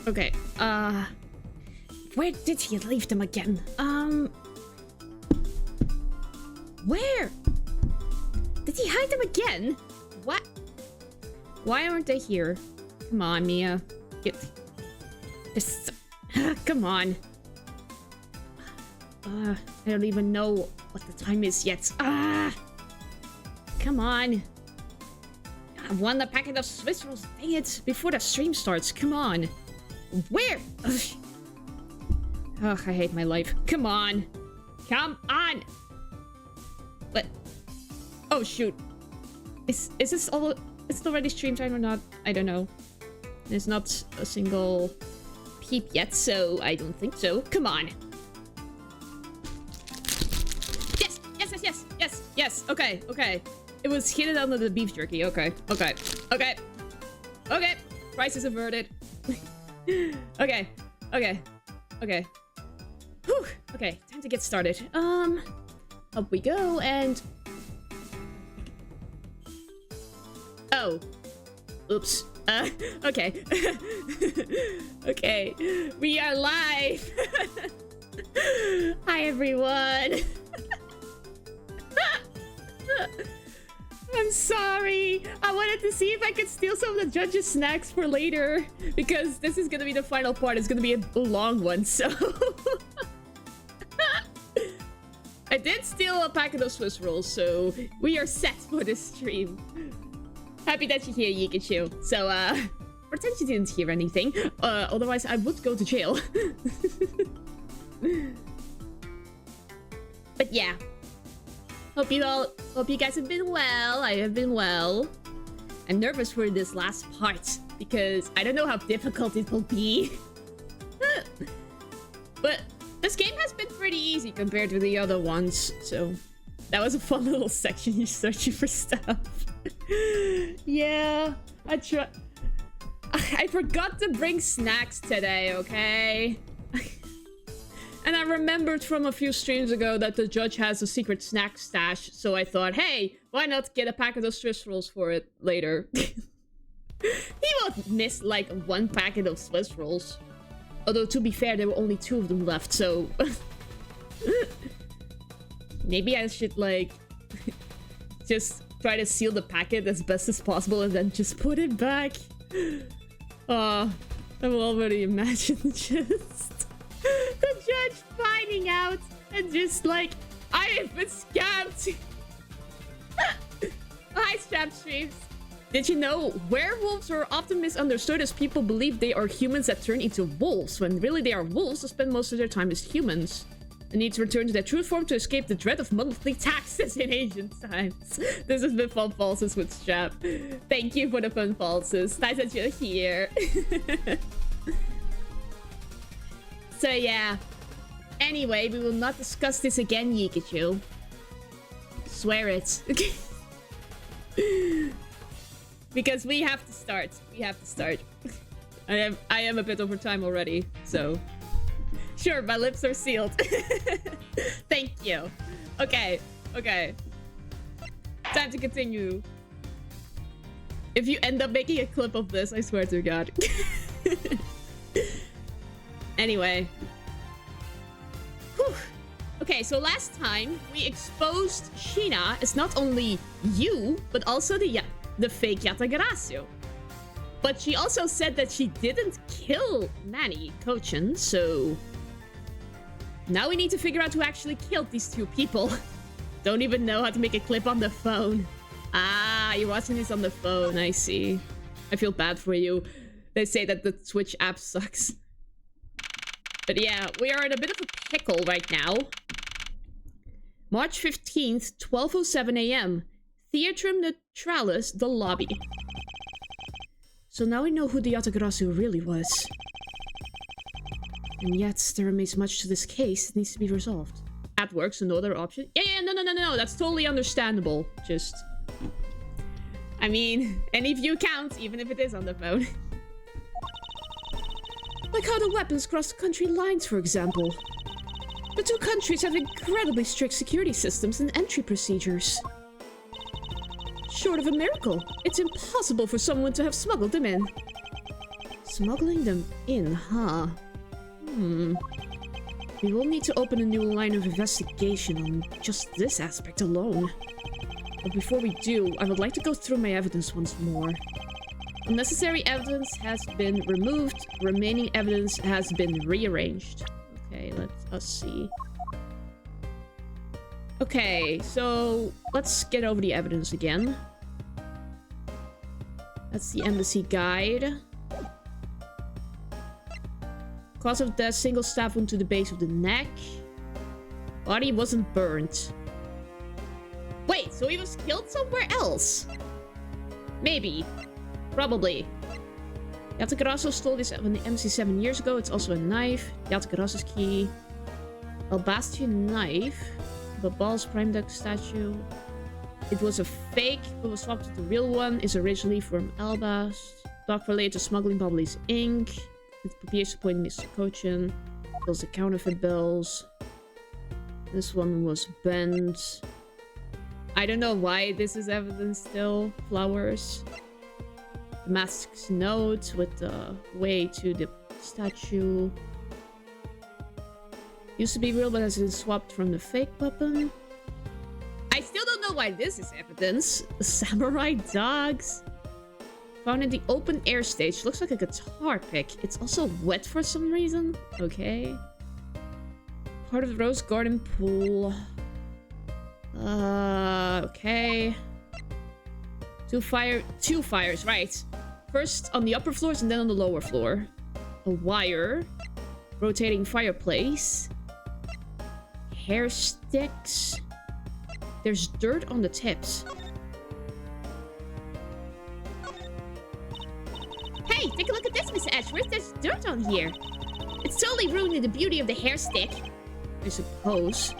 Okay, where did he leave them again? Where? Did he hide them again? What? Why aren't they here? Come on, Mia. Get this. Come on. I don't even know what the time is yet. Come on. I want a packet of Swiss rolls. Dang it. Before the stream starts. Come on. Where? Ugh, I hate my life. Come on. Come on. What? Oh, shoot. Is this all... Is it already stream time or not? I don't know. There's not a single peep yet, so I don't think so. Come on. Yes! Yes, yes, yes! Yes! Yes! Okay, okay. It was hidden under the beef jerky. Okay, okay, okay. Okay. Crisis averted. Okay, okay, okay. Whew. Okay, time to get started. Up we go, and... Oh. Oops. Okay. Okay. We are live! Hi, everyone! I'm sorry. I wanted to see if I could steal some of the judges' snacks for later, because this is gonna be the final part. It's gonna be a long one, so... I did steal a packet of Swiss rolls, so we are set for this stream. Happy that you're here, Yikachu. So, pretend you didn't hear anything. Otherwise, I would go to jail. But yeah. Hope you guys have been well. I have been well. I'm nervous for this last part because I don't know how difficult it will be. But this game has been pretty easy compared to the other ones, so that was a fun little section. You're searching for stuff. Yeah, I forgot to bring snacks today, okay? And I remembered from a few streams ago that the judge has a secret snack stash, so I thought, hey, why not get a packet of Swiss rolls for it later? He won't miss like one packet of Swiss rolls. Although, to be fair, there were only 2 of them left, so... Maybe I should, like... just try to seal the packet as best as possible and then just put it back. Oh, I'm already imagining just... the judge finding out and just like, I have been scammed. Hi, Strap Streams. Did you know werewolves are often misunderstood as people believe they are humans that turn into wolves, when really they are wolves that spend most of their time as humans. The need to return to their true form to escape the dread of monthly taxes in ancient times. This has been Fun Falses with Strap. Thank you for the Fun Falses. Nice that you're here. So yeah. Anyway, we will not discuss this again, Yikachu. Swear it. Because we have to start. We have to start. I am a bit over time already, so... Sure, my lips are sealed. Thank you. Okay, okay. Time to continue. If you end up making a clip of this, I swear to God. Anyway. Whew. Okay, so last time we exposed Sheena as not only you, but also the fake Yatagarasu. But she also said that she didn't kill Manny Kochan, so... Now we need to figure out who actually killed these 2 people. Don't even know how to make a clip on the phone. Ah, you're watching this on the phone, I see. I feel bad for you. They say that the Twitch app sucks. But yeah, we are in a bit of a pickle right now. March 15th, 12:07 AM. Theatrum Neutralis, the lobby. So now we know who the Yatagarasu really was. And yet, there remains much to this case that needs to be resolved. At work's another option. Yeah, no. That's totally understandable. Just... I mean, any view counts, even if it is on the phone. Like how the weapons cross country lines, for example. The 2 countries have incredibly strict security systems and entry procedures. Short of a miracle, it's impossible for someone to have smuggled them in. Smuggling them in, huh? We will need to open a new line of investigation on just this aspect alone. But before we do, I would like to go through my evidence once more. Unnecessary evidence has been removed. Remaining evidence has been rearranged. Okay, let us see. Okay, so let's get over the evidence again. That's the embassy guide. Cause of death, single stab wound to the base of the neck. Body wasn't burnt. Wait, so he was killed somewhere else? Maybe. Probably. Yatagarasu stole this from the embassy 7 years ago. It's also a knife. Yatagarasu's key. Albastion knife. Babal's prime deck statue. It was a fake, but was swapped with the real one. Is originally from Albast. Doc related to smuggling Bubbly's ink. It appears to point Mr. Cochin. Those the counterfeit bills. This one was bent. I don't know why this is evidence still. Flowers. The mask's note with the way to the statue. Used to be real, but has been swapped from the fake weapon. I still don't know why this is evidence. Samurai dogs. Found in the open air stage. Looks like a guitar pick. It's also wet for some reason. Okay. Part of the Rose Garden pool. Okay. Two fires, right. First on the upper floors and then on the lower floor. A wire. Rotating fireplace. Hair sticks. There's dirt on the tips. Hey, take a look at this, Mr. Ashworth. There's dirt on here. It's totally ruining the beauty of the hair stick. I suppose.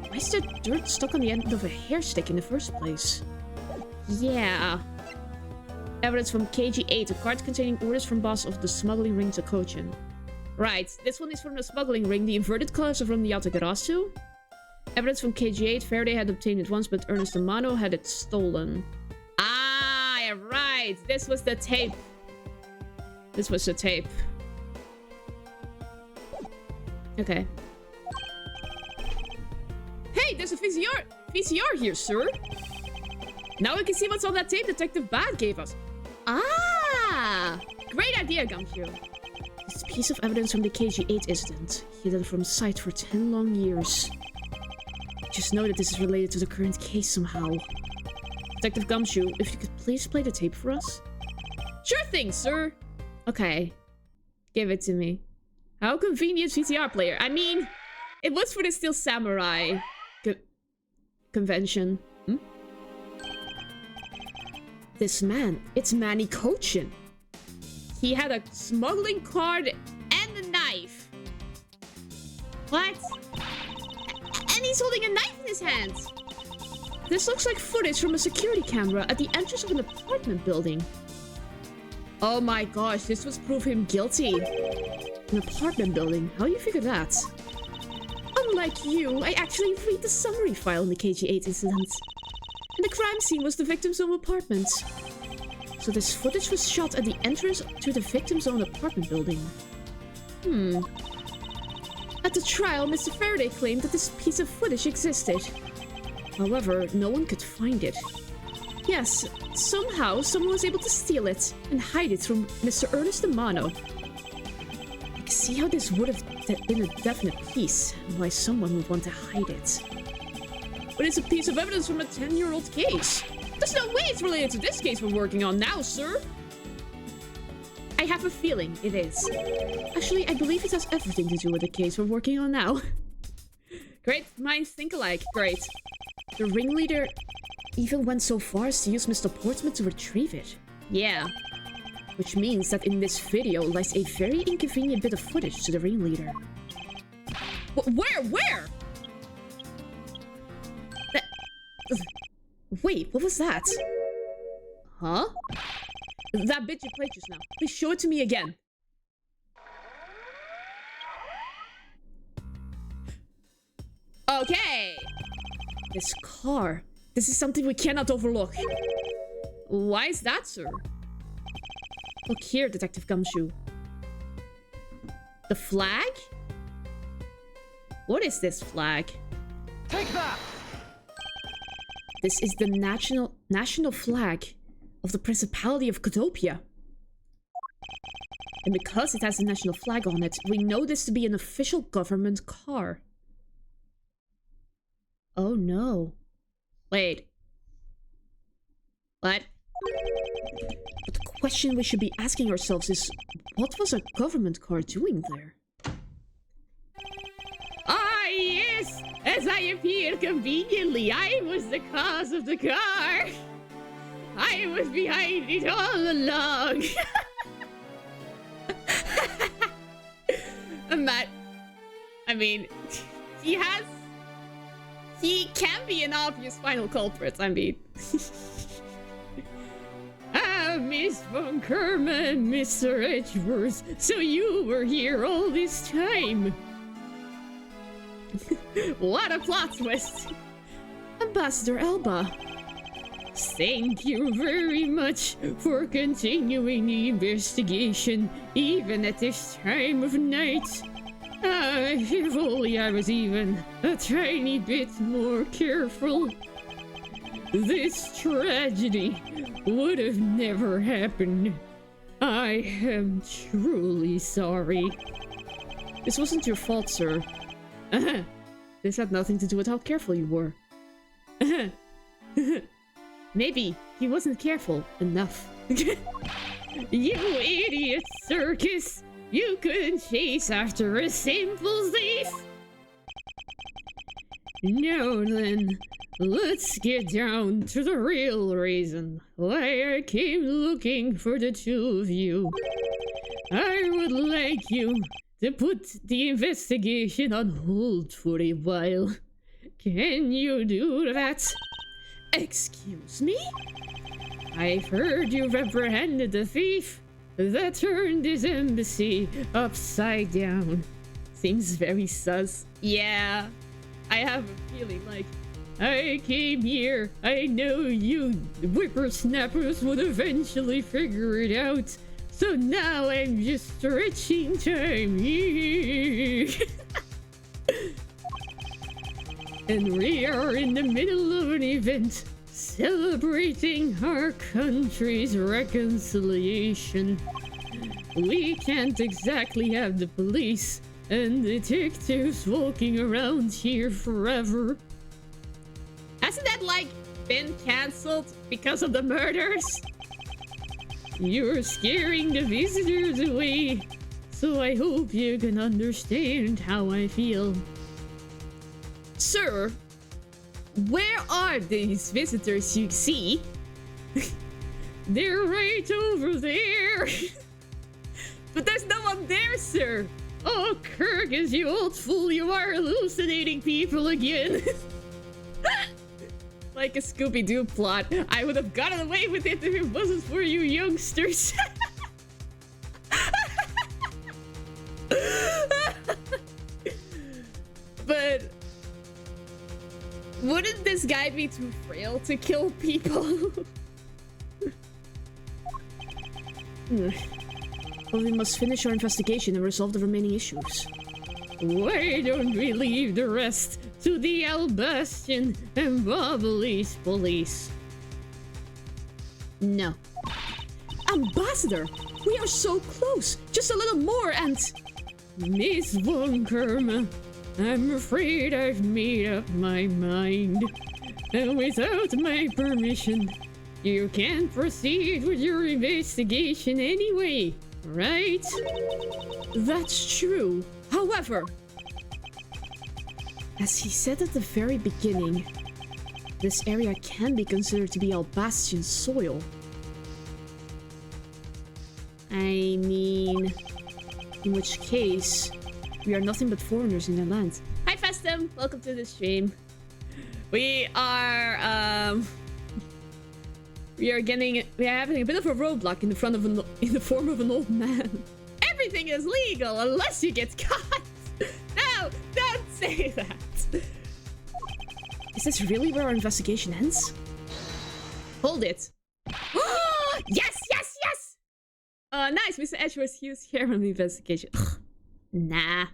Why is there dirt stuck on the end of a hair stick in the first place? Yeah. Evidence from KG8, a card containing orders from boss of the smuggling ring to Cochin. Right, this one is from the smuggling ring. The inverted colors are from the Yatagarasu. Evidence from KG8, Faraday had obtained it once, but Ernest Amano had it stolen. Ah, right. This was the tape. This was the tape. Okay. Hey, there's a VCR here, sir. Now we can see what's on that tape Detective Bad gave us. Ah! Great idea, Gumshoe. This piece of evidence from the KG8 incident, hidden from sight for 10 long years. Just know that this is related to the current case somehow. Detective Gumshoe, if you could please play the tape for us? Sure thing, sir. Okay. Give it to me. How convenient, VCR player. I mean, it was for the Steel Samurai convention. This man, it's Manny Cochin. He had a smuggling card and a knife. What? And he's holding a knife in his hand. This looks like footage from a security camera at the entrance of an apartment building. Oh my gosh, this was proof him guilty. An apartment building? How do you figure that? Unlike you, I actually read the summary file in the KG8 incident. And the crime scene was the victim's own apartment. So this footage was shot at the entrance to the victim's own apartment building. At the trial, Mr. Faraday claimed that this piece of footage existed. However, no one could find it. Yes, somehow someone was able to steal it and hide it from Mr. Ernest Amano. I can see how this would have been a definite piece, and why someone would want to hide it. But it's a piece of evidence from a 10-year-old case. There's no way it's related to this case we're working on now, sir. I have a feeling it is. Actually, I believe it has everything to do with the case we're working on now. Great minds think alike. Great. The ringleader even went so far as to use Mr. Portsmouth to retrieve it. Yeah. Which means that in this video lies a very inconvenient bit of footage to the ringleader. Where? Wait, what was that? Huh? That bit you played just now. Please show it to me again. Okay. This car. This is something we cannot overlook. Why is that, sir? Look here, Detective Gumshoe. The flag? What is this flag? Take that! This is the national flag of the Principality of Codopia. And because it has a national flag on it, we know this to be an official government car. Oh no. Wait. What? But the question we should be asking ourselves is, what was a government car doing there? Ah, yes! As I appeared conveniently, I was the cause of the car! I was behind it all along! Matt, I mean, he can be an obvious final culprit, I mean. Ah, Miss Von Kerma and Mr. Edgeworth, so you were here all this time. What a plot twist. Ambassador Elba, thank you very much for continuing the investigation, even at this time of night. If only I was even a tiny bit more careful, this tragedy would have never happened. I am truly sorry. This wasn't your fault, sir. This had nothing to do with how careful you were. Maybe he wasn't careful enough. You idiot, Circus! You couldn't chase after a simple thief! Now then, let's get down to the real reason why I came looking for the two of you. I would like you to put the investigation on hold for a while. Can you do that? Excuse me? I've heard you've apprehended the thief that turned his embassy upside down. Seems very sus. Yeah, I have a feeling like I came here. I know you whippersnappers would eventually figure it out. So now I'm just stretching time. And we are in the middle of an event celebrating our country's reconciliation. We can't exactly have the police and detectives walking around here forever. Hasn't that, like, been cancelled because of the murders? You're scaring the visitors away, so I hope you can understand how I feel. Sir, where are these visitors you see? They're right over there. But there's no one there, sir. Oh, Kirkus, you old fool, you are hallucinating people again. Like a Scooby-Doo plot. I would have gotten away with it if it wasn't for you youngsters. But wouldn't this guy be too frail to kill people? Well, we must finish our investigation and resolve the remaining issues. Why don't we leave the rest to the Albastian and Bobbly's police? No. Ambassador! We are so close! Just a little more and... Miss Von Kerma, I'm afraid I've made up my mind. And without my permission, you can't proceed with your investigation anyway, right? That's true. However, as he said at the very beginning, this area can be considered to be Albastian soil. I mean, in which case, we are nothing but foreigners in their land. Hi Festum, welcome to the stream. We are having a bit of a roadblock in the form of an old man. Everything is legal unless you get caught. No, don't say that. Is this really where our investigation ends? Hold it. Yes, yes, yes! Nice, Mr. Edgeworth, he was here on the investigation. Nah,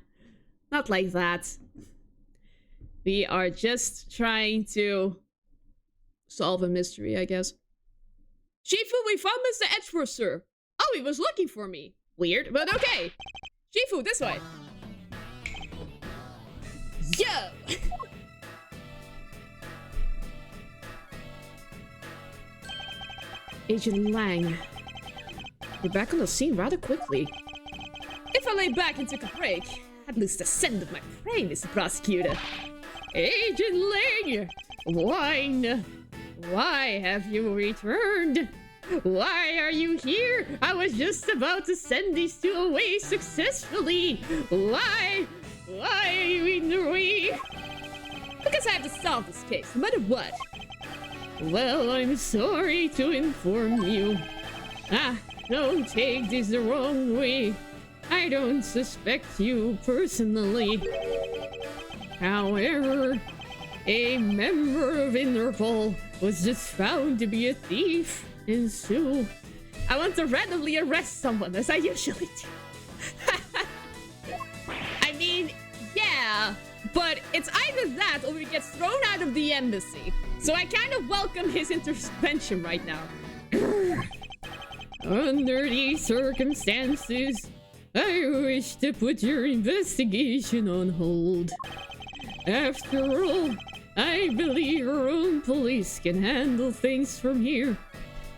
not like that. We are just trying to solve a mystery, I guess. Shifu, we found Mr. Edgeworth, sir. Oh, he was looking for me. Weird, but okay. Shifu, this way. Yo! Agent Lang. You're back on the scene rather quickly. If I lay back and took a break, I'd lose the scent of my prey, Mr. Prosecutor. Agent Lang! Wine! Why have you returned? Why are you here? I was just about to send these two away successfully. Why? Why are you in the way? Because I have to solve this case, no matter what. Well, I'm sorry to inform you. Don't take this the wrong way. I don't suspect you personally. However, a member of Interpol was just found to be a thief, and so I want to randomly arrest someone, as I usually do. I mean, yeah, but it's either that or he gets thrown out of the embassy. So I kind of welcome his intervention right now. Under these circumstances, I wish to put your investigation on hold. After all, I believe our own police can handle things from here.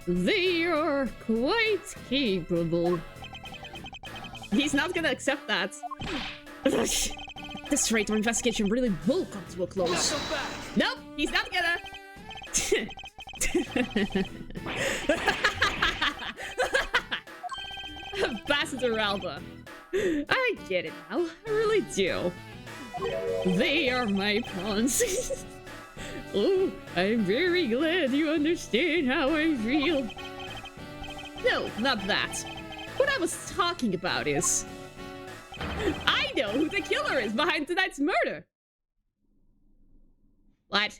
They are quite capable. He's not gonna accept that. At this rate, our investigation really will come to a close. Nope, he's not gonna. Ambassador Alba. I get it now. I really do. They are my pawns. Oh, I'm very glad you understand how I feel. No, not that. What I was talking about is... I know who the killer is behind tonight's murder. What?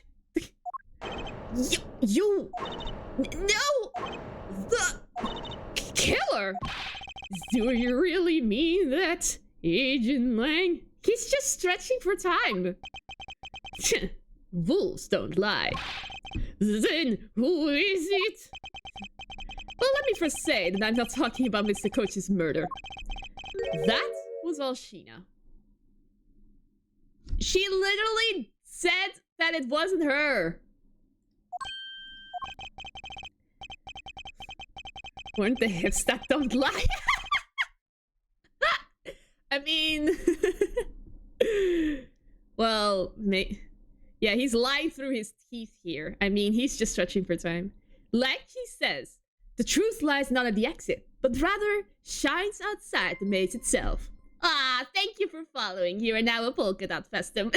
You... No! The... killer? Do you really mean that, Agent Lang? He's just stretching for time. Wolves don't lie. Then who is it? Well, let me first say that I'm not talking about Mr. Coach's murder. That was all Sheena. She literally said that it wasn't her. Weren't the hips that don't lie? I mean... well, yeah, he's lying through his teeth here. I mean, he's just stretching for time. Like he says, the truth lies not at the exit, but rather shines outside the maze itself. Ah, thank you for following. You are now a polka dot festum.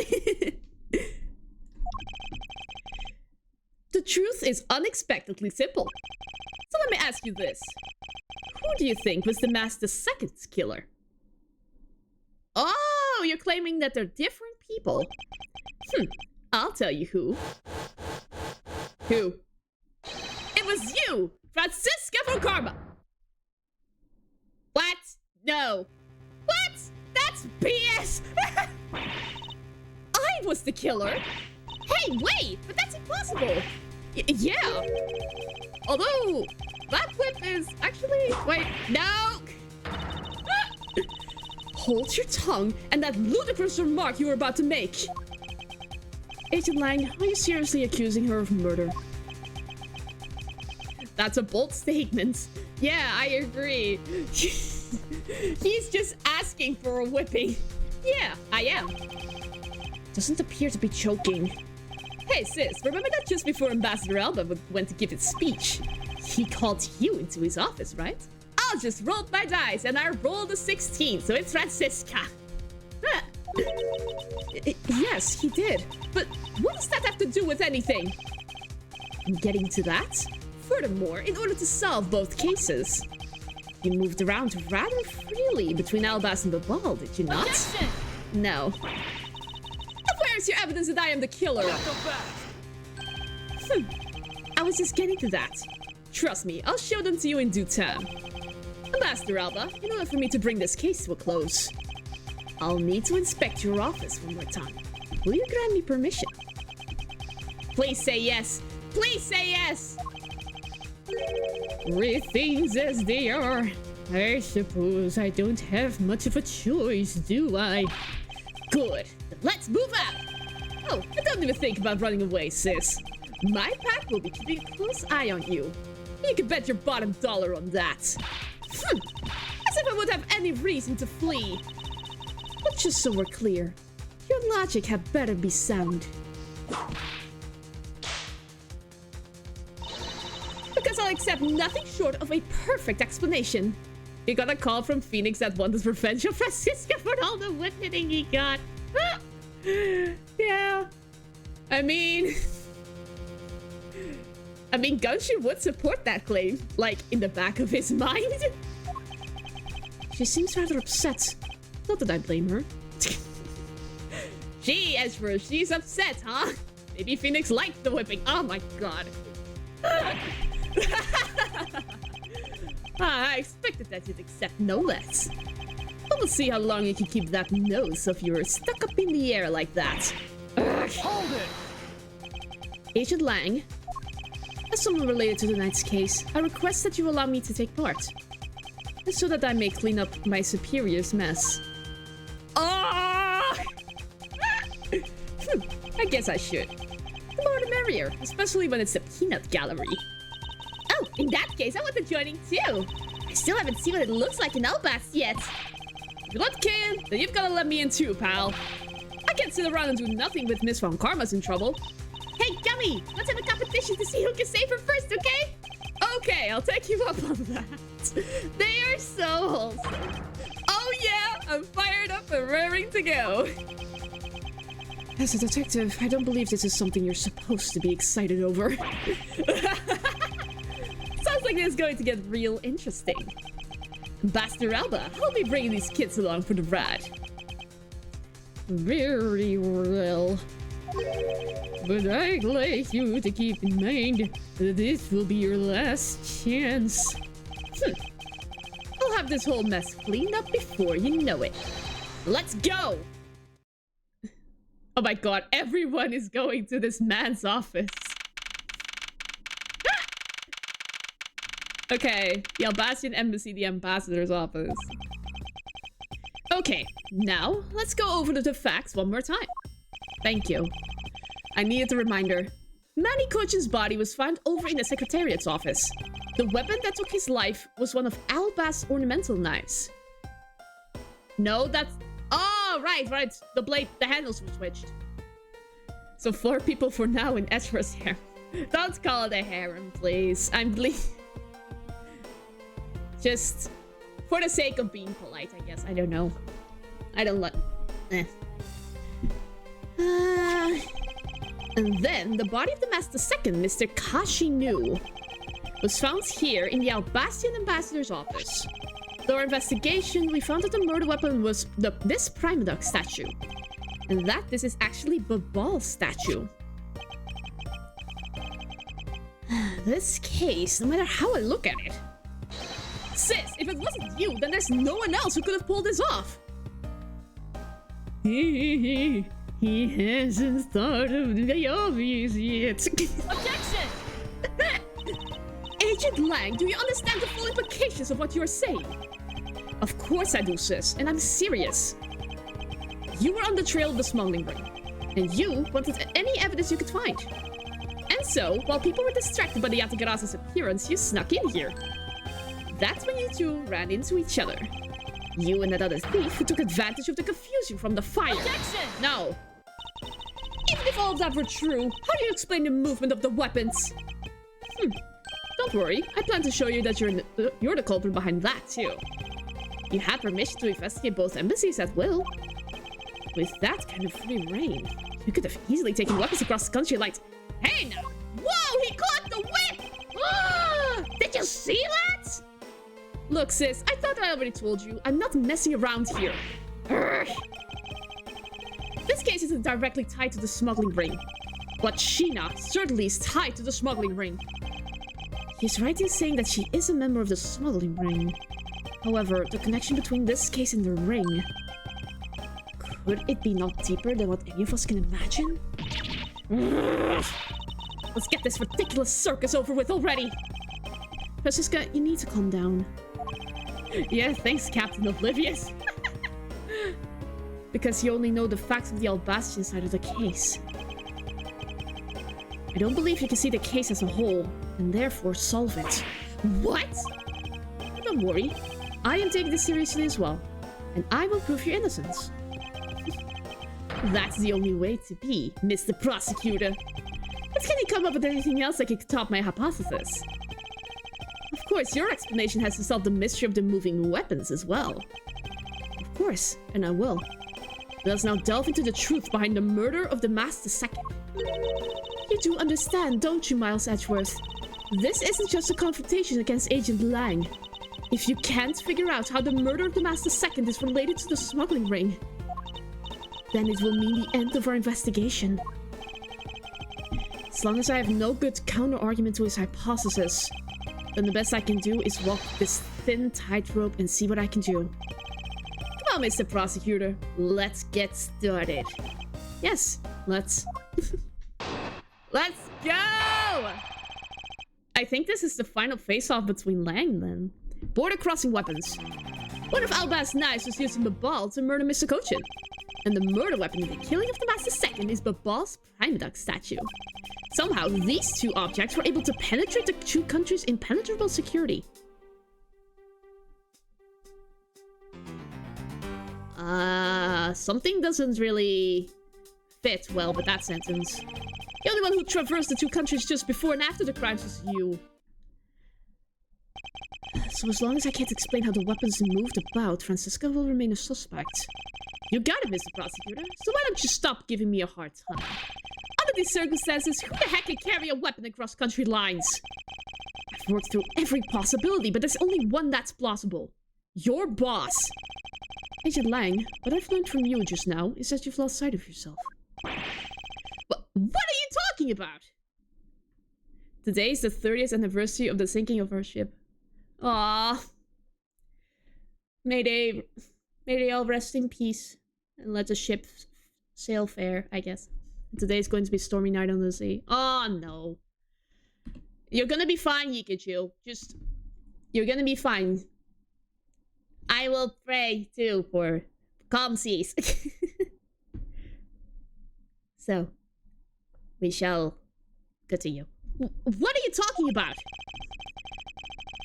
The truth is unexpectedly simple. So let me ask you this. Who do you think was the Master's second killer? Oh, you're claiming that they're different people? I'll tell you who. Who? It was you, Franziska von Karma. What? No. What? That's BS! I was the killer? Hey, wait! But that's impossible! Yeah! Although, that clip is actually... Wait, no! Hold your tongue and that ludicrous remark you were about to make! Agent Lang, are you seriously accusing her of murder? That's a bold statement. Yeah, I agree. He's just asking for a whipping. Yeah, I am. Doesn't appear to be choking. Hey sis, remember that just before Ambassador Alba went to give his speech, he called you into his office, right? I just rolled my dice and I rolled a 16, so it's Franziska. Yes, he did. But what does that have to do with anything? I'm getting to that. Furthermore, in order to solve both cases, you moved around rather freely between Albas and Babal, did you not? Objection! No. Where's your evidence that I am the killer? I was just getting to that. Trust me, I'll show them to you in due time. Ambassador Alba, in order for me to bring this case to a close, I'll need to inspect your office one more time. Will you grant me permission? Please say yes. Please say yes! With things as they are, I suppose I don't have much of a choice, do I? Good. Let's move out! Oh, I don't even think about running away, sis. My pack will be keeping a close eye on you. You can bet your bottom dollar on that. As if I would have any reason to flee. But just so we're clear, your logic had better be sound. Because I'll accept nothing short of a perfect explanation. He got a call from Phoenix that wanted revenge on Francisco for all the wood hitting he got. Yeah. I mean, Gumshoe would support that claim, like, in the back of his mind. She seems rather upset. Not that I blame her. Gee, Ezra, she's upset, huh? Maybe Phoenix liked the whipping. Oh my god. I expected that you'd accept no less. But we'll see how long you can keep that nose of yours stuck up in the air like that. Hold it! Agent Lang, as someone related to tonight's case, I request that you allow me to take part. So that I may clean up my superior's mess. Oh! I guess I should. The more the merrier, especially when it's a peanut gallery. Oh, in that case, I want to join in too. I still haven't seen what it looks like in Elbast yet. If you're not can, then you've got to let me in too, pal. I can't sit around and do nothing with Miss Von Karma's in trouble. Hey, Gummy, let's have a competition to see who can save her first, okay? Okay, I'll take you up on that. They are so wholesome. Oh yeah, I'm fired up and raring to go. As a detective, I don't believe this is something you're supposed to be excited over. Sounds like it's going to get real interesting. Ambassador Alba, I'll be bringing these kids along for the ride. Very well. But I'd like you to keep in mind that this will be your last chance. I'll have this whole mess cleaned up before you know it. Let's go! Oh my god, everyone is going to this man's office. Okay, the Albastian Embassy, the ambassador's office. Okay, now let's go over the facts one more time. Thank you. I needed a reminder. Manny Kochin's body was found over in the Secretariat's office. The weapon that took his life was one of Albast's ornamental knives. No, that's... Oh, right. The blade, the handles were switched. So 4 people for now in Ezra's harem. Don't call it a harem, please. I'm just for the sake of being polite, I guess. I don't know. I don't like... And then the body of the Master Second, Mr. Kashi Nu, was found here in the Albastian Ambassador's office. Through our investigation, we found that the murder weapon was this Primadox statue. And that this is actually Babal's statue. This case, no matter how I look at it. Sis, if it wasn't you, then there's no one else who could have pulled this off. He hasn't thought of the obvious yet. Objection! Agent Lang, do you understand the full implications of what you're saying? Of course I do, sis, and I'm serious. You were on the trail of the smuggling ring, and you wanted any evidence you could find. And so, while people were distracted by the Yatagarasa's appearance, you snuck in here. That's when you two ran into each other. You and that other thief who took advantage of the confusion from the fire. Objection! No. Even if all of that were true, how do you explain the movement of the weapons? Don't worry, I plan to show you that you're the culprit behind that too. You had permission to investigate both embassies at will. With that kind of free reign, you could have easily taken weapons across the country like... Hey now! Whoa, he caught the whip! Ah, did you see that? Look, sis, I thought I already told you. I'm not messing around here. Urgh. This case isn't directly tied to the smuggling ring. But Sheena certainly is tied to the smuggling ring. He's right in saying that she is a member of the smuggling ring. However, the connection between this case and the ring... Could it be not deeper than what any of us can imagine? Let's get this ridiculous circus over with already! Francisca, you need to calm down. Yeah, thanks, Captain Oblivious. Because you only know the facts of the Albastian side of the case. I don't believe you can see the case as a whole, and therefore solve it. What? Don't worry. I am taking this seriously as well, and I will prove your innocence. That's the only way to be, Mr. Prosecutor. But can you come up with anything else that could top my hypothesis? Of course, your explanation has to solve the mystery of the moving weapons as well. Of course, and I will. Let us now delve into the truth behind the murder of the Master Second. You do understand, don't you, Miles Edgeworth? This isn't just a confrontation against Agent Lang. If you can't figure out how the murder of the Master Second is related to the smuggling ring, then it will mean the end of our investigation. As long as I have no good counter-argument to his hypothesis, then the best I can do is walk this thin tightrope and see what I can do. Come on, Mr. Prosecutor. Let's get started. Yes, let's... Let's go! I think this is the final face-off between Lang, then. Border crossing weapons. One of Alba's knives was used in Babal to murder Mr. Kochin. And the murder weapon in the killing of the Master Second is Babal's Primadox statue. Somehow, these two objects were able to penetrate the two countries' impenetrable security. Something doesn't really fit well with that sentence. The only one who traversed the two countries just before and after the crimes was you. So as long as I can't explain how the weapons moved about, Francisca will remain a suspect. You got it, Mr. Prosecutor. So why don't you stop giving me a hard time? Under these circumstances, who the heck can carry a weapon across country lines? I've worked through every possibility, but there's only one that's plausible. Your boss. Agent Lang, what I've learned from you just now is that you've lost sight of yourself. What are you talking about? Today is the 30th anniversary of the sinking of our ship. Aww. May they all rest in peace. And let the ship sail fair, I guess. Today is going to be a stormy night on the sea. Oh, no. You're gonna be fine, Yikachu. You're gonna be fine. I will pray, too, for calm seas. So, we shall continue. What are you talking about?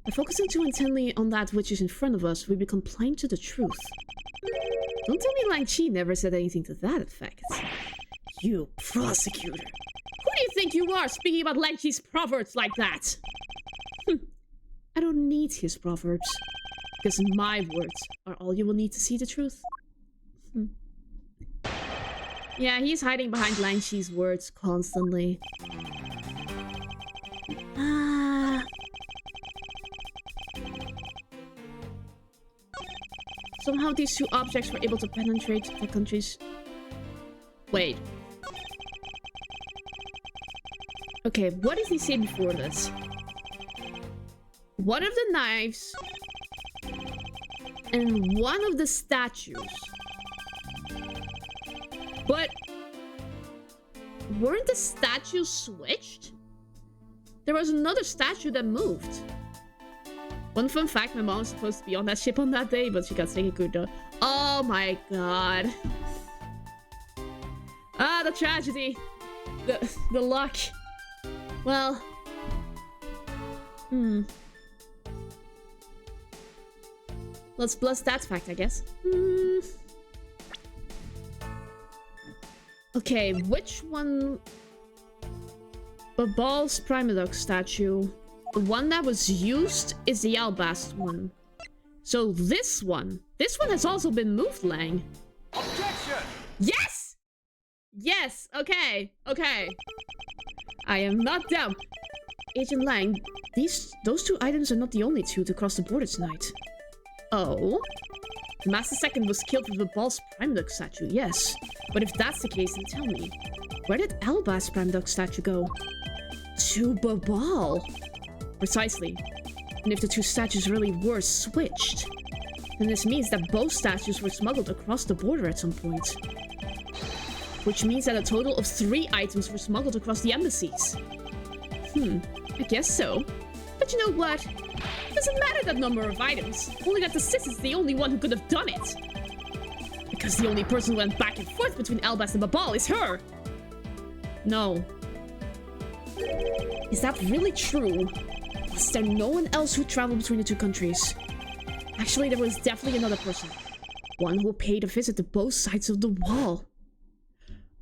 By focusing too intently on that which is in front of us, we become blind to the truth. Don't tell me Lang Chi never said anything to that effect. You prosecutor. Who do you think you are speaking about Lang Chi's proverbs like that? I don't need his proverbs. Because my words are all you will need to see the truth. Yeah, he's hiding behind Lang Chi's words constantly. Somehow these two objects were able to penetrate the country's... Wait. Okay, what did he say before this? One of the knives... and one of the statues. But... weren't the statues switched? There was another statue that moved. One fun fact, my mom was supposed to be on that ship on that day, but she got Sekikudo. Oh my god. Ah, the tragedy. The luck. Well. Let's bless that fact, I guess. Okay, which one? Babal's Primadox statue. The one that was used is the Albast one. So this one has also been moved, Lang. Objection! Yes! Yes, okay, okay. I am not down. Agent Lang, those two items are not the only two to cross the border tonight. Oh? The Master Second was killed with Babal's Primadox statue, yes. But if that's the case, then tell me, where did Albast's Primadox statue go? To Babal. Precisely. And if the two statues really were switched, And this means that both statues were smuggled across the border at some point. Which means that a total of 3 items were smuggled across the embassies. I guess so. But you know what? It doesn't matter that number of items. Only that the sis is the only one who could have done it. Because the only person who went back and forth between Albas and Babal is her. No. Is that really true? Was there no one else who traveled between the 2 countries? Actually, there was definitely another person. One who paid a visit to both sides of the wall.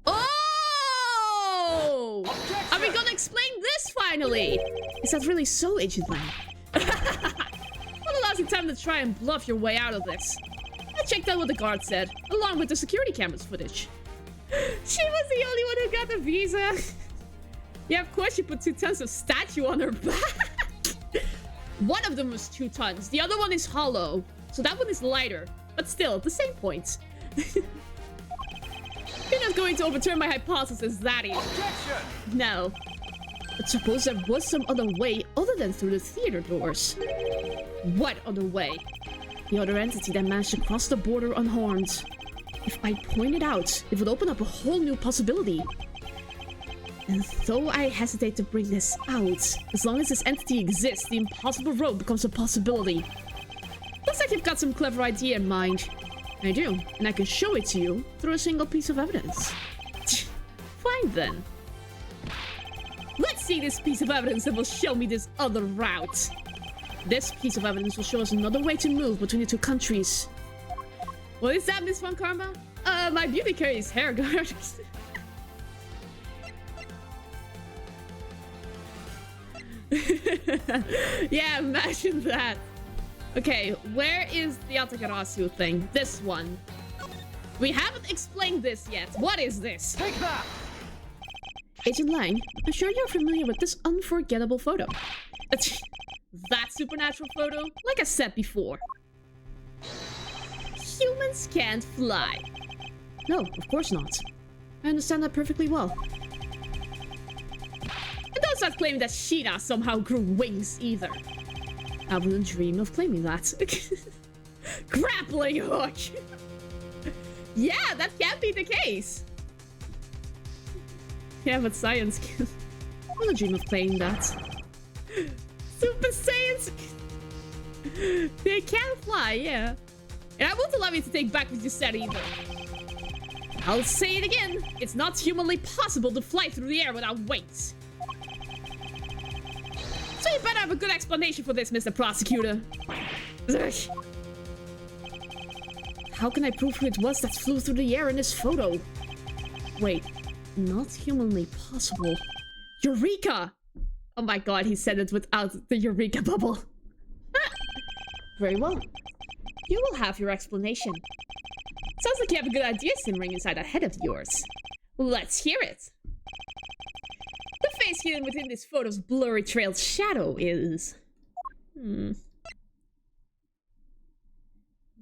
Oh! Objection! Are we gonna explain this finally? Is that really so, Agent Lang? What a lousy time to try and bluff your way out of this. I checked out what the guard said, along with the security cameras footage. She was the only one who got the visa. Yeah, of course she put 2 tons of statue on her back. One of them was 2 tons. The other one is hollow. So that one is lighter. But still, at the same point. You're not going to overturn my hypothesis, Zaddy. Objection! No. But suppose there was some other way other than through the theater doors. What other way? The other entity that managed to cross the border unharmed. If I point it out, it would open up a whole new possibility. And though I hesitate to bring this out, as long as this entity exists, the impossible road becomes a possibility. Looks like you've got some clever idea in mind. I do, and I can show it to you through a single piece of evidence. Fine then. Let's see this piece of evidence that will show me this other route. This piece of evidence will show us another way to move between the 2 countries. What is that, Miss Von Karma? My beauty carries hair guard. Yeah, imagine that. Okay, where is the Atagarasu thing? This one. We haven't explained this yet. What is this? Take that! Agent Lang, I'm sure you're familiar with this unforgettable photo. That supernatural photo? Like I said before. Humans can't fly. No, of course not. I understand that perfectly well. And don't start claiming that Sheena somehow grew wings either. I wouldn't dream of claiming that. Grappling hook! Yeah, that can't be the case. Yeah, but science can... I wouldn't dream of claiming that. Super Saiyans... They can fly, yeah. And I won't allow you to take back what you said either. I'll say it again. It's not humanly possible to fly through the air without wings. So you better have a good explanation for this, Mr. Prosecutor. How can I prove who it was that flew through the air in this photo? Wait, not humanly possible. Eureka! Oh my god, he said it without the Eureka bubble. Very well. You will have your explanation. Sounds like you have a good idea simmering inside that head of yours. Let's hear it. The face hidden within this photo's blurry trailed shadow is...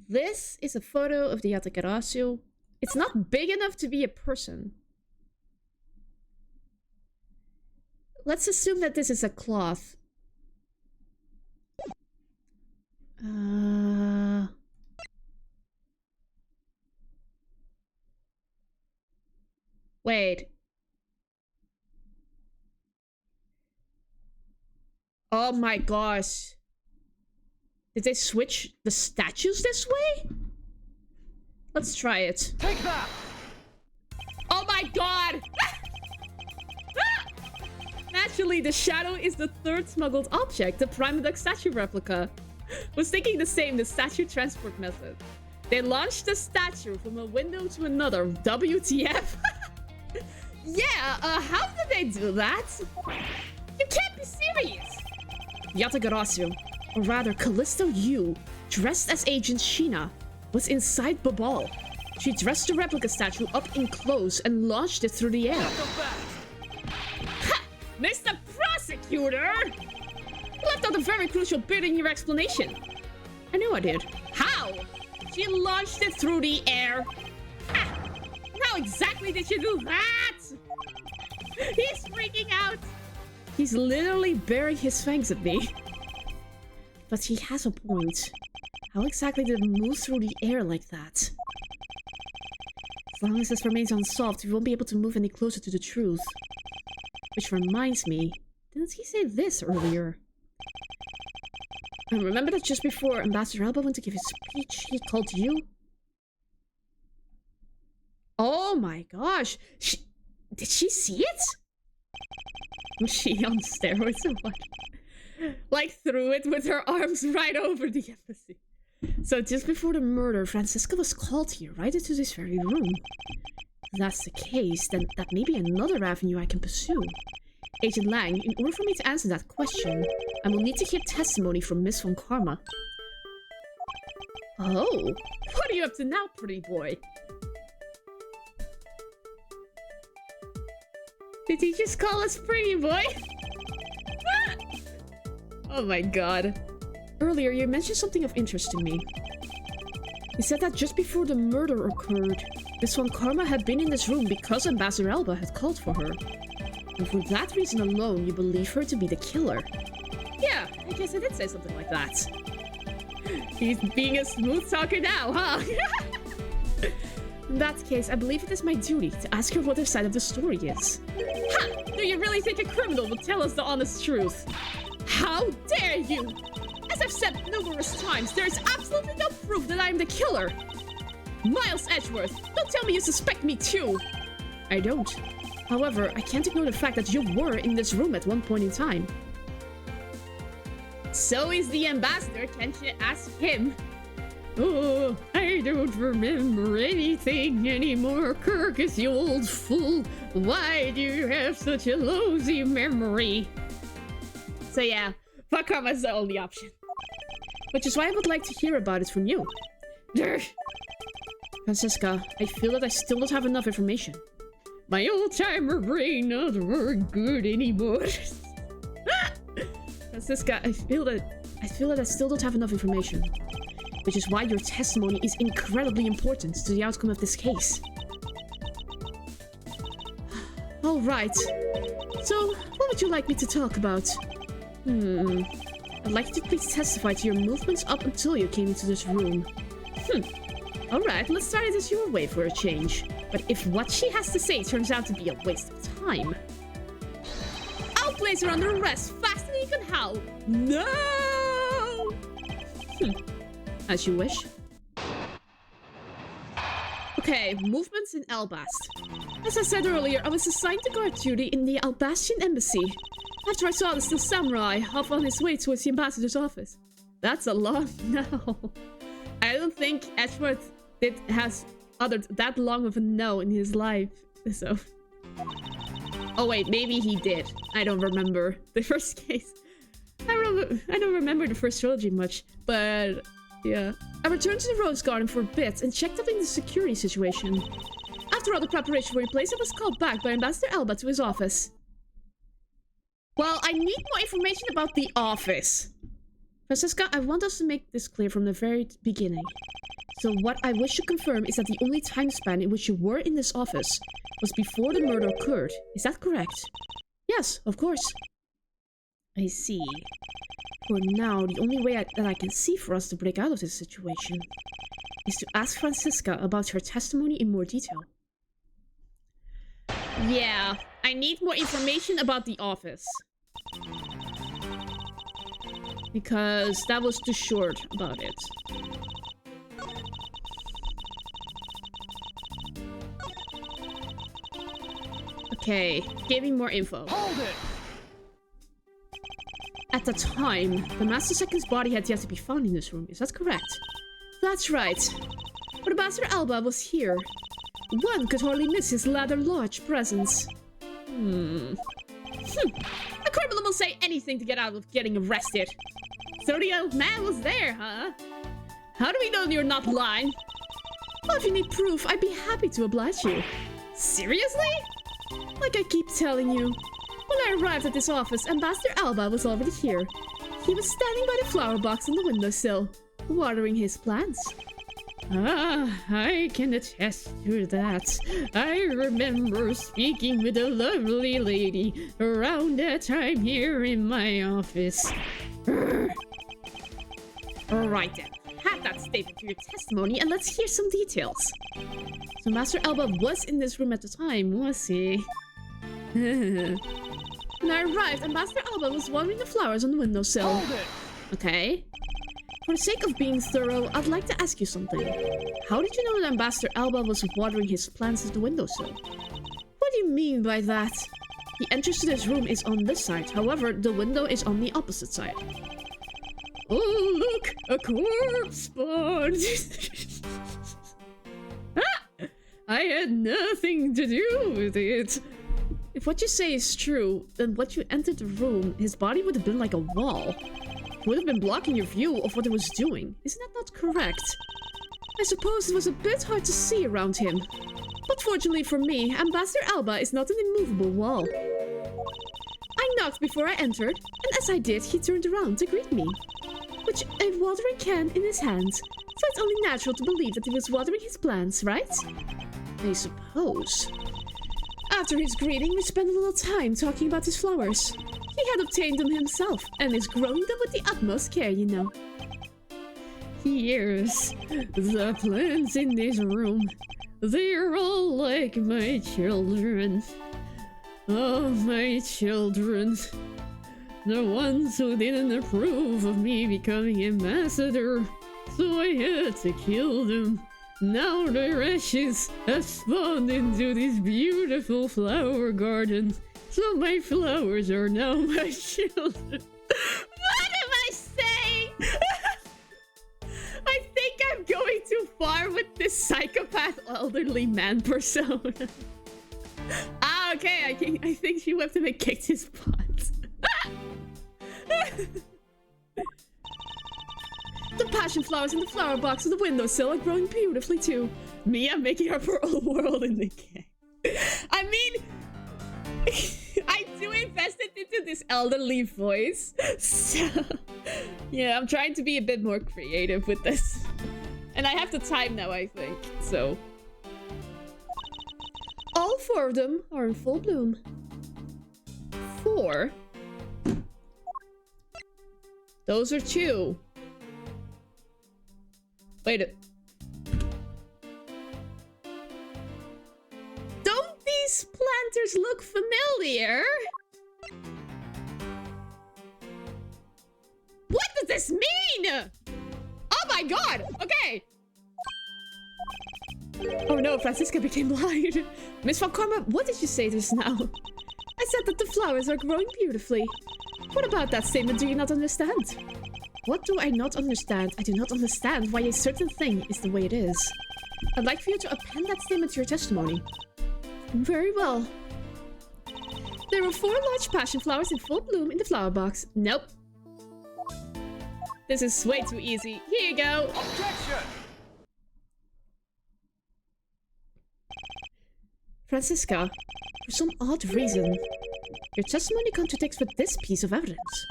This is a photo of the Yatagarasu. It's not big enough to be a person. Let's assume that this is a cloth. Wait. Oh my gosh. Did they switch the statues this way? Let's try it. Take that! Oh my god! Naturally, the shadow is the 3rd smuggled object, the Primaduck statue replica. Was thinking the same, the statue transport method. They launched the statue from a window to another. WTF? Yeah, how did they do that? You can't be serious! Yatagarasu, or rather Callisto Yu, dressed as Agent Sheena, was inside Babal. She dressed the replica statue up in close and launched it through the air. Ha! Mr. Prosecutor! You left out a very crucial bit in your explanation. I knew I did. How? She launched it through the air. Ha! How exactly did she do that? He's freaking out. He's literally baring his fangs at me. But he has a point. How exactly did it move through the air like that? As long as this remains unsolved, we won't be able to move any closer to the truth. Which reminds me, didn't he say this earlier? And remember that just before Ambassador Elba went to give his speech, he called you? Oh my gosh! Did she see it? Was she on steroids or what? Like threw it with her arms right over the embassy. So just before the murder, Franziska was called here, right into this very room. If that's the case, then that may be another avenue I can pursue. Agent Lang, in order for me to answer that question, I will need to hear testimony from Miss Von Karma. Oh, what are you up to now, pretty boy? Did he just call us pretty boy? Oh my god. Earlier, you mentioned something of interest to me. You said that just before the murder occurred, Miss Von Karma had been in this room because Ambassador Elba had called for her. And for that reason alone, you believe her to be the killer. Yeah, I guess I did say something like that. He's being a smooth talker now, huh? In that case, I believe it is my duty to ask her what her side of the story is. Ha! Do you really think a criminal would tell us the honest truth? How dare you! As I've said numerous times, there is absolutely no proof that I am the killer. Miles Edgeworth, don't tell me you suspect me too. I don't. However, I can't ignore the fact that you were in this room at one point in time. So is the ambassador, can't you ask him? Oh, I don't remember anything anymore, Kirkus, you old fool. Why do you have such a lousy memory? So yeah, Von Karma is the only option. Which is why I would like to hear about it from you. Franziska, I feel that I still don't have enough information. My old-timer brain not very good anymore. Franziska, I feel that I still don't have enough information. Which is why your testimony is incredibly important to the outcome of this case. Alright. So, what would you like me to talk about? I'd like you to please testify to your movements up until you came into this room. Alright, let's start it as your way for a change. But if what she has to say turns out to be a waste of time, I'll place her under arrest faster than you can howl. No! As you wish. Okay, movements in Albast. As I said earlier, I was assigned to guard duty in the Albastian embassy. After I saw the still samurai off on his way towards the ambassador's office. That's a long no. I don't think Edgeworth has that long of a no in his life. So. Oh wait, maybe he did. I don't remember the first case. I don't remember the first trilogy much, but yeah. I returned to the Rose Garden for a bit and checked up in the security situation. After all the preparations were in place, I was called back by Ambassador Elba to his office. Well, I need more information about the office. Franziska, I want us to make this clear from the very beginning. So what I wish to confirm is that the only time span in which you were in this office was before the murder occurred. Is that correct? Yes, of course. I see. For now, the only way that I can see for us to break out of this situation is to ask Franziska about her testimony in more detail. Yeah, I need more information about the office. Because that was too short about it. Okay, give me more info. Hold it! At the time, the Master Second's body had yet to be found in this room. Is that correct? That's right. But Ambassador Elba was here. One could hardly miss his rather large presence. A criminal will say anything to get out of getting arrested. So the old man was there, huh? How do we know you're not lying? Well, if you need proof, I'd be happy to oblige you. Seriously? Like I keep telling you. When I arrived at this office, Ambassador Elba was already here. He was standing by the flower box on the windowsill, watering his plants. Ah, I can attest to that. I remember speaking with a lovely lady around that time here in my office. Alright then, had that statement to your testimony and let's hear some details. So Master Alba was in this room at the time, was he? When I arrived, Ambassador Alba was watering the flowers on the windowsill. Hold it! Okay. For the sake of being thorough, I'd like to ask you something. How did you know that Ambassador Alba was watering his plants at the windowsill? What do you mean by that? The entrance to this room is on this side, however, the window is on the opposite side. Oh, look! A corpse spawned! Ah! I had nothing to do with it. If what you say is true, then when you entered the room, his body would have been like a wall. It would have been blocking your view of what he was doing. Isn't that not correct? I suppose it was a bit hard to see around him. But fortunately for me, Ambassador Alba is not an immovable wall. I knocked before I entered, and as I did, he turned around to greet me. With a watering can in his hand, so it's only natural to believe that he was watering his plants, right? I suppose. After his greeting, we spent a little time talking about his flowers. He had obtained them himself, and is growing them with the utmost care, you know. Yes, the plants in this room. They're all like my children. Oh, my children. The ones who didn't approve of me becoming ambassador. So I had to kill them. Now their ashes have spawned into this beautiful flower garden. So my flowers are now my children. What am I saying? I think I'm going too far with this psychopath elderly man persona. Ah, okay, I think she whipped him and kicked his butt. The passion flowers in the flower box on the windowsill are growing beautifully too. Mia making up her own world in the game. I mean, I do invested into this elderly voice, so yeah, I'm trying to be a bit more creative with this. And I have the time now, I think, so. All 4 of them are in full bloom. 4? Those are 2. Wait a... Don't these planters look familiar? What does this mean? Oh my god! Okay! Oh no, Francisca became blind. Miss Van Karma, what did you say just now? I said that the flowers are growing beautifully. What about that statement do you not understand? What do I not understand? I do not understand why a certain thing is the way it is. I'd like for you to append that statement to your testimony. Very well. There were 4 large passion flowers in full bloom in the flower box. Nope. This is way too easy. Here you go. Objection! Francisca, for some odd reason, your testimony contradicts with this piece of evidence.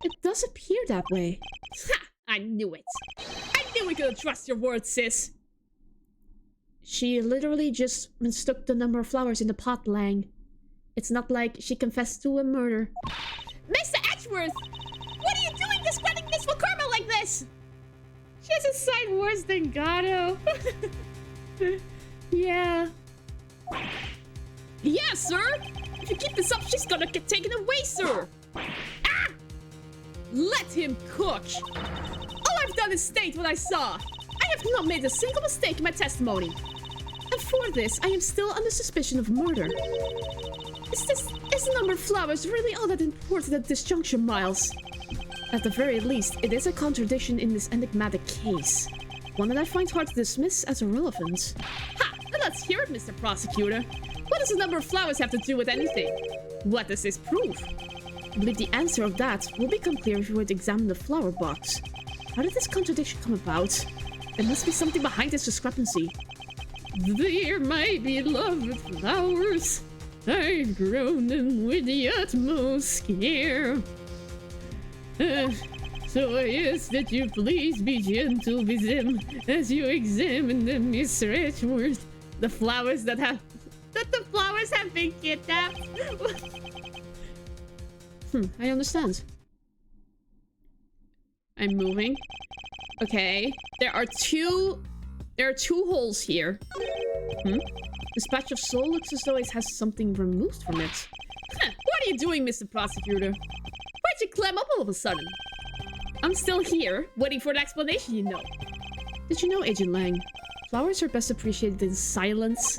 It does appear that way. Ha! I knew it. I knew we couldn't trust your words, sis. She literally just mistook the number of flowers in the pot, Lang. It's not like she confessed to a murder. Mr. Edgeworth! What are you doing discrediting Miss Wakarma like this? She has a sign worse than Gato. Yeah. Yeah, sir! If you keep this up, she's gonna get taken away, sir! Ah! Let him cook! All I've done is state what I saw. I have not made a single mistake in my testimony. And for this, I am still under suspicion of murder. Is the number of flowers really all that important at this juncture, Miles? At the very least, it is a contradiction in this enigmatic case. One that I find hard to dismiss as irrelevant. Ha! Then let's hear it, Mr. Prosecutor. What does the number of flowers have to do with anything? What does this prove? I believe the answer of that will become clear if you were to examine the flower box. How did this contradiction come about? There must be something behind this discrepancy. Dear my beloved flowers, I've grown them with the utmost care. So I ask that you please be gentle with them as you examine them, Miss Edgeworth. The flowers that the flowers have been kidnapped. I understand. I'm moving. Okay. There are two holes here. This patch of soul looks as though it has something removed from it. What are you doing, Mr. Prosecutor? Why'd you clam up all of a sudden? I'm still here, waiting for the explanation, you know. Did you know, Agent Lang? Flowers are best appreciated in silence.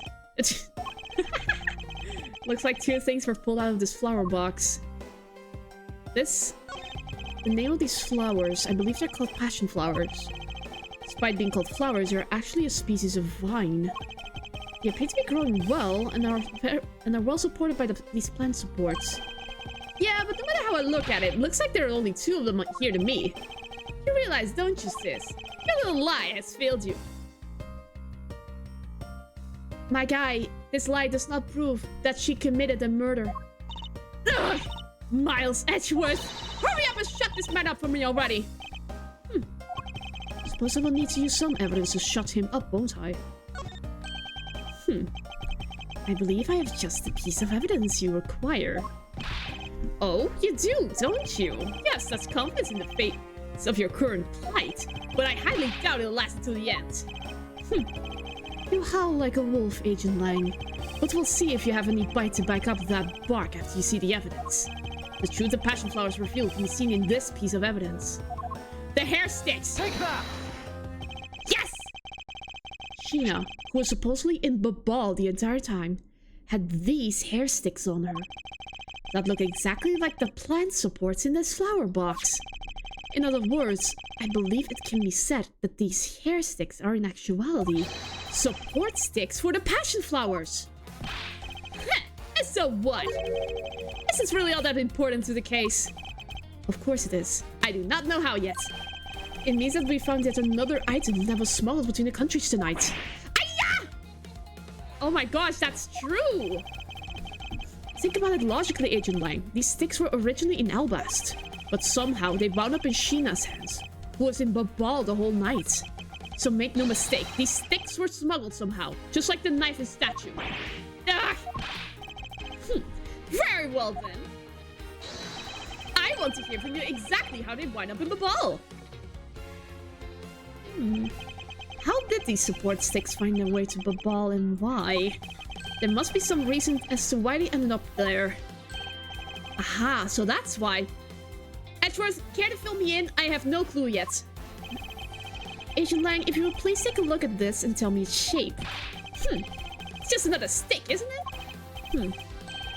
Looks like two things were pulled out of this flower box. The name of these flowers, I believe they're called passion flowers. Despite being called flowers, they're actually a species of vine. They appear to be growing well and are well supported by these plant supports. Yeah, but no matter how I look at it, looks like there are only two of them here to me. You realize, don't you, sis? Your little lie has failed you. My guy, this lie does not prove that she committed a murder. Ugh! Miles Edgeworth! Hurry up and shut this man up for me already! Suppose I will need to use some evidence to shut him up, won't I? I believe I have just the piece of evidence you require. Oh, you do, don't you? Yes, that's confidence in the fate of your current plight, but I highly doubt it'll last until the end. You howl like a wolf, Agent Lang, but we'll see if you have any bite to back up that bark after you see the evidence. The truth of passion flowers revealed can be seen in this piece of evidence. The hair sticks! Take that! Yes! Sheena, who was supposedly in Babal the entire time, had these hair sticks on her. That look exactly like the plant supports in this flower box. In other words, I believe it can be said that these hair sticks are in actuality support sticks for the passion flowers. And so what? Is this really all that important to the case? Of course it is. I do not know how yet. It means that we found yet another item that was smuggled between the countries tonight. Aya! Oh my gosh, that's true! Think about it logically, Agent Lang. These sticks were originally in Albast, but somehow they wound up in Sheena's hands, who was in Babal the whole night. So make no mistake, these sticks were smuggled somehow, just like the knife and statue. Ah! Very well then. I want to hear from you exactly how they wind up in Babal. How did these support sticks find their way to Babal and why? There must be some reason as to why they ended up there. Aha, so that's why. Edgeworth, care to fill me in? I have no clue yet. Agent Lang, if you would please take a look at this and tell me its shape. It's just another stick, isn't it?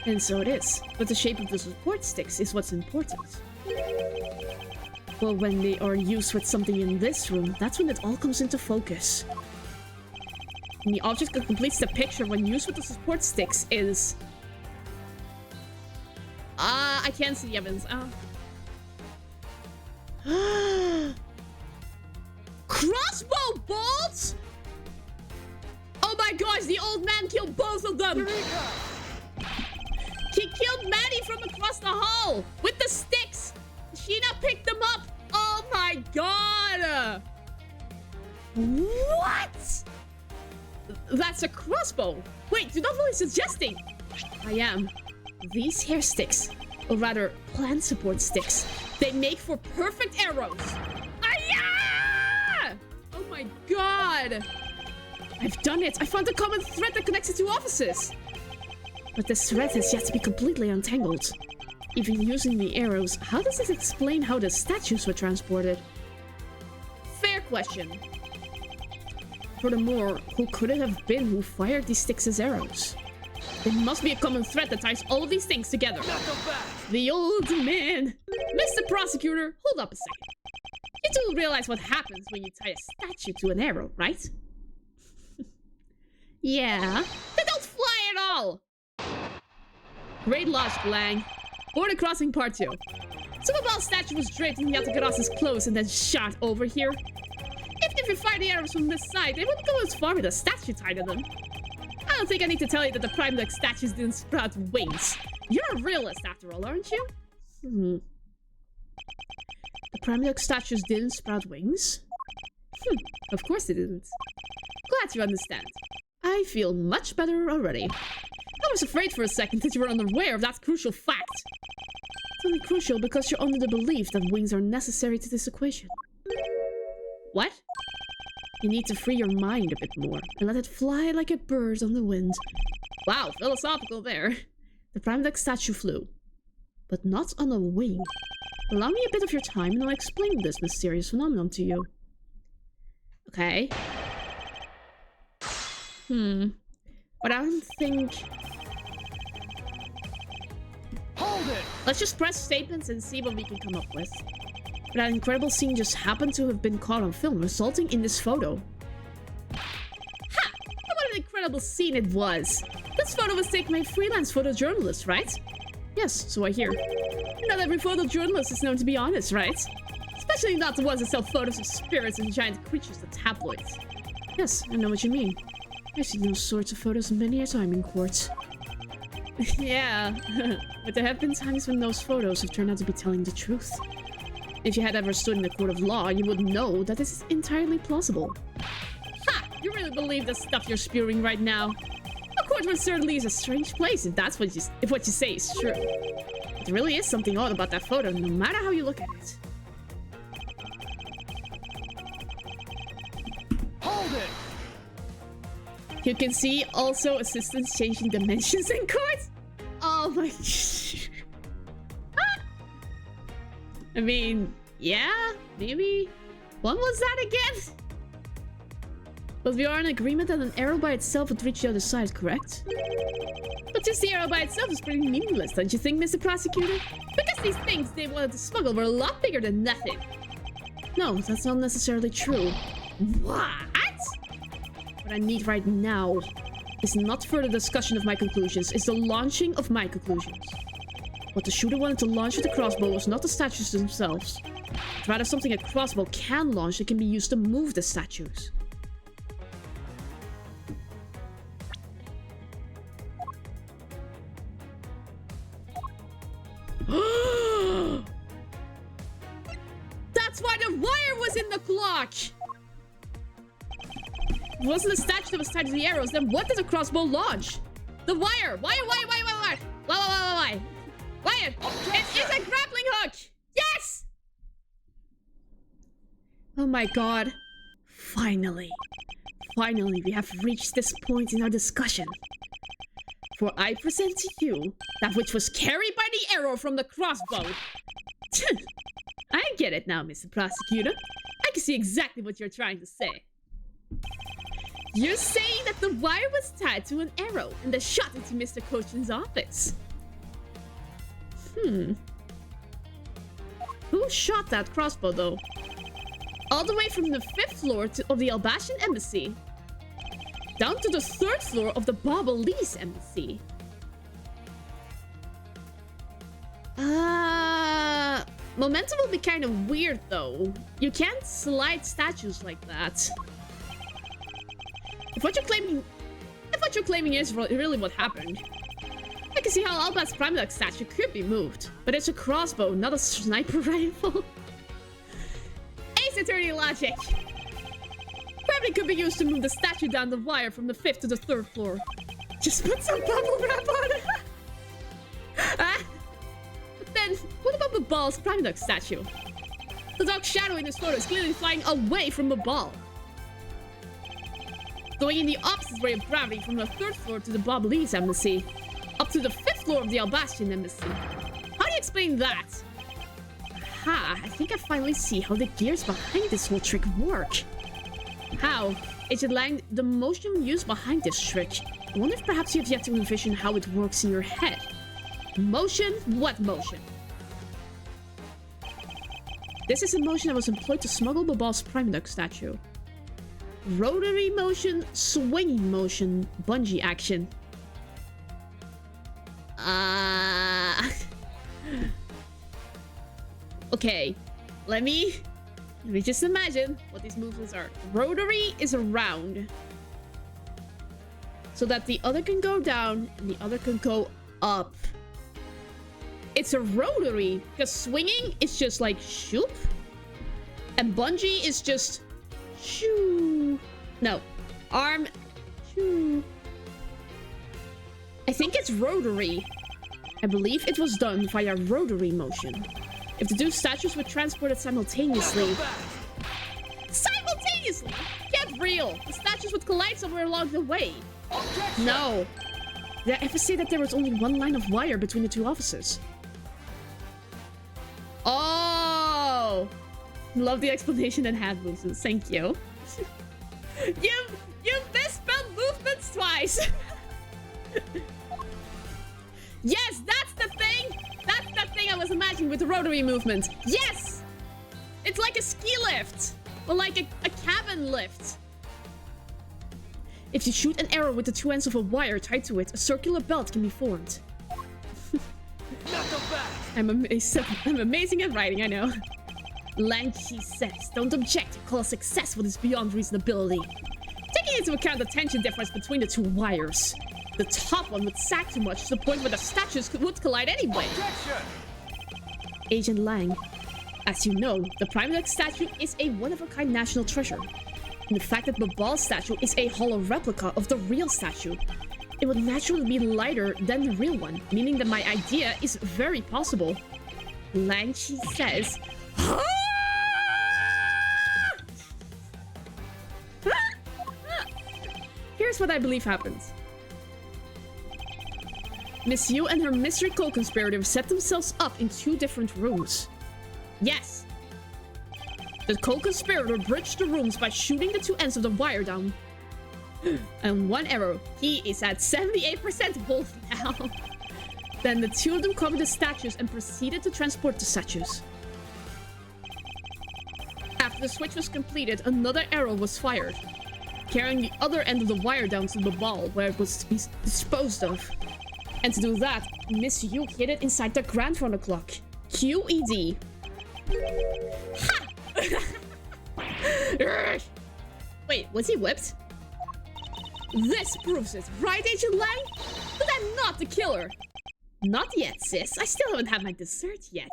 And so it is. But the shape of the support sticks is what's important. Well, when they are used with something in this room, that's when it all comes into focus. And the object that completes the picture when used with the support sticks is... I can't see the evidence. Crossbow bolts? Oh my gosh, the old man killed both of them! He killed Maddie from across the hall with the sticks! Sheena picked them up! Oh my god! What? That's a crossbow! Wait, you're not really suggesting! I am. These hair sticks, or rather plant support sticks, they make for perfect arrows! Ah-ya! Oh my god! I've done it! I found the common thread that connects the two offices! But this thread has yet to be completely untangled. Even using the arrows, how does this explain how the statues were transported? Fair question. Furthermore, who could it have been who fired these sticks as arrows? There must be a common thread that ties all of these things together. The old man! Mr. Prosecutor, hold up a second. You do realize what happens when you tie a statue to an arrow, right? Yeah. They don't fly at all! Great logic, Lang. Border Crossing Part 2. So the ball statue was draped in Yatagaras's clothes and then shot over here. Even if you fire the arrows from this side, they wouldn't go as far with a statue tied to them. I don't think I need to tell you that the Prime Duck statues didn't sprout wings. You're a realist after all, aren't you? The Prime Duck statues didn't sprout wings? Of course they didn't. Glad you understand. I feel much better already. I was afraid for a second that you were unaware of that crucial fact. It's only crucial because you're under the belief that wings are necessary to this equation. What? You need to free your mind a bit more and let it fly like a bird on the wind. Wow, philosophical there. The prime duck statue flew, but not on a wing. Allow me a bit of your time and I'll explain this mysterious phenomenon to you. Okay. But I don't think... Hold it! Let's just press statements and see what we can come up with. But that incredible scene just happened to have been caught on film, resulting in this photo. Ha! What an incredible scene it was! This photo was taken by a freelance photojournalist, right? Yes, so I hear. Not every photojournalist is known to be honest, right? Especially not the ones that sell photos of spirits and giant creatures to tabloids. Yes, I know what you mean. I've seen those sorts of photos many a time in court. Yeah, but there have been times when those photos have turned out to be telling the truth. If you had ever stood in a court of law, you would know that this is entirely plausible. Ha! You really believe the stuff you're spewing right now? A courtroom certainly is a strange place if that's what you say is true. But there really is something odd about that photo, no matter how you look at it. Hold it! You can see also assistants changing dimensions in court. Oh my... I mean, yeah, maybe. When was that again? But we are in agreement that an arrow by itself would reach the other side, correct? But just the arrow by itself is pretty meaningless, don't you think, Mr. Prosecutor? Because these things they wanted to smuggle were a lot bigger than nothing. No, that's not necessarily true. What? What I need right now is not further discussion of my conclusions, it's the launching of my conclusions. What the shooter wanted to launch with the crossbow was not the statues themselves, but rather something a crossbow can launch that can be used to move the statues. That's why the wire was in the clock! If it wasn't the statue that was tied to the arrows, then what did the crossbow launch? The wire! Wire! It is a grappling hook! Yes! Oh my god. Finally. Finally, we have reached this point in our discussion. For I present to you that which was carried by the arrow from the crossbow. I get it now, Mr. Prosecutor. I can see exactly what you're trying to say. You're saying that the wire was tied to an arrow and then shot into Mr. Cochin's office. Who shot that crossbow, though? All the way from the 5th floor of the Albasian embassy down to the 3rd floor of the Babalese embassy. Momentum will be kind of weird, though. You can't slide statues like that. If what you're claiming is really what happened, I can see how Alba's prime duck statue could be moved. But it's a crossbow, not a sniper rifle. Ace Attorney logic. Probably could be used to move the statue down the wire from the 5th to the 3rd floor. Just put some bubble wrap on it. But then, what about the ball's prime duck statue? The dark shadow in this photo is clearly flying away from the ball, going in the opposite way of gravity from the 3rd floor to the Babalese embassy, up to the 5th floor of the Albasian embassy. How do you explain that? Aha, I think I finally see how the gears behind this whole trick work. How? It should land the motion used behind this trick. I wonder if perhaps you have yet to envision how it works in your head. Motion? What motion? This is a motion that was employed to smuggle Babal's prime duck statue. Rotary motion, swinging motion, bungee action. Okay, let me just imagine what these movements are. Rotary is around, so that the other can go down and the other can go up. It's a rotary because swinging is just like shoop, and bungee is just shoo. No, arm shoo. I think it's rotary. I believe it was done via rotary motion. If the two statues were transported simultaneously... deal. The statues would collide somewhere along the way. Objection! No. Did I ever say that there was only one line of wire between the two offices? Oh! Love the explanation and hand movements. Thank you. You've misspelled movements twice. Yes, that's the thing. That's the thing I was imagining with the rotary movement. Yes! It's like a ski lift. Or like a cabin lift. If you shoot an arrow with the two ends of a wire tied to it, a circular belt can be formed. I'm amazing at writing, I know. Lang Chi says, don't object to call a success what is beyond reasonability. Taking into account the tension difference between the two wires, the top one would sag too much to the point where the statues would collide anyway. Objection! Agent Lang, as you know, the Prime Deck statue is a one-of-a-kind national treasure. And the fact that Babal's statue is a hollow replica of the real statue, it would naturally be lighter than the real one, meaning that my idea is very possible. Lang Chi says, here's what I believe happens. Miss Yu and her mystery co-conspirator set themselves up in two different rooms. Yes. The co-conspirator bridged the rooms by shooting the two ends of the wire down. And one arrow. He is at 78% wolf now. Then the two of them covered the statues and proceeded to transport the statues. After the switch was completed, another arrow was fired, carrying the other end of the wire down to the ball where it was to be disposed of. And to do that, Miss Yu hid it inside the grandfather clock. QED. Ha! Wait, was he whipped? This proves it, right, Agent Lang? But I'm not the killer. Not yet, sis. I still haven't had my dessert yet.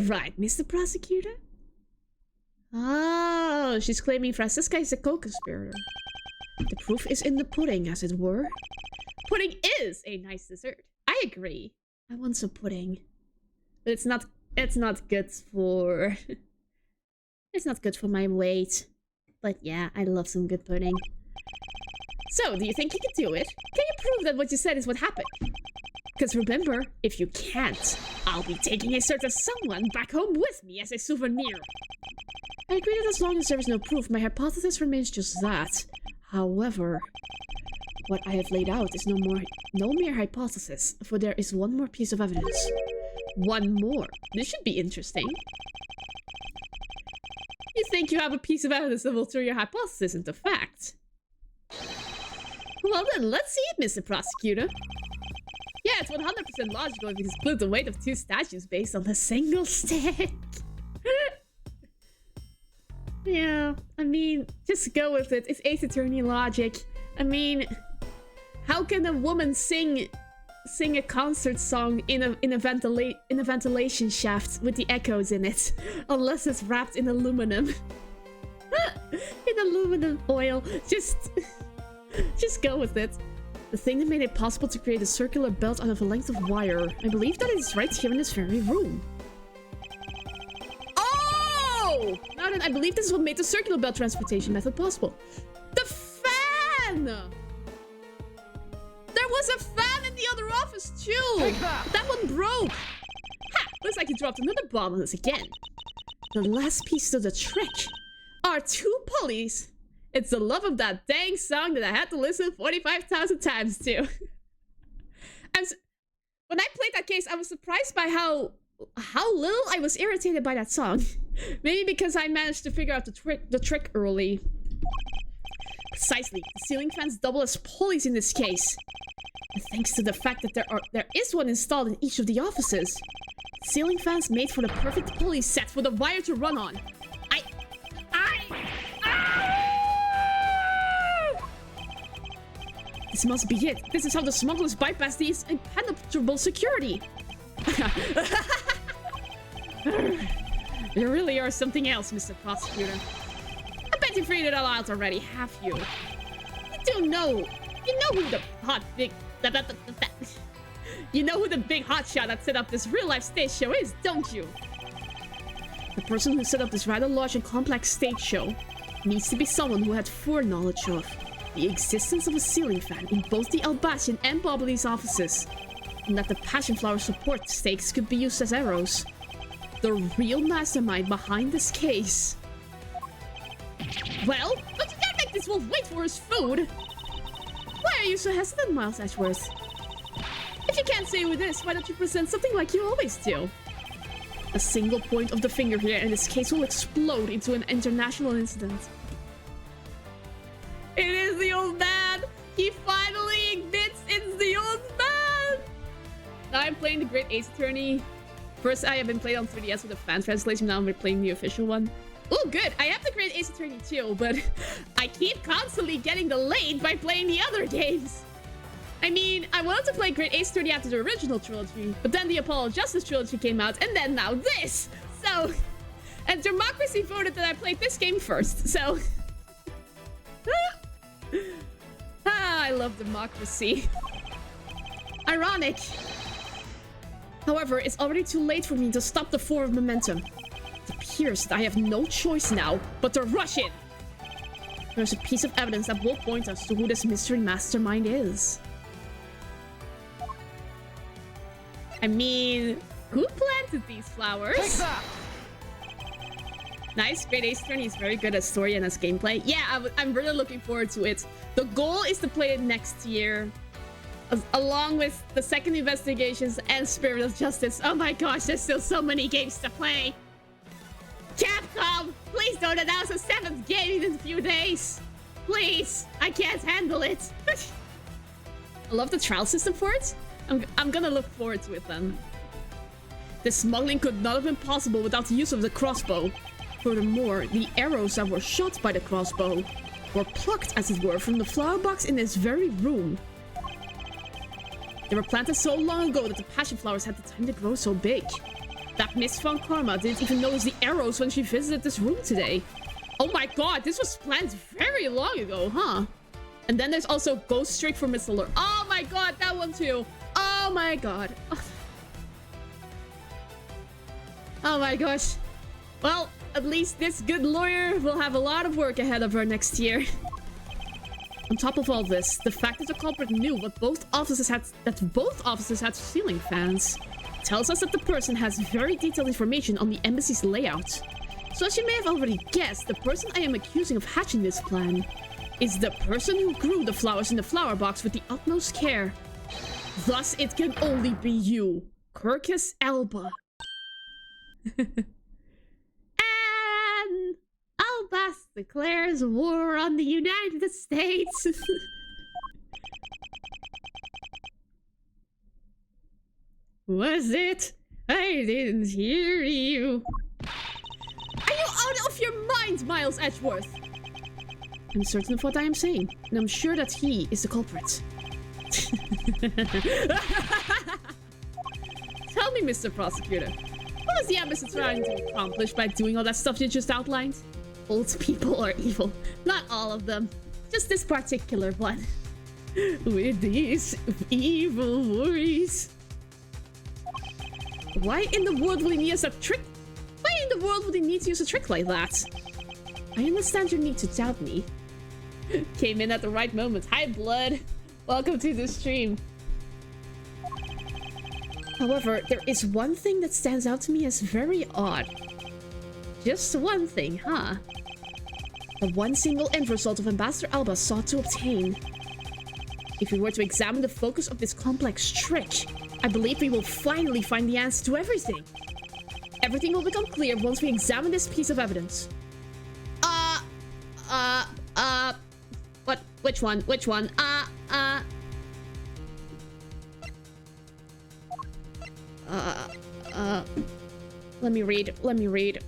Right, Mr. Prosecutor? Oh, she's claiming Francisca is a co-conspirator. The proof is in the pudding, as it were. Pudding is a nice dessert. I agree. I want some pudding. But it's not good for... It's not good for my weight. But yeah, I love some good pudding. So, do you think you can do it? Can you prove that what you said is what happened? Because remember, if you can't, I'll be taking a certain someone back home with me as a souvenir. I agree that as long as there is no proof, my hypothesis remains just that. However, what I have laid out is no mere hypothesis, for there is one more piece of evidence. One more. This should be interesting. You think you have a piece of evidence that will turn your hypothesis into fact? Well then, let's see it, Mr. Prosecutor. Yeah, it's 100% logical if you split the weight of two statues based on a single stick. Yeah, I mean, just go with it. It's Ace Attorney logic. I mean, how can a woman sing a concert song in a ventilation shaft with the echoes in it, unless it's wrapped in aluminum? In aluminum foil. Just go with it. The thing that made it possible to create a circular belt out of a length of wire. I believe that it's right here in this very room. Oh! Now then, I believe this is what made the circular belt transportation method possible. The fan! There was a fan in the other office too! That one broke! Ha! Looks like he dropped another bomb on us again. The last piece to the trick are two pulleys. It's the love of that dang song that I had to listen 45,000 times to. And when I played that case, I was surprised by how little I was irritated by that song. Maybe because I managed to figure out the trick early. Precisely, the ceiling fans double as pulleys in this case. And thanks to the fact that there is one installed in each of the offices. Ceiling fans made for the perfect pulley set for the wire to run on. This must be it. This is how the smugglers bypass these impenetrable security. You really are something else, Mr. Prosecutor. I bet you figured it all out already, have you? You do know. You know who the You know who the big hotshot that set up this real-life stage show is, don't you? The person who set up this rather large and complex stage show. Needs to be someone who had foreknowledge of the existence of a ceiling fan in both the Albacian and Bobbly's offices, and that the passion flower support stakes could be used as arrows. The real mastermind behind this case. Well, but you can't make this wolf wait for his food! Why are you so hesitant, Miles Edgeworth? If you can't say who it is, why don't you present something like you always do? A single point of the finger here and this case will explode into an international incident. It is the old man! He finally admits it's the old man! Now I'm playing the Great Ace Attorney. First I have been playing on 3DS with a fan translation, now I'm playing the official one. Oh good, I have the Great Ace Attorney too, but I keep constantly getting delayed by playing the other games. I mean, I wanted to play Great Ace Attorney after the original trilogy, but then the Apollo Justice trilogy came out, and then now this! So... And Democracy voted that I played this game first, so... I love democracy. Ironic. However, it's already too late for me to stop the flow of momentum. It appears that I have no choice now but to rush in. There's a piece of evidence that will point us to who this mystery mastermind is. I mean, who planted these flowers? Take that! Nice, Great Ace Attorney is very good at story and as gameplay. Yeah, I'm really looking forward to it. The goal is to play it next year. Along with the second Investigations and Spirit of Justice. Oh my gosh, there's still so many games to play. Capcom, please don't announce a 7th game in a few days. Please, I can't handle it. I love the trial system for it. I'm gonna look forward to it then. This smuggling could not have been possible without the use of the crossbow. Furthermore, the arrows that were shot by the crossbow were plucked, as it were, from the flower box in this very room. They were planted so long ago that the passion flowers had the time to grow so big. That Miss Von Karma didn't even notice the arrows when she visited this room today. Oh my god, this was planted very long ago, huh? And then there's also Ghost Trick for Mr. Lure. Oh my god, that one too. Oh my god. Oh my gosh. Well, at least this good lawyer will have a lot of work ahead of her next year. On top of all this, the fact that the culprit knew what both offices had ceiling fans tells us that the person has very detailed information on the embassy's layout. So as you may have already guessed, the person I am accusing of hatching this plan is the person who grew the flowers in the flower box with the utmost care. Thus, it can only be you, Kirkus Alba. And Albas declares war on the United States. Was it? I didn't hear you. Are you out of your mind, Miles Edgeworth? I'm certain of what I am saying, and I'm sure that he is the culprit. Tell me, Mr. Prosecutor, what was the embassy trying to accomplish by doing all that stuff you just outlined? Old people are evil. Not all of them. Just this particular one. With these evil worries. Why in the world would he use a trick? Why in the world would he need to use a trick like that? I understand your need to doubt me. Came in at the right moment. Hi, Blood. Welcome to the stream. However, there is one thing that stands out to me as very odd. Just one thing, huh? The one single end result of Ambassador Alba sought to obtain. If we were to examine the focus of this complex trick, I believe we will finally find the answer to everything. Everything will become clear once we examine this piece of evidence. What? Which one? Which one? Let me read. Let me read.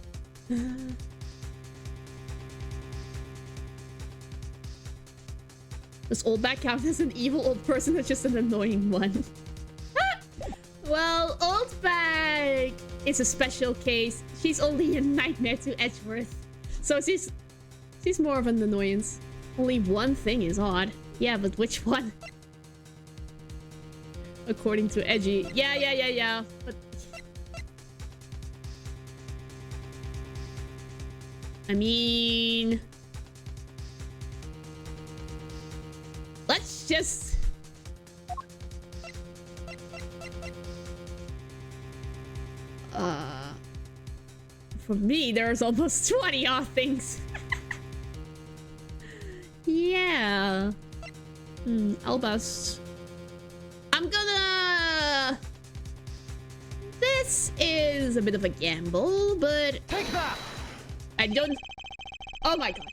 This old bag count as an evil old person that's just an annoying one. Well, old bag is a special case. She's only a nightmare to Edgeworth. So she's more of an annoyance. Only one thing is odd. Yeah, but which one? According to Edgy. Yeah. But I mean, Let's just... For me, there's almost 20 odd things. Yeah. Albus. I'm gonna... This is a bit of a gamble, but... Take that! I don't... Oh my god.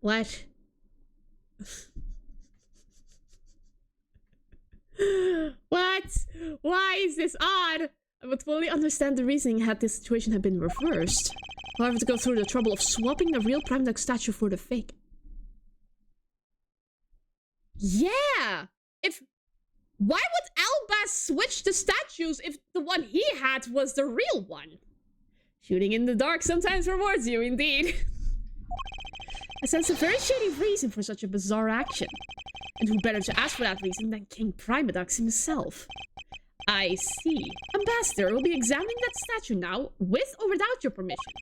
What? What? Why is this odd? I would fully understand the reasoning had this situation had been reversed. However, to go through the trouble of swapping the real Prime Duck statue for the fake. Yeah! Why would Albus switch the statues if the one he had was the real one? Shooting in the dark sometimes rewards you, indeed. I sense a very shady reason for such a bizarre action. And who better to ask for that reason than King Primadux himself? I see. Ambassador will be examining that statue now, with or without your permission.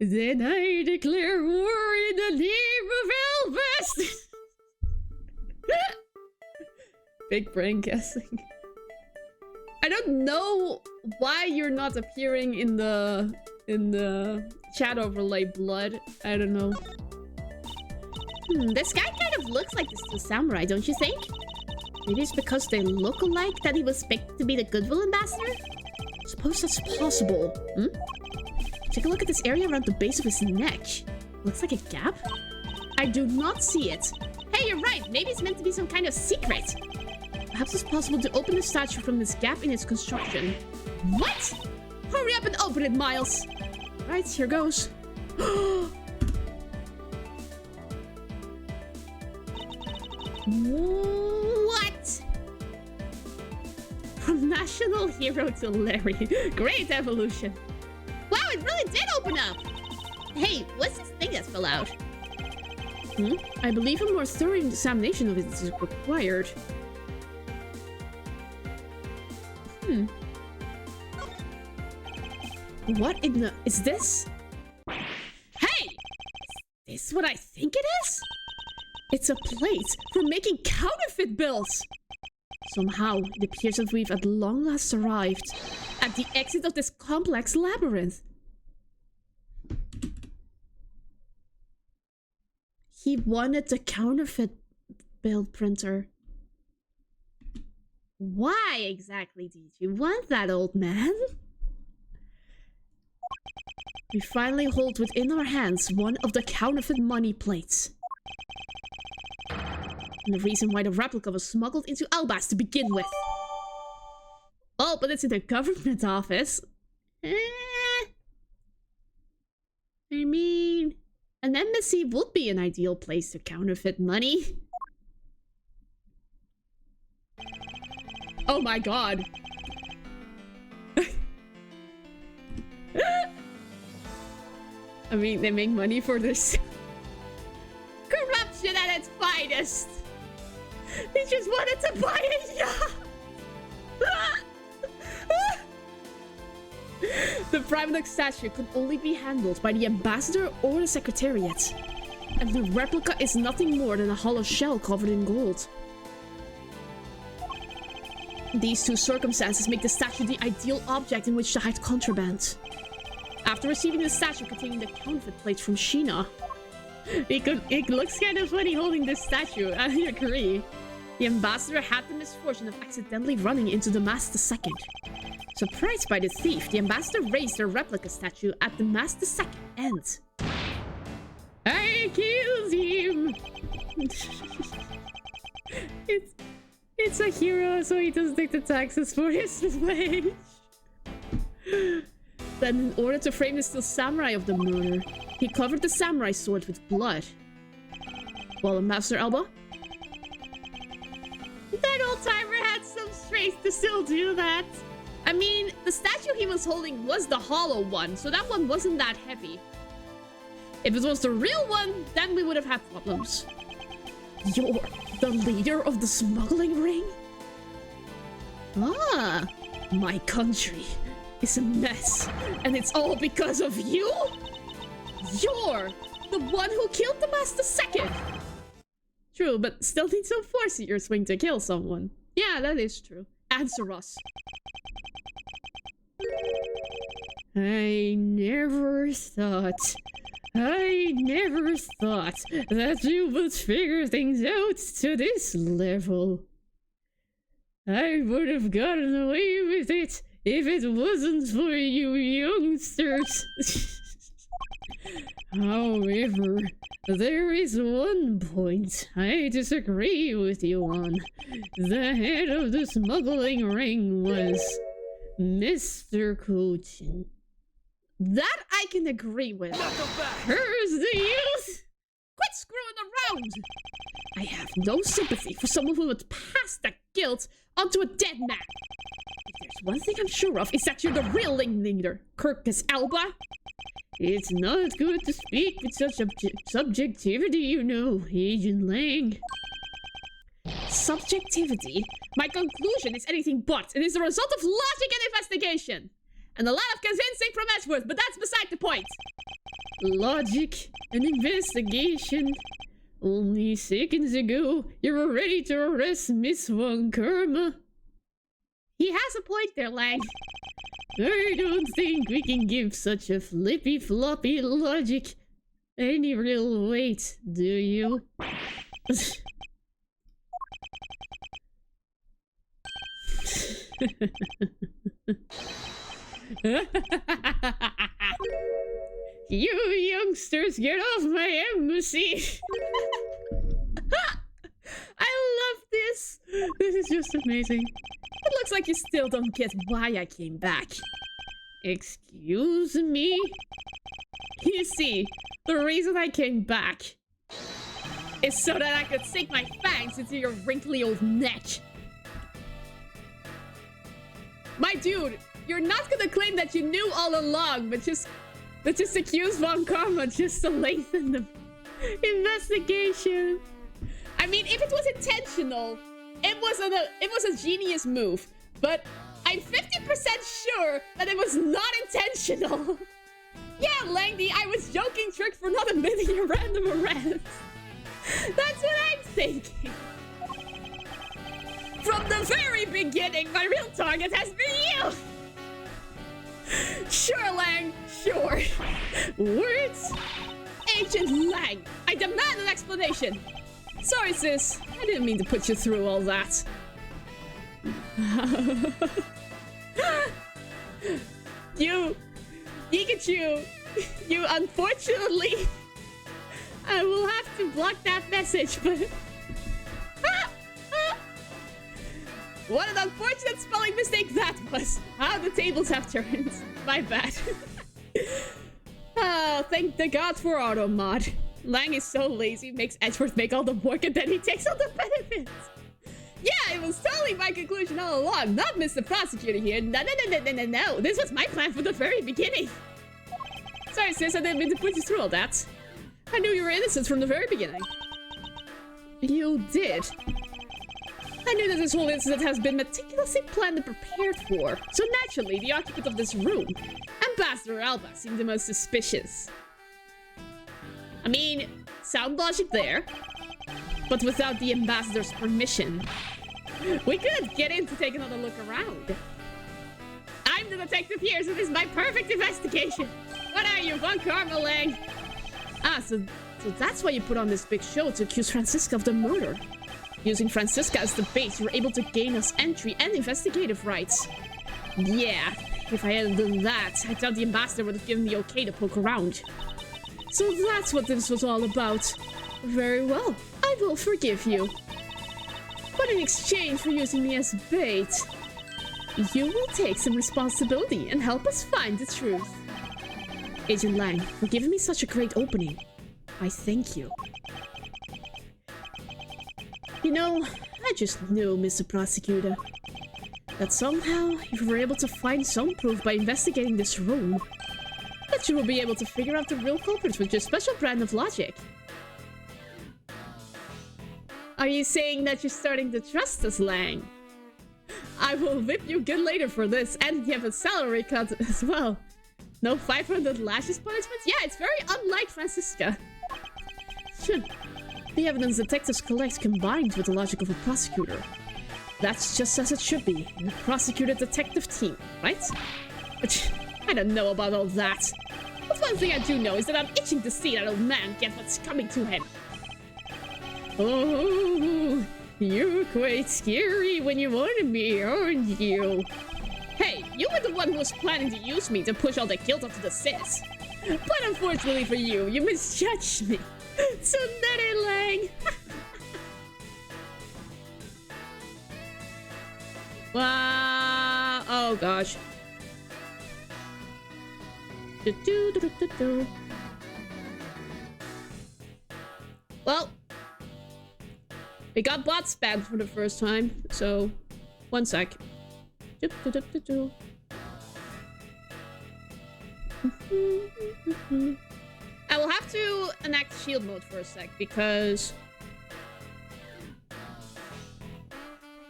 Then I declare war in the name of Albus! Big brain guessing. I don't know why you're not appearing in the chat overlay blood. I don't know. This guy kind of looks like the samurai, don't you think? Maybe it's because they look alike that he was picked to be the Goodwill Ambassador? Suppose that's possible. Take a look at this area around the base of his neck. Looks like a gap? I do not see it. Hey, you're right. Maybe it's meant to be some kind of secret. Perhaps it's possible to open the statue from this gap in its construction. What? Hurry up and open it, Miles. Right, here goes. What? From national hero to Larry. Great evolution. Wow, it really did open up. Hey, what's this thing that fell out? I believe a more thorough examination of it is required. What in the... Is this? Hey! Is this what I think it is? It's a plate for making counterfeit bills. Somehow, it appears that we've at long last arrived at the exit of this complex labyrinth. He wanted the counterfeit bill printer. Why exactly did you want that, old man? We finally hold within our hands one of the counterfeit money plates. And the reason why the replica was smuggled into Albas to begin with. Oh, but it's in the government office. I mean, an embassy would be an ideal place to counterfeit money. Oh my god. I mean, they make money for this. Corruption at its finest. They just wanted to buy a yacht. The Prime Duck statue could only be handled by the ambassador or the secretariat. And the replica is nothing more than a hollow shell covered in gold. These two circumstances make the statue the ideal object in which to hide contraband. After receiving the statue containing the counterfeit plate from Sheena, it looks kind of funny holding this statue, I agree. The ambassador had the misfortune of accidentally running into the Master Second. Surprised by the thief, the ambassador raised the replica statue at the Master Second end. I killed him! It's a hero, so he doesn't take the taxes for his wage. Then, in order to frame the still samurai of the murder, he covered the samurai sword with blood. Well, Master Alba? That old timer had some strength to still do that. I mean, the statue he was holding was the hollow one, so that one wasn't that heavy. If it was the real one, then we would have had problems. You're the leader of the smuggling ring? Ah, my country. is a mess. And it's all because of you? You're the one who killed the Master Second. True, but still need some force in your swing to kill someone. Yeah, that is true. Answer us. I never thought that you would figure things out to this level. I would have gotten away with it if it wasn't for you youngsters. However, there is one point I disagree with you on. The head of the smuggling ring was Mr. Cochin. That I can agree with. Curse the youth! Quit screwing around! I have no sympathy for someone who would pass the guilt onto a dead man. If there's one thing I'm sure of, is that you're the real leader, Kirkus Alba. It's not good to speak with such subjectivity, you know, Agent Lang. Subjectivity? My conclusion is anything but. It is the result of logic and investigation. And a lot of convincing from Edgeworth, but that's beside the point. Logic and investigation. Only seconds ago, you were ready to arrest Miss Von Karma. He has a point there, Lang. I don't think we can give such a flippy-floppy logic any real weight, do you? You youngsters, get off my embassy! I love this! This is just amazing. It looks like you still don't get why I came back. Excuse me? You see, the reason I came back is so that I could sink my fangs into your wrinkly old neck. My dude, you're not gonna claim that you knew all along, but just accuse Von Karma just to lengthen the investigation. I mean, if it was intentional, it was a genius move, but I'm 50% sure that it was not intentional. Yeah, Langdy, I was joking trick for not admitting your random arrest. That's what I'm thinking. From the very beginning, my real target has been you! Sure, Lang, sure. Words? Agent Lang, I demand an explanation. Sorry, sis. I didn't mean to put you through all that. You, Pikachu, you unfortunately... I will have to block that message, but... What an unfortunate spelling mistake that was. How the tables have turned. My bad. Oh, thank the god for auto mod. Lang is so lazy, makes Edgeworth make all the work and then he takes all the benefits. Yeah, it was totally my conclusion all along, not Mr. Prosecutor here. No. This was my plan from the very beginning. Sorry, sis, I didn't mean to put you through all that. I knew you were innocent from the very beginning. You did? I knew that this whole incident has been meticulously planned and prepared for. So naturally, the occupant of this room, Ambassador Alba, seemed the most suspicious. I mean, sound logic there, but without the ambassador's permission, we couldn't get in to take another look around. I'm the detective here, so this is my perfect investigation. What are you, Von Karma Lang? Ah, so that's why you put on this big show to accuse Francisca of the murder. Using Francisca as the base, you were able to gain us entry and investigative rights. Yeah, if I hadn't done that, I doubt the ambassador would have given me okay to poke around. So that's what this was all about. Very well, I will forgive you. But in exchange for using me as bait, you will take some responsibility and help us find the truth. Agent Lang, for giving me such a great opening. I thank you. You know, I just knew, Mr. Prosecutor, that somehow you were able to find some proof by investigating this room, that you will be able to figure out the real culprits with your special brand of logic. Are you saying that you're starting to trust us, Lang? I will whip you good later for this, and you have a salary cut as well. No 500 lashes punishments? Yeah, it's very unlike Francisca. Sure. The evidence detectives collect combined with the logic of a prosecutor. That's just as it should be in a prosecutor-detective team, right? But I don't know about all that. But one thing I do know is that I'm itching to see that old man get what's coming to him. Oh, you're quite scary when you wanted me, aren't you? Hey, you were the one who was planning to use me to push all the guilt onto the sis. But unfortunately for you, you misjudged me. So Netherlang. Wow. Oh gosh. Well, we got bot spam for the first time, so 1 sec. I will have to enact shield mode for a sec because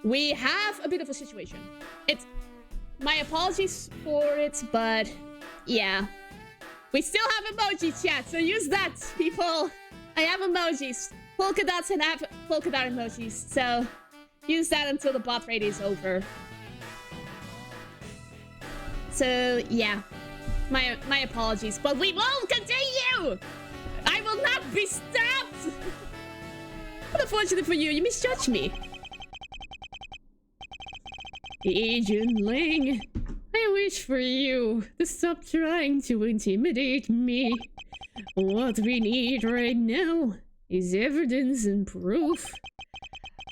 we have a bit of a situation. It's my apologies for it, but yeah, we still have emoji chat, so use that, people. I have emojis, polka dots, and have polka dot emojis, so use that until the bot raid is over. So yeah, my apologies, but we will continue. I will not be stopped. But unfortunately for you, you misjudged me. Agent Ling, I wish for you to stop trying to intimidate me. What we need right now is evidence and proof.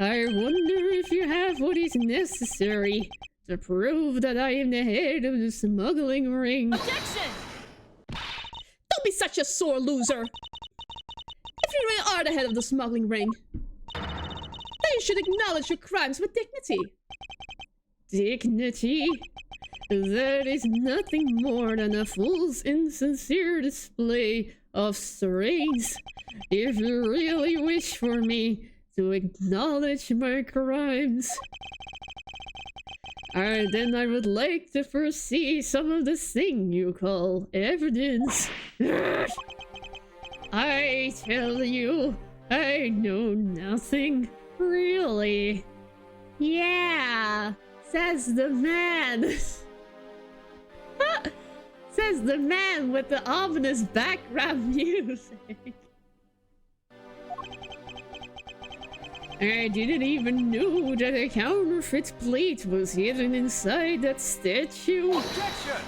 I wonder if you have what is necessary to prove that I am the head of the smuggling ring. Objection! Don't be such a sore loser. If you really are the head of the smuggling ring, then you should acknowledge your crimes with dignity. Dignity? That is nothing more than a fool's insincere display of strength. If you really wish for me to acknowledge my crimes, then I would like to first see some of this thing you call evidence. I tell you, I know nothing, really. Yeah, says the man. Says the man with the ominous background music. I didn't even know that a counterfeit plate was hidden inside that statue. Objection!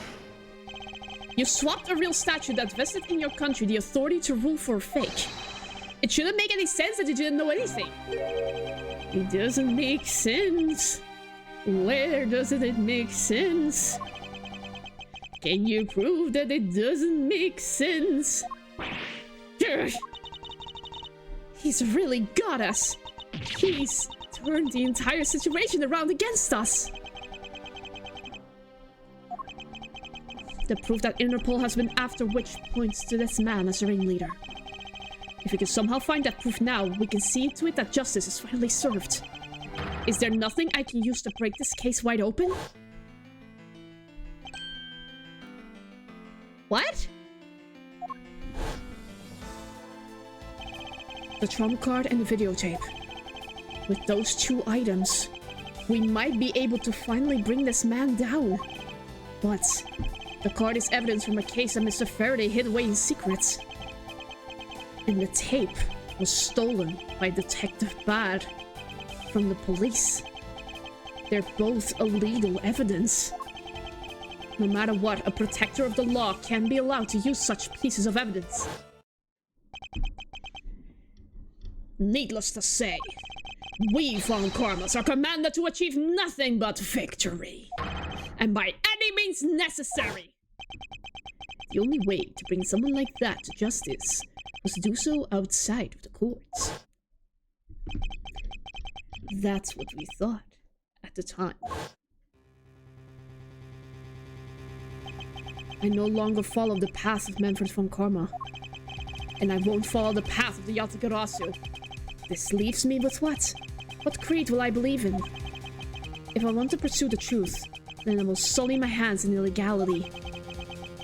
You swapped a real statue that vested in your country the authority to rule for a fake. It shouldn't make any sense that you didn't know anything. It doesn't make sense. Where doesn't it make sense? Can you prove that it doesn't make sense? He's really got us. He's turned the entire situation around against us. The proof that Interpol has been after Witch points to this man as a ringleader. If we can somehow find that proof now, we can see to it that justice is finally served. Is there nothing I can use to break this case wide open? What? The trump card and the videotape. With those 2 items, we might be able to finally bring this man down. But the card is evidence from a case that Mr. Faraday hid away in secret. And the tape was stolen by Detective Bad from the police. They're both illegal evidence. No matter what, a protector of the law can be allowed to use such pieces of evidence. Needless to say, we Von Karmas are commanded to achieve nothing but victory. And by any means necessary. The only way to bring someone like that to justice was to do so outside of the courts. That's what we thought at the time. I no longer follow the path of Manfred von Karma. And I won't follow the path of the Yatagarasu. This leaves me with what? What creed will I believe in? If I want to pursue the truth, then I will sully my hands in illegality.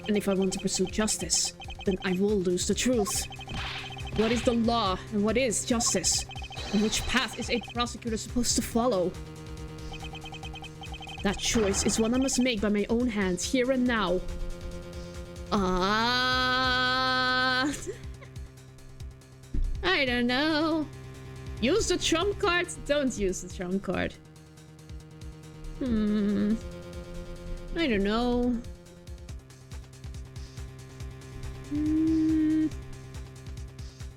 And if I want to pursue justice, then I will lose the truth. What is the law and what is justice? And which path is a prosecutor supposed to follow? That choice is one I must make by my own hands, here and now. I don't know. Use the trump card? Don't use the trump card. I don't know.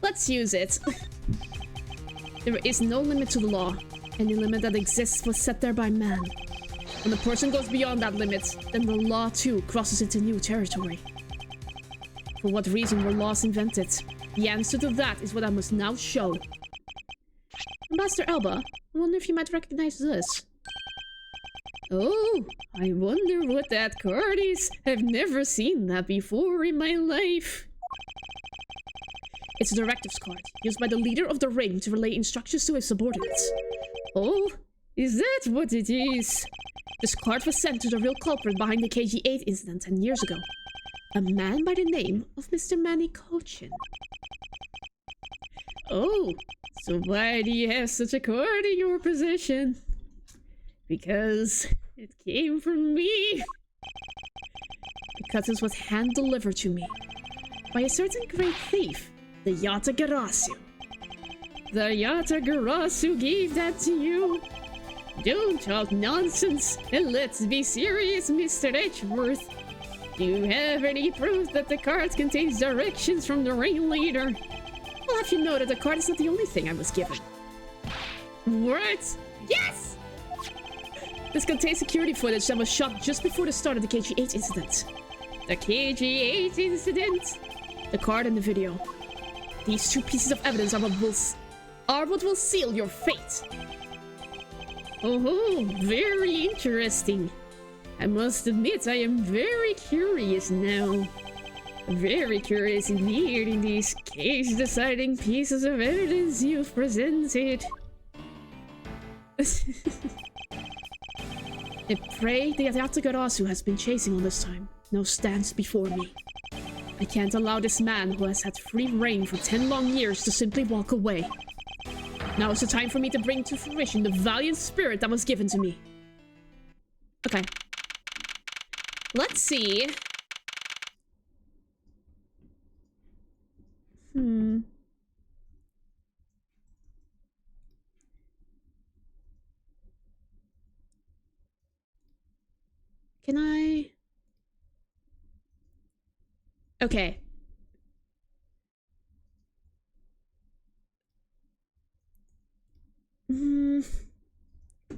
Let's use it. There is no limit to the law. Any limit that exists was set there by man. When a person goes beyond that limit, then the law too crosses into new territory. For what reason were laws invented? The answer to that is what I must now show. Ambassador Elba, I wonder if you might recognize this. Oh, I wonder what that card is. I've never seen that before in my life. It's a directives card, used by the leader of the ring to relay instructions to his subordinates. Oh, is that what it is? This card was sent to the real culprit behind the KG-8 incident 10 years ago. A man by the name of Mr. Manny Cochin. Oh, so why do you have such a card in your possession? Because it came from me. Because it was hand-delivered to me by a certain great thief, the Yatagarasu. The Yatagarasu gave that to you? Don't talk nonsense, and let's be serious, Mr. Edgeworth. Do you have any proof that the card contains directions from the ringleader? I'll have you know that the card is not the only thing I was given. What? Yes! This contains security footage that was shot just before the start of the KG-8 incident. The KG-8 incident? The card and the video. These two pieces of evidence are what will seal your fate. Oh, very interesting. I must admit I am very curious now. Very curious indeed in these case-deciding pieces of evidence you've presented. I pray the Yatagarasu has been chasing all this time now stands before me. I can't allow this man who has had free reign for 10 long years to simply walk away. Now is the time for me to bring to fruition the valiant spirit that was given to me. Okay. Let's see. Can I? Okay.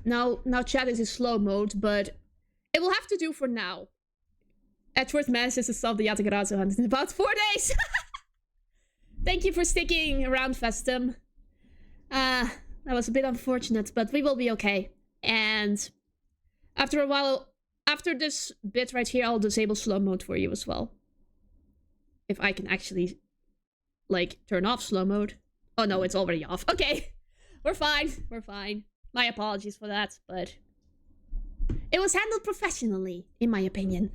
Now chat is in slow mode, but it will have to do for now. Edgeworth manages to solve the Yatagarasu hunt in about 4 days. Thank you for sticking around, Festum. That was a bit unfortunate, but we will be okay. And after a while, after this bit right here, I'll disable slow mode for you as well. If I can actually, like, turn off slow mode. Oh no, it's already off. Okay, we're fine. We're fine. My apologies for that, but it was handled professionally, in my opinion.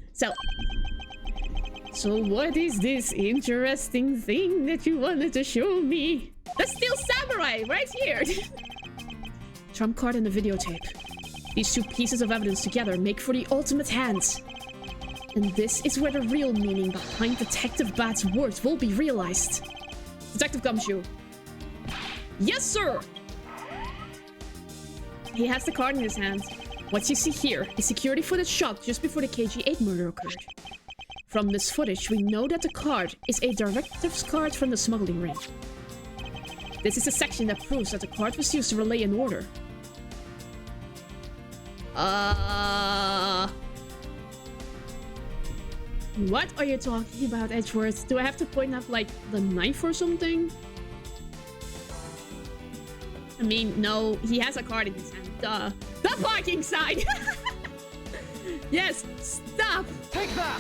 So what is this interesting thing that you wanted to show me? The Steel Samurai, right here! Trump card and the videotape. These two pieces of evidence together make for the ultimate hands. And this is where the real meaning behind Detective Bat's words will be realized. Detective Gumshoe. Yes, sir! He has the card in his hand. What you see here is security footage shot just before the KG-8 murder occurred. From this footage, we know that the card is a directives card from the smuggling ring. This is a section that proves that the card was used to relay an order. What are you talking about, Edgeworth? Do I have to point out, like, the knife or something? I mean, no, he has a card in his hand. Duh. The parking sign! Yes, stop! Take that!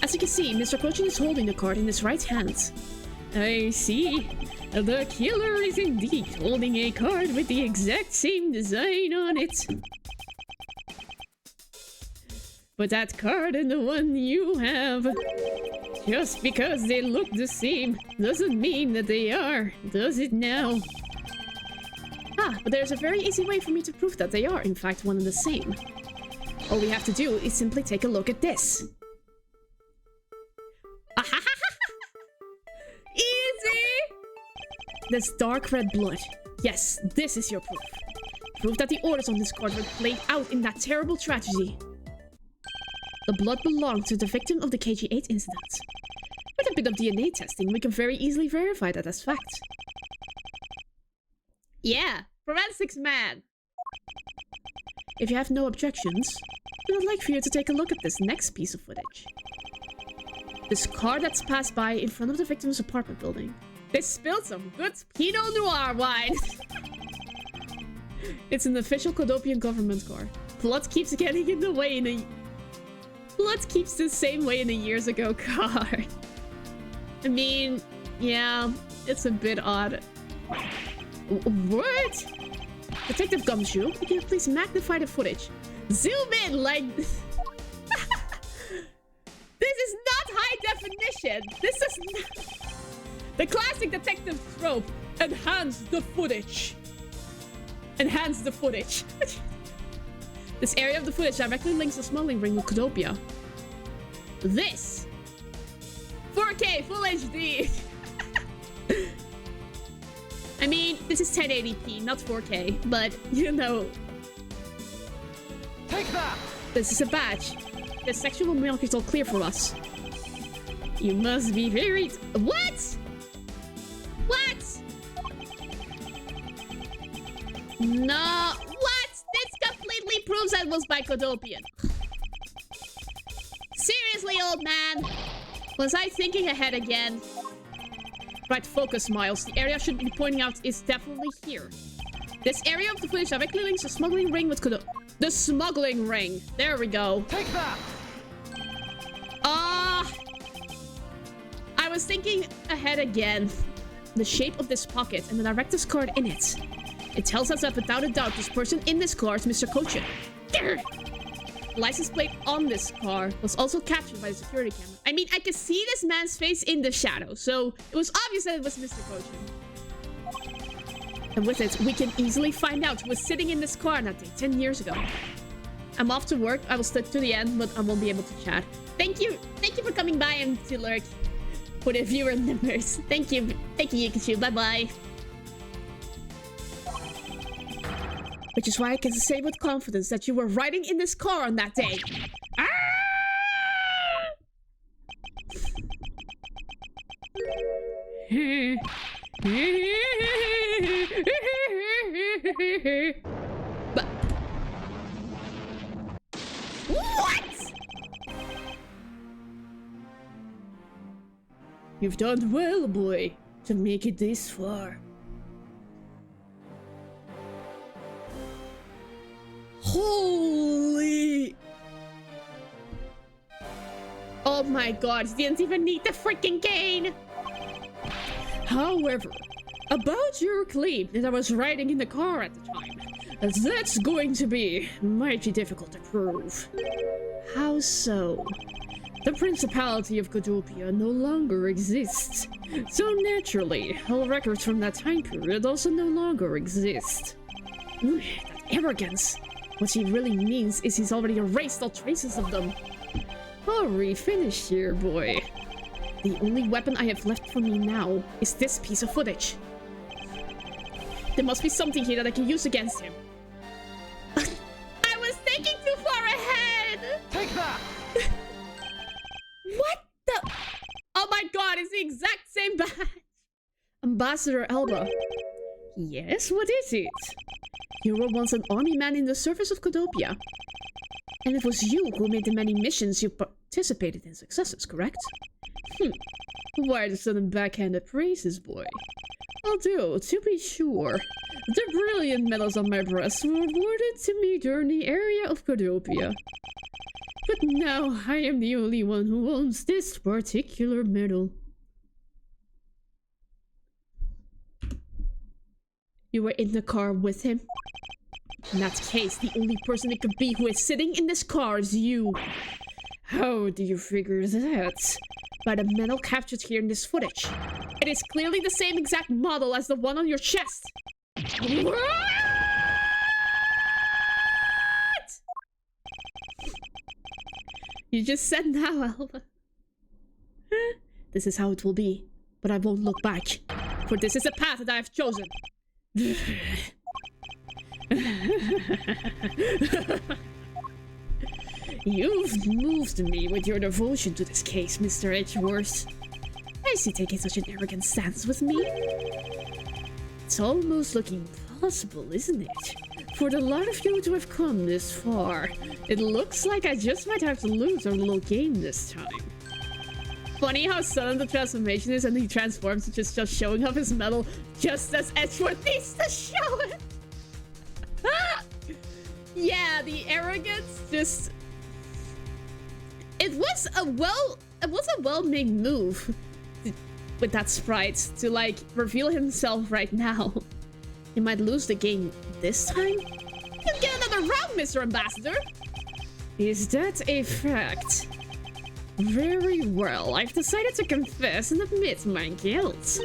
As you can see, Mr. Cochin is holding the card in his right hand. I see. The killer is indeed holding a card with the exact same design on it. But that card and the one you have, just because they look the same, doesn't mean that they are, does it now? Ah, but there's a very easy way for me to prove that they are, in fact, one and the same. All we have to do is simply take a look at this. Easy! This dark red blood. Yes, this is your proof. Proof that the orders on this card were played out in that terrible tragedy. The blood belonged to the victim of the KG-8 incident. With a bit of DNA testing, we can very easily verify that as fact. Yeah, forensics man! If you have no objections, then I'd like for you to take a look at this next piece of footage. This car that's passed by in front of the victim's apartment building. They spilled some good Pinot Noir wine! It's an official Codopian government car. Plot keeps getting in the way in a... Blood keeps the same way in a years ago card. I mean, yeah, it's a bit odd. What? Detective Gumshoe, can you please magnify the footage? Zoom in, like... This is not high definition! This is not... The classic detective trope. Enhance the footage. Enhance the footage. This area of the footage directly links the smuggling ring with Codopia. This! 4K Full HD! I mean, this is 1080p, not 4K, but, you know... Take that! This is a badge. The sexual milk is all clear for us. You must be very... What?! What?! No... What?! This completely proves that was by Codopian. Seriously, old man! Was I thinking ahead again? Right, focus, Miles. The area I should be pointing out is definitely here. This area of the footage directly links the smuggling ring with The smuggling ring! There we go. Take that! I was thinking ahead again. The shape of this pocket and the director's card in it. It tells us that without a doubt, this person in this car is Mr. Kochin. The license plate on this car was also captured by the security camera. I mean, I could see this man's face in the shadow, so it was obvious that it was Mr. Kochin. And with it, we can easily find out who was sitting in this car that day 10 years ago. I'm off to work. I will stick to the end, but I won't be able to chat. Thank you for coming by and to lurk for the viewer numbers. Thank you, Yikachu. Bye-bye. Which is why I can say with confidence that you were riding in this car on that day. Ah! But what? You've done well, boy, to make it this far. Holy... Oh my god, he didn't even need the freaking cane! However, about your claim that I was riding in the car at the time, that's going to be mighty difficult to prove. How so? The Principality of Codopia no longer exists, so naturally, all records from that time period also no longer exist. That arrogance. What he really means is he's already erased all traces of them. Already finished here, boy. The only weapon I have left for me now is this piece of footage. There must be something here that I can use against him. I was thinking too far ahead! Take that! What the? Oh my god, it's the exact same badge! Ambassador Elba. Yes, what is it? You were once an army man in the service of Codopia. And it was you who made the many missions you participated in successes, correct? Why the sudden backhanded praises, boy? Although, to be sure, the brilliant medals on my breast were awarded to me during the area of Codopia. But now I am the only one who owns this particular medal. You were in the car with him? In that case, the only person it could be who is sitting in this car is you. How do you figure that? By the metal captured here in this footage. It is clearly the same exact model as the one on your chest. What? You just said now, Alva. This is how it will be, but I won't look back. For this is the path that I have chosen. You've moved me with your devotion to this case, Mr. Edgeworth. Why is he taking such an arrogant stance with me? It's almost looking possible, isn't it? For the lot of you to have come this far, it looks like I just might have to lose our little game this time. Funny how sudden the transformation is and he transforms, just showing off his medal just as Edgeworth needs to show it. Yeah, the arrogance just... It was a well-made move with that sprite to like reveal himself right now. He might lose the game this time? You get another round, Mr. Ambassador! Is that a fact? Very well, I've decided to confess and admit my guilt.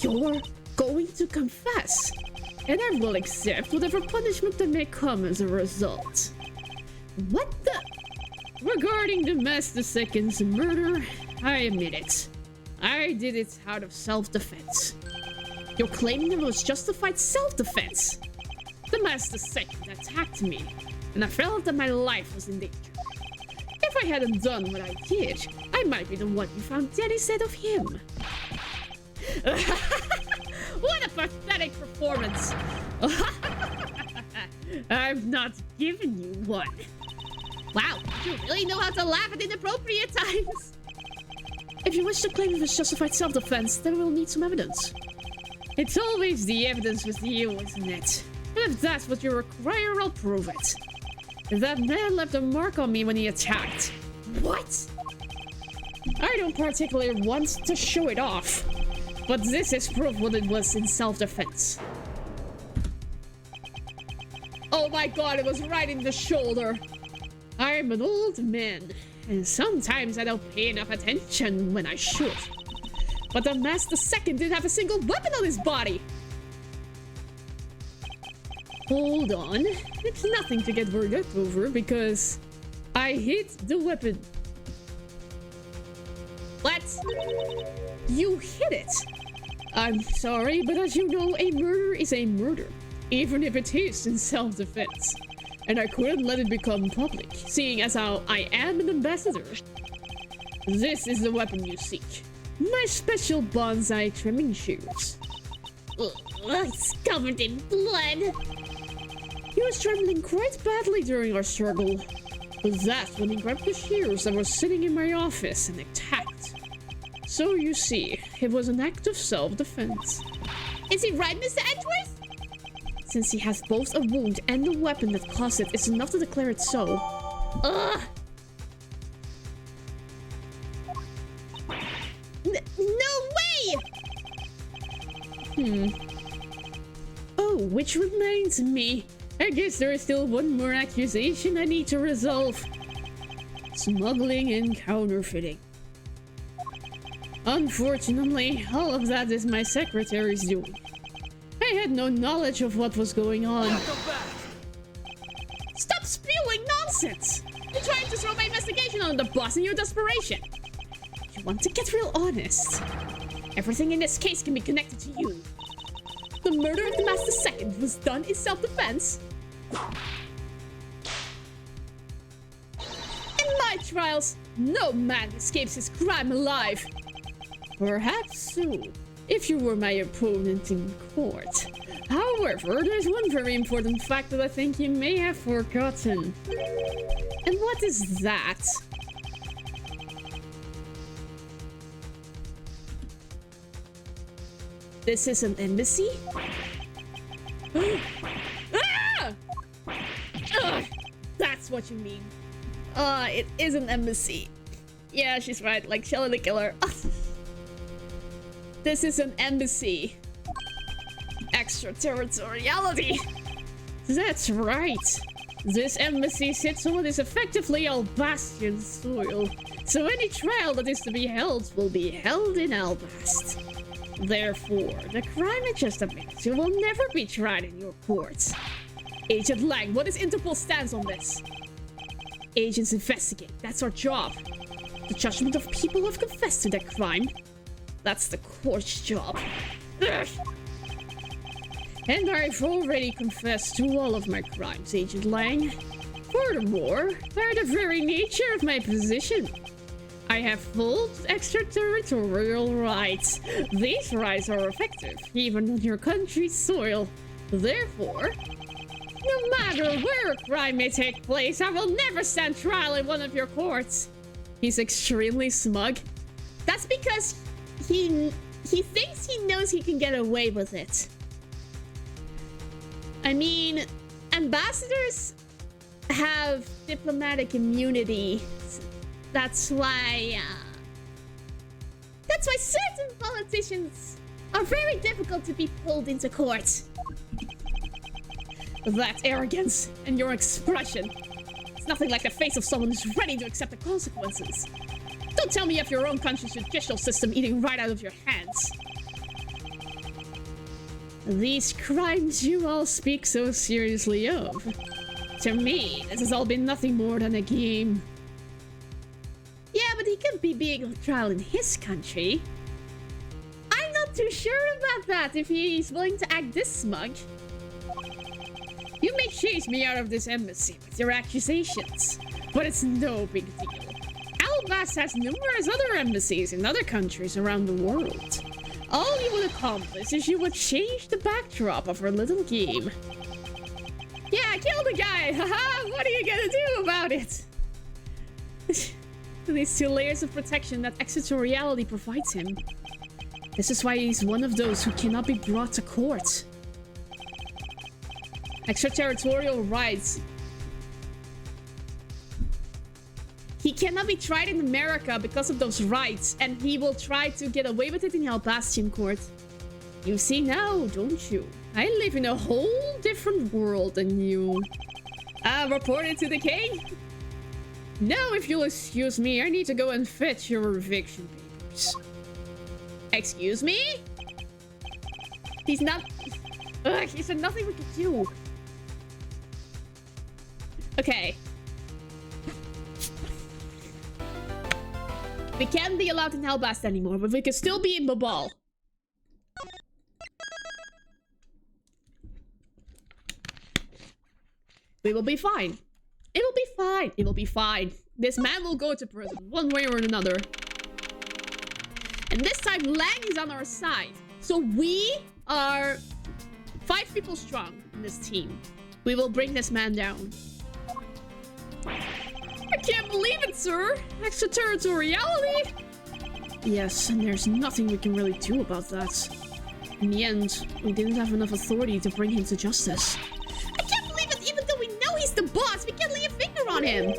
You're going to confess? And I will accept whatever punishment that may come as a result. What the? Regarding the Master Second's murder, I admit it. I did it out of self-defense. You're claiming it was justified self-defense. The Master Second attacked me, and I felt that my life was in danger. If I hadn't done what I did, I might be the one who found dead instead of him. What a pathetic performance! I've not given you one. Wow, you really know how to laugh at inappropriate times. If you wish to claim it was justified self-defense, then we'll need some evidence. It's always the evidence with you, isn't it? And if that's what you require, I'll prove it. That man left a mark on me when he attacked. What? I don't particularly want to show it off, but this is proof what it was in self-defense. Oh my god, it was right in the shoulder. I'm an old man, and sometimes I don't pay enough attention when I should. But the Master Second didn't have a single weapon on his body. Hold on, it's nothing to get worried over because I hit the weapon. What? You hit it? I'm sorry, but as you know, a murder is a murder, even if it is in self-defense. And I couldn't let it become public, seeing as how I am an ambassador. This is the weapon you seek. My special bonsai trimming shears. Ugh, it's covered in blood. He was trembling quite badly during our struggle. But that's when he grabbed the shears that were sitting in my office and attacked. So you see, it was an act of self-defense. Is he right, Mr. Edgeworth? Since he has both a wound and the weapon that caused it, it's enough to declare it so. Ugh! No way! Oh, which reminds me. I guess there is still one more accusation I need to resolve. Smuggling and counterfeiting. Unfortunately, all of that is my secretary's doing. I had no knowledge of what was going on. Stop spewing nonsense! You're trying to throw my investigation on the boss in your desperation. You want to get real honest. Everything in this case can be connected to you. The murder of the Master Second was done in self-defense. In my trials, no man escapes his crime alive. Perhaps so, if you were my opponent in court. However, there's one very important fact that I think you may have forgotten. And what is that? This is an embassy? Ah! Ugh, that's what you mean. It is an embassy. Yeah, she's right, like Shelly the Killer. This is an embassy. Extraterritoriality! That's right. This embassy sits on what is effectively Albastian soil, so any trial that is to be held will be held in Albast. Therefore, the crime it just admitted to will never be tried in your courts. Agent Lang, what is Interpol's stance on this? Agents investigate. That's our job. The judgment of people who have confessed to their crime. That's the court's job. Ugh. And I've already confessed to all of my crimes, Agent Lang. Furthermore, by the very nature of my position, I have full extraterritorial rights. These rights are effective, even on your country's soil. Therefore, no matter where a crime may take place, I will never stand trial in one of your courts. He's extremely smug. That's because he thinks he knows he can get away with it. I mean, ambassadors have diplomatic immunity. That's why certain politicians are very difficult to be pulled into court. That arrogance and your expression. It's nothing like the face of someone who's ready to accept the consequences. Don't tell me you have your own country's judicial system eating right out of your hands. These crimes you all speak so seriously of. To me, this has all been nothing more than a game. Yeah, but he could be being on trial in his country. I'm not too sure about that if he's willing to act this smug. You may chase me out of this embassy with your accusations, but it's no big deal. Albast has numerous other embassies in other countries around the world. All you would accomplish is you would change the backdrop of our little game. Yeah, kill the guy! Haha, what are you gonna do about it? These 2 layers of protection that extraterritoriality provides him. This is why he's one of those who cannot be brought to court. Extraterritorial rights. He cannot be tried in America because of those rights, and he will try to get away with it in the Albastian court. You see now, don't you? I live in a whole different world than you. Report it to the king? No, if you'll excuse me, I need to go and fetch your eviction papers. Excuse me? He's not... Ugh, he said nothing we could do. Okay. We can't be allowed in Albast anymore, but we can still be in Babal. We will be fine. It will be fine. It will be fine. This man will go to prison, one way or another. And this time, Lang is on our side. So we are 5 people strong in this team. We will bring this man down. I can't believe it, sir! Extraterritoriality? Yes, and there's nothing we can really do about that. In the end, we didn't have enough authority to bring him to justice. I can't believe it! Even though we know he's the boss, we can't lay a finger on him!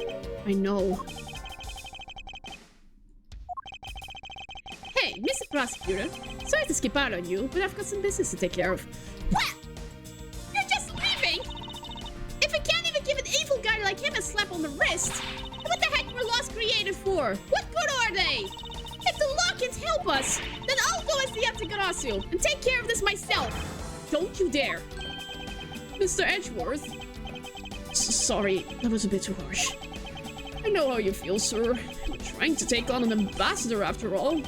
I know. Hey, Mr. Prosecutor. Sorry to skip out on you, but I've got some business to take care of. What? You're just leaving? If we can't even give an evil guy like him a slap on the wrist, what the heck were laws created for? What good are they? If the law can't help us, then I'll go as the Yatagarasio and take care of this myself. Don't you dare. Mr. Edgeworth. Sorry, that was a bit too harsh. I know how you feel, sir. We're trying to take on an ambassador after all.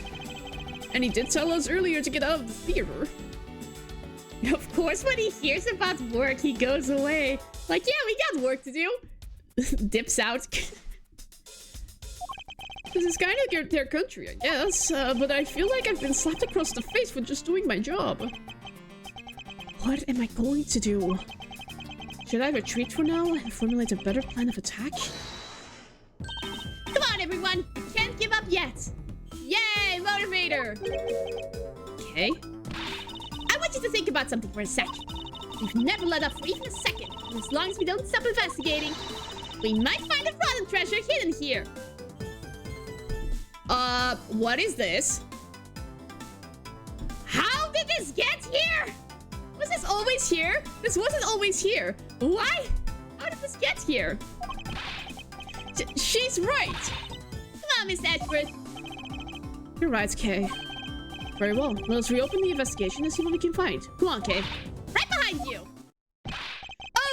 And he did tell us earlier to get out of the theater. Of course, when he hears about work, he goes away. Like, yeah, we got work to do. Dips out. This is kind of their country, I guess. But I feel like I've been slapped across the face for just doing my job. What am I going to do? Should I retreat for now and formulate a better plan of attack? Come on, everyone! We can't give up yet! Yay, motivator! Okay. I want you to think about something for a sec. We've never let up for even a second, and as long as we don't stop investigating, we might find a rotten treasure hidden here. What is this? How did this get here? Was this always here? This wasn't always here. Why? How did this get here? She's right. Come on, Miss Ashworth. You're right, Kay. Very well. Let us reopen the investigation and see what we can find. Come on, Kay. Right behind you.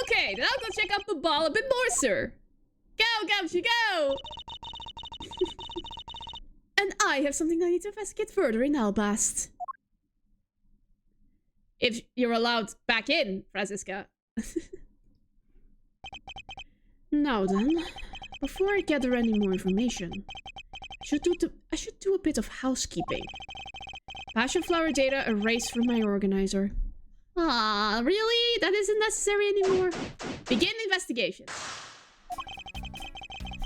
Okay, then I'll go check out the ball a bit more, sir. Go, Gumshoe, go! And I have something I need to investigate further in Albast. If you're allowed back in, Franziska. Now then, before I gather any more information, I should do a bit of housekeeping. Passion flower data erased from my organizer. Ah, really? That isn't necessary anymore. Begin investigation.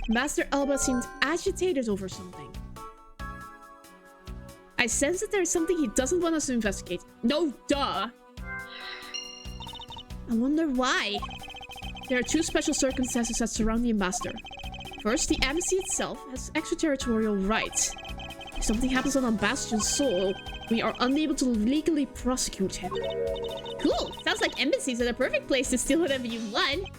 Master Alba seemed agitated over something. I sense that there's something he doesn't want us to investigate. No, duh. I wonder why. There are two special circumstances that surround the ambassador. First, the embassy itself has extraterritorial rights. If something happens on Ambassador's soil, we are unable to legally prosecute him. Cool. Sounds like embassies are the perfect place to steal whatever you want.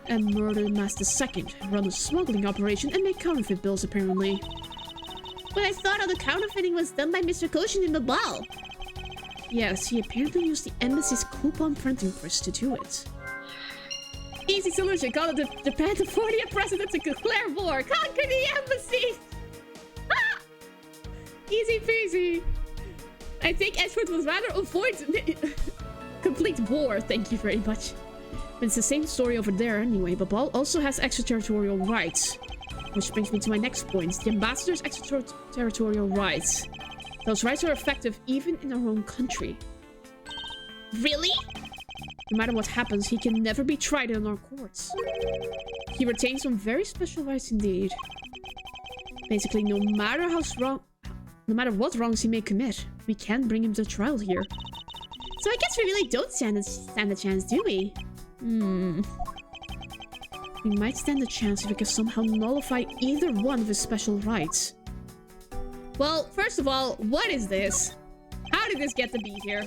And Murder Master II run a smuggling operation and make counterfeit bills, apparently. But I thought all the counterfeiting was done by Mr. Koshin in the ball. Yes, he apparently used the embassy's coupon printing press to do it. Easy solution. Call it Japan the 40th president to declare war. Conquer the embassy! Ah! Easy peasy. I think Edward would rather avoid complete war. Thank you very much. But it's the same story over there anyway. Babal also has extraterritorial rights. Which brings me to my next point. The ambassador's extraterritorial rights. Those rights are effective even in our own country. Really? No matter what happens, he can never be tried in our courts. He retains some very special rights indeed. Basically, no matter what wrongs he may commit, we can't bring him to trial here. So I guess we really don't stand a chance, do we? We might stand a chance if we can somehow nullify either one of his special rights. Well, first of all, what is this? How did this get to be here?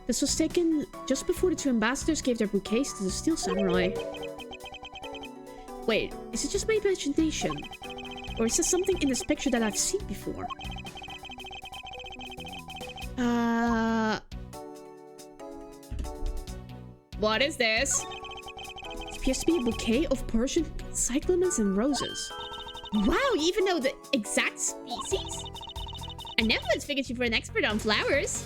This was taken just before the two ambassadors gave their bouquets to the Steel Samurai. Wait, is it just my imagination? Or is this something in this picture that I've seen before? What is this? It appears to be a bouquet of Persian cyclamens and roses. Wow, you even know the exact species? I never would have figured you were an expert on flowers.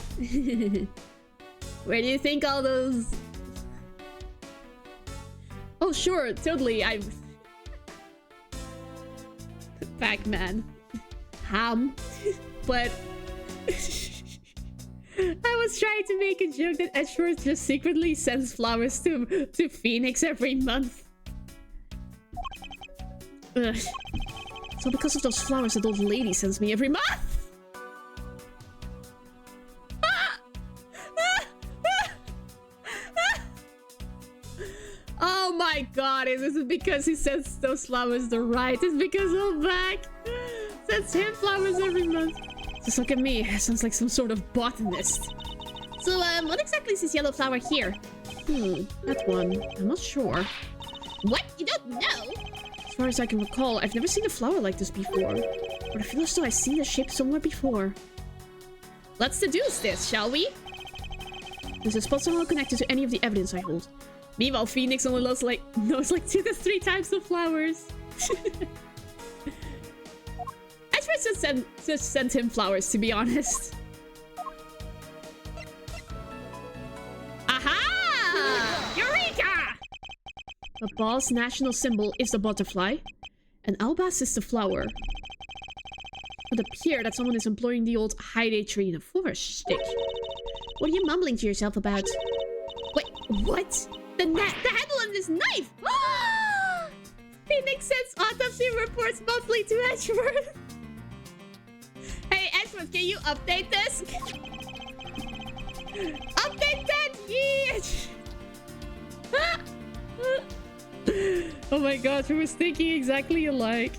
Where do you think all those... Oh, sure, totally, I'm... Pac-Man. Ham. But... I was trying to make a joke that Edgeworth just secretly sends flowers to Phoenix every month. Ugh. So because of those flowers that old lady sends me every month! Oh my god, is this because he sends those flowers the right? It's because Olbak sends him flowers every month. Just look at me. Sounds like some sort of botanist. So, what exactly is this yellow flower here? That one. I'm not sure. What? You don't know? As far as I can recall, I've never seen a flower like this before. But I feel as though I've seen the shape somewhere before. Let's deduce this, shall we? There's a spot somehow connected to any of the evidence I hold. Meanwhile, Phoenix only knows like 2 to 3 types of flowers. I should just send him flowers, to be honest. Aha! Eureka! The ball's national symbol is the butterfly, and Albas is the flower. It would appear that someone is employing the old hide tree in a forest stick. What are you mumbling to yourself about? Wait, what? The handle on this knife! Phoenix sends autopsy reports monthly to Edgeworth. Hey, Edgeworth, can you update this? Update that! Yeah! Oh my god, we were thinking exactly alike.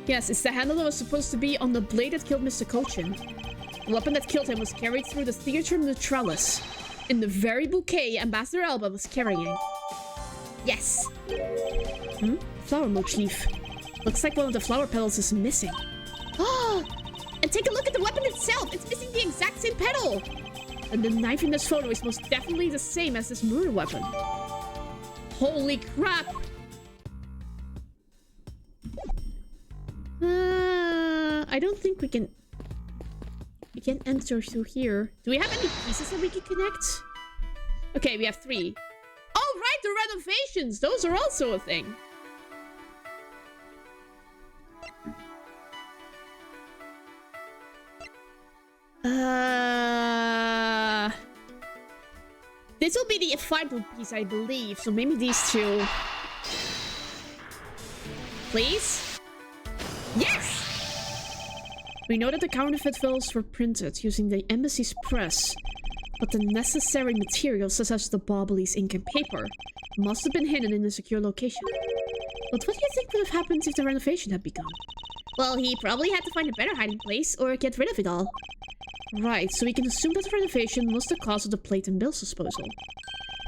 Yes, it's the handle that was supposed to be on the blade that killed Mr. Kochin. The weapon that killed him was carried through the Theatrum Neutralis, in the very bouquet Ambassador Alba was carrying. Yes. Flower motif. Looks like one of the flower petals is missing. Oh! And take a look at the weapon itself! It's missing the exact same petal! And the knife in this photo is most definitely the same as this murder weapon. Holy crap! I don't think we can... We can enter through here. Do we have any pieces that we can connect? Okay, we have 3. Oh, right! The renovations! Those are also a thing. This will be the final piece, I believe. So maybe these 2. Please? Yes! We know that the counterfeit files were printed using the embassy's press, but the necessary materials, such as the Bobbly's ink and paper, must have been hidden in a secure location. But what do you think would have happened if the renovation had begun? Well, he probably had to find a better hiding place or get rid of it all. Right, so we can assume that the renovation was the cause of the plate and bills disposal,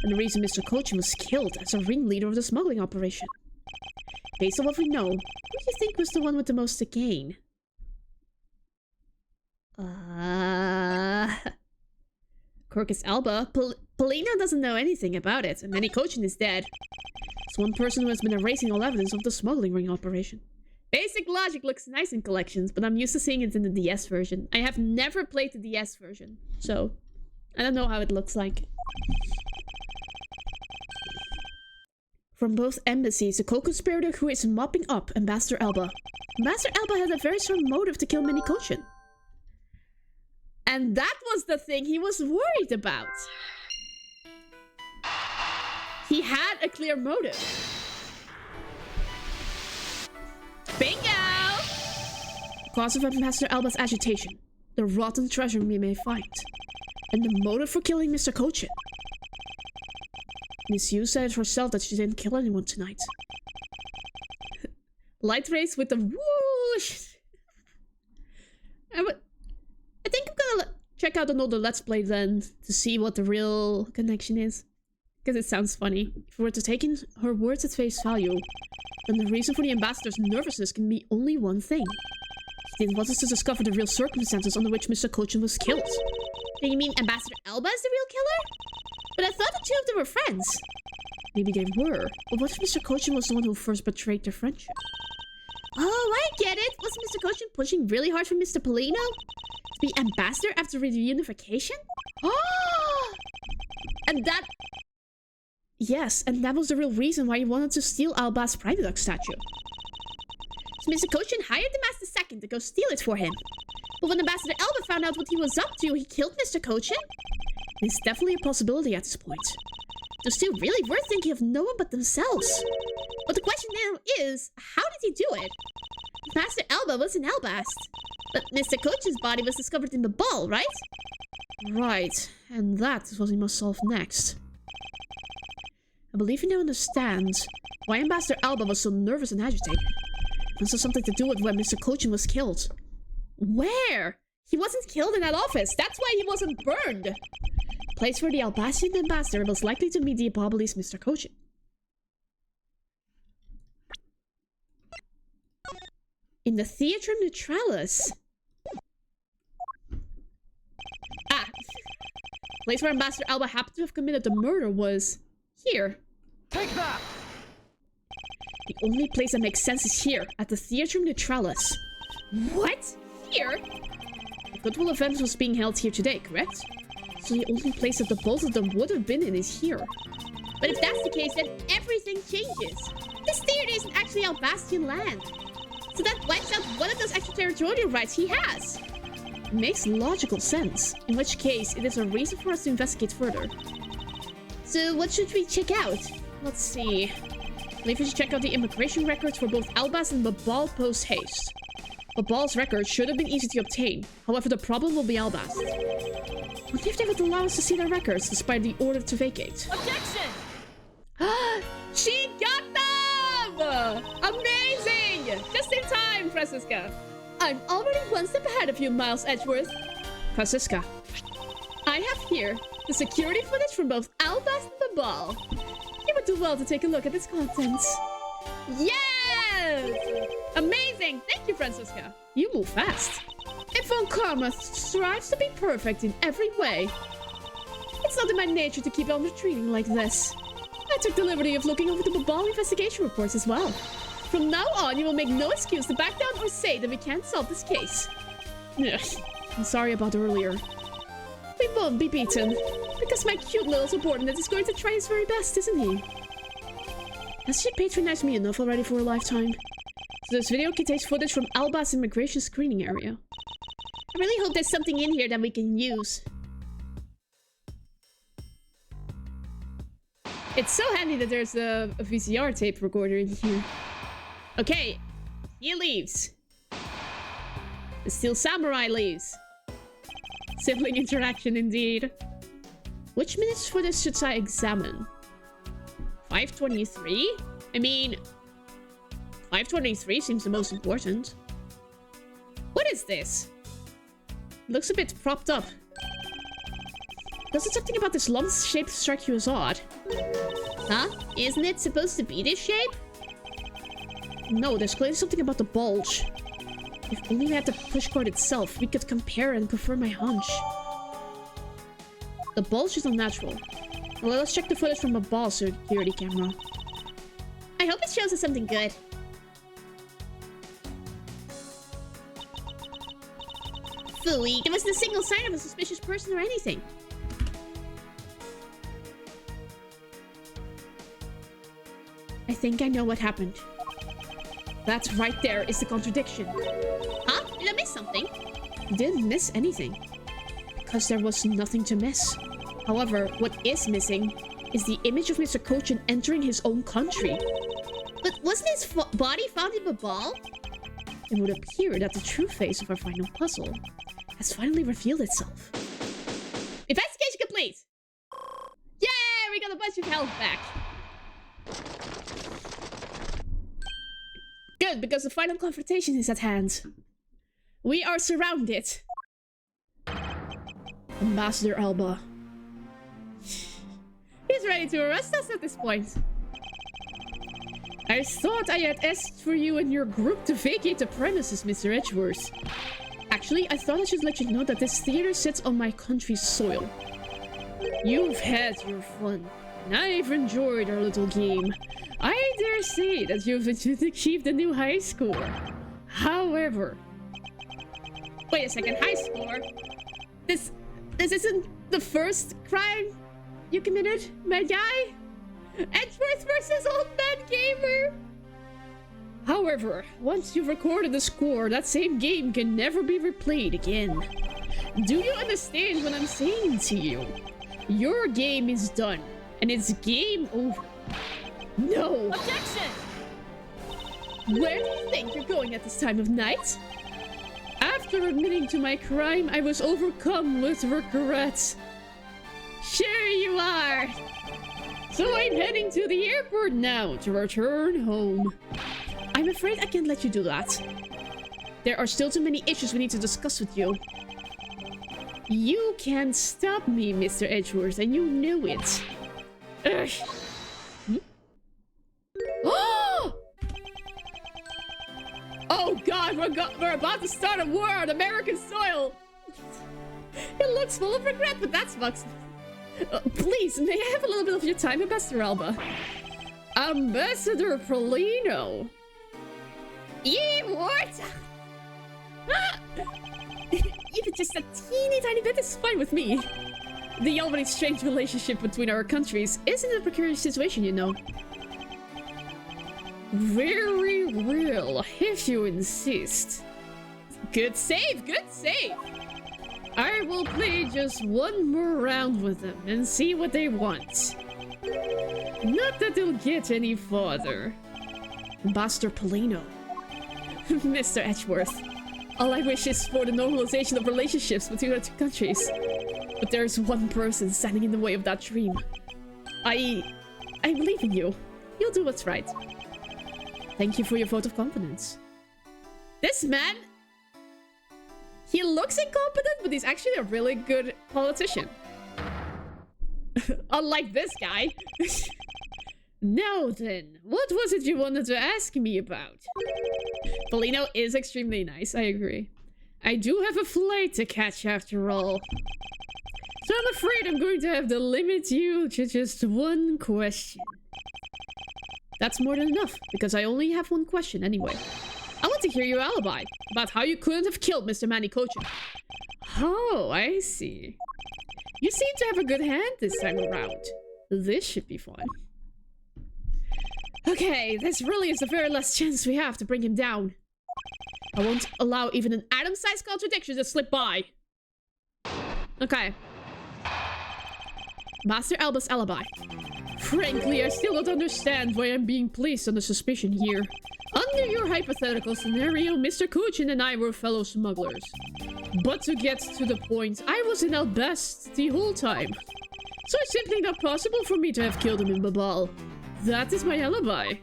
and the reason Mr. Cochin was killed as a ringleader of the smuggling operation. Based on what we know, who do you think was the one with the most to gain? Corcus Alba. Polina doesn't know anything about it, and Manny Cochin is dead. It's one person who has been erasing all evidence of the smuggling ring operation. Basic logic looks nice in collections, but I'm used to seeing it in the DS version. I have never played the DS version, so I don't know how it looks like. From both embassies, the co-conspirator who is mopping up Ambassador Alba. Ambassador Alba had a very strong motive to kill Manny Cochin. And that was the thing he was worried about. He had a clear motive. Bingo! Cause of Ambassador Alba's agitation. The rotten treasure we may find. And the motive for killing Mr. Cochin. Miss Yu said herself that she didn't kill anyone tonight. Light rays with the whoosh! I think I'm gonna check out another Let's Play then to see what the real connection is. Because it sounds funny. If we were to take in her words at face value, then the reason for the ambassador's nervousness can be only one thing. He didn't want us to discover the real circumstances under which Mr. Cochin was killed. Do you mean Ambassador Alba is the real killer? But I thought the 2 of them were friends. Maybe they were. But what if Mr. Cochin was the one who first betrayed their friendship? Oh, I get it. Was Mr. Cochin pushing really hard for Mr. Polino to be ambassador after reunification? Oh! And that... Yes, and that was the real reason why he wanted to steal Alba's private dog statue. So Mr. Cochin hired the Master Second to go steal it for him. But when Ambassador Alba found out what he was up to, he killed Mr. Cochin? It's definitely a possibility at this point. Those 2 really were thinking of no one but themselves. But the question now is, how did he do it? Master Alba was in Albast, but Mr. Cochin's body was discovered in the ball, right? Right, and that is what we must solve next. I believe you now understand why Ambassador Alba was so nervous and agitated. This has something to do with when Mr. Cochin was killed. Where? He wasn't killed in that office. That's why he wasn't burned. Place where the Albastian ambassador was likely to meet the Abobolis Mr. Cochin. In the Theatrum Neutralis. Ah. Place where Ambassador Alba happened to have committed the murder was here. Take that! The only place that makes sense is here, at the Theatrum Neutralis. What? Here? The Goodwill event was being held here today, correct? So the only place that the both of them would have been in is here. But if that's the case, then everything changes. This theater isn't actually Albastian land. So that wipes out one of those extraterritorial rights he has. It makes logical sense. In which case, it is a reason for us to investigate further. So what should we check out? Let's see. I believe we should check out the immigration records for both Albast and Babal post haste. Babal's records should have been easy to obtain. However, the problem will be Albast. What if they would allow us to see their records despite the order to vacate? Objection! She got them! Amazing! Just in time, Francisca. I'm already one step ahead of you, Miles Edgeworth. Francisca, I have here the security footage from both Albas and the ball. You would do well to take a look at its contents. Yes! Amazing! Thank you, Francisca. You move fast. If Von Karma strives to be perfect in every way, it's not in my nature to keep on retreating like this. I took the liberty of looking over the ball investigation reports as well. From now on, you will make no excuse to back down or say that we can't solve this case. Ugh, I'm sorry about earlier. We won't be beaten, because my cute little subordinate is going to try his very best, isn't he? Has she patronized me enough already for a lifetime? So this video contains footage from Alba's immigration screening area. I really hope there's something in here that we can use. It's so handy that there's a VCR tape recorder in here. Okay, he leaves. The Steel Samurai leaves. Sibling interaction indeed. Which minutes footage should I examine? 523? I mean, 523 seems the most important. What is this? Looks a bit propped up. Doesn't something about this lump shape strike you as odd? Huh? Isn't it supposed to be this shape? No, there's clearly something about the bulge. If only we had the pushcart itself, we could compare and confirm my hunch. The bulge is unnatural. Well, let's check the footage from a ball security camera. I hope it shows us something good. Phooey, there wasn't a single sign of a suspicious person or anything. I think I know what happened. That right there is the contradiction. Huh? Did I miss something? You didn't miss anything. Because there was nothing to miss. However, what is missing is the image of Mr. Kochin entering his own country. But wasn't his body found in the ball? It would appear that the true face of our final puzzle has finally revealed itself. Investigation complete! Yay! We got a bunch of health back. Good, because the final confrontation is at hand. We are surrounded. Ambassador Alba. He's ready to arrest us at this point. I thought I had asked for you and your group to vacate the premises, Mr. Edgeworth. Actually, I thought I should let you know that this theater sits on my country's soil. You've had your fun, and I've enjoyed our little game. I dare say that you've achieved a new high score. However... Wait a second, high score? This isn't the first crime you committed, mad guy? Edgeworth versus Old Man Gamer? However, once you've recorded the score, that same game can never be replayed again. Do you understand what I'm saying to you? Your game is done, and it's game over. No! Objection! Where do you think you're going at this time of night? After admitting to my crime, I was overcome with regret. Sure you are! So I'm heading to the airport now to return home. I'm afraid I can't let you do that. There are still too many issues we need to discuss with you. You can't stop me, Mr. Edgeworth, and you know it. Ugh. Oh god, we're about to start a war on American soil! It looks full of regret, but that's Bucks. Please, may I have a little bit of your time, Ambassador Alba? Ambassador Polino! What? Even just a teeny tiny bit is fine with me. The already strange relationship between our countries isn't a precarious situation, you know. Very well, if you insist. Good save, good save. I will play just one more round with them and see what they want. Not that they'll get any farther. Ambassador Polino. Mr. Edgeworth. All I wish is for the normalization of relationships between our two countries. But there's one person standing in the way of that dream. I believe in you. You'll do what's right. Thank you for your vote of confidence. This man He looks incompetent, but he's actually a really good politician. Unlike this guy. Now then, what was it you wanted to ask me about? Polino is extremely nice, I agree. I do have a flight to catch after all. So I'm afraid I'm going to have to limit you to just one question. That's more than enough, because I only have one question anyway. I want to hear your alibi about how you couldn't have killed Mr. Manicochin. Oh, I see. You seem to have a good hand this time around. This should be fun. Okay, this really is the very last chance we have to bring him down. I won't allow even an atom-sized contradiction to slip by. Okay. Master Alba's alibi. Frankly, I still don't understand why I'm being placed under suspicion here. Under your hypothetical scenario, Mr. Kuchin and I were fellow smugglers. But to get to the point, I was in Albest the whole time. So it's simply not possible for me to have killed him in Babal. That is my alibi.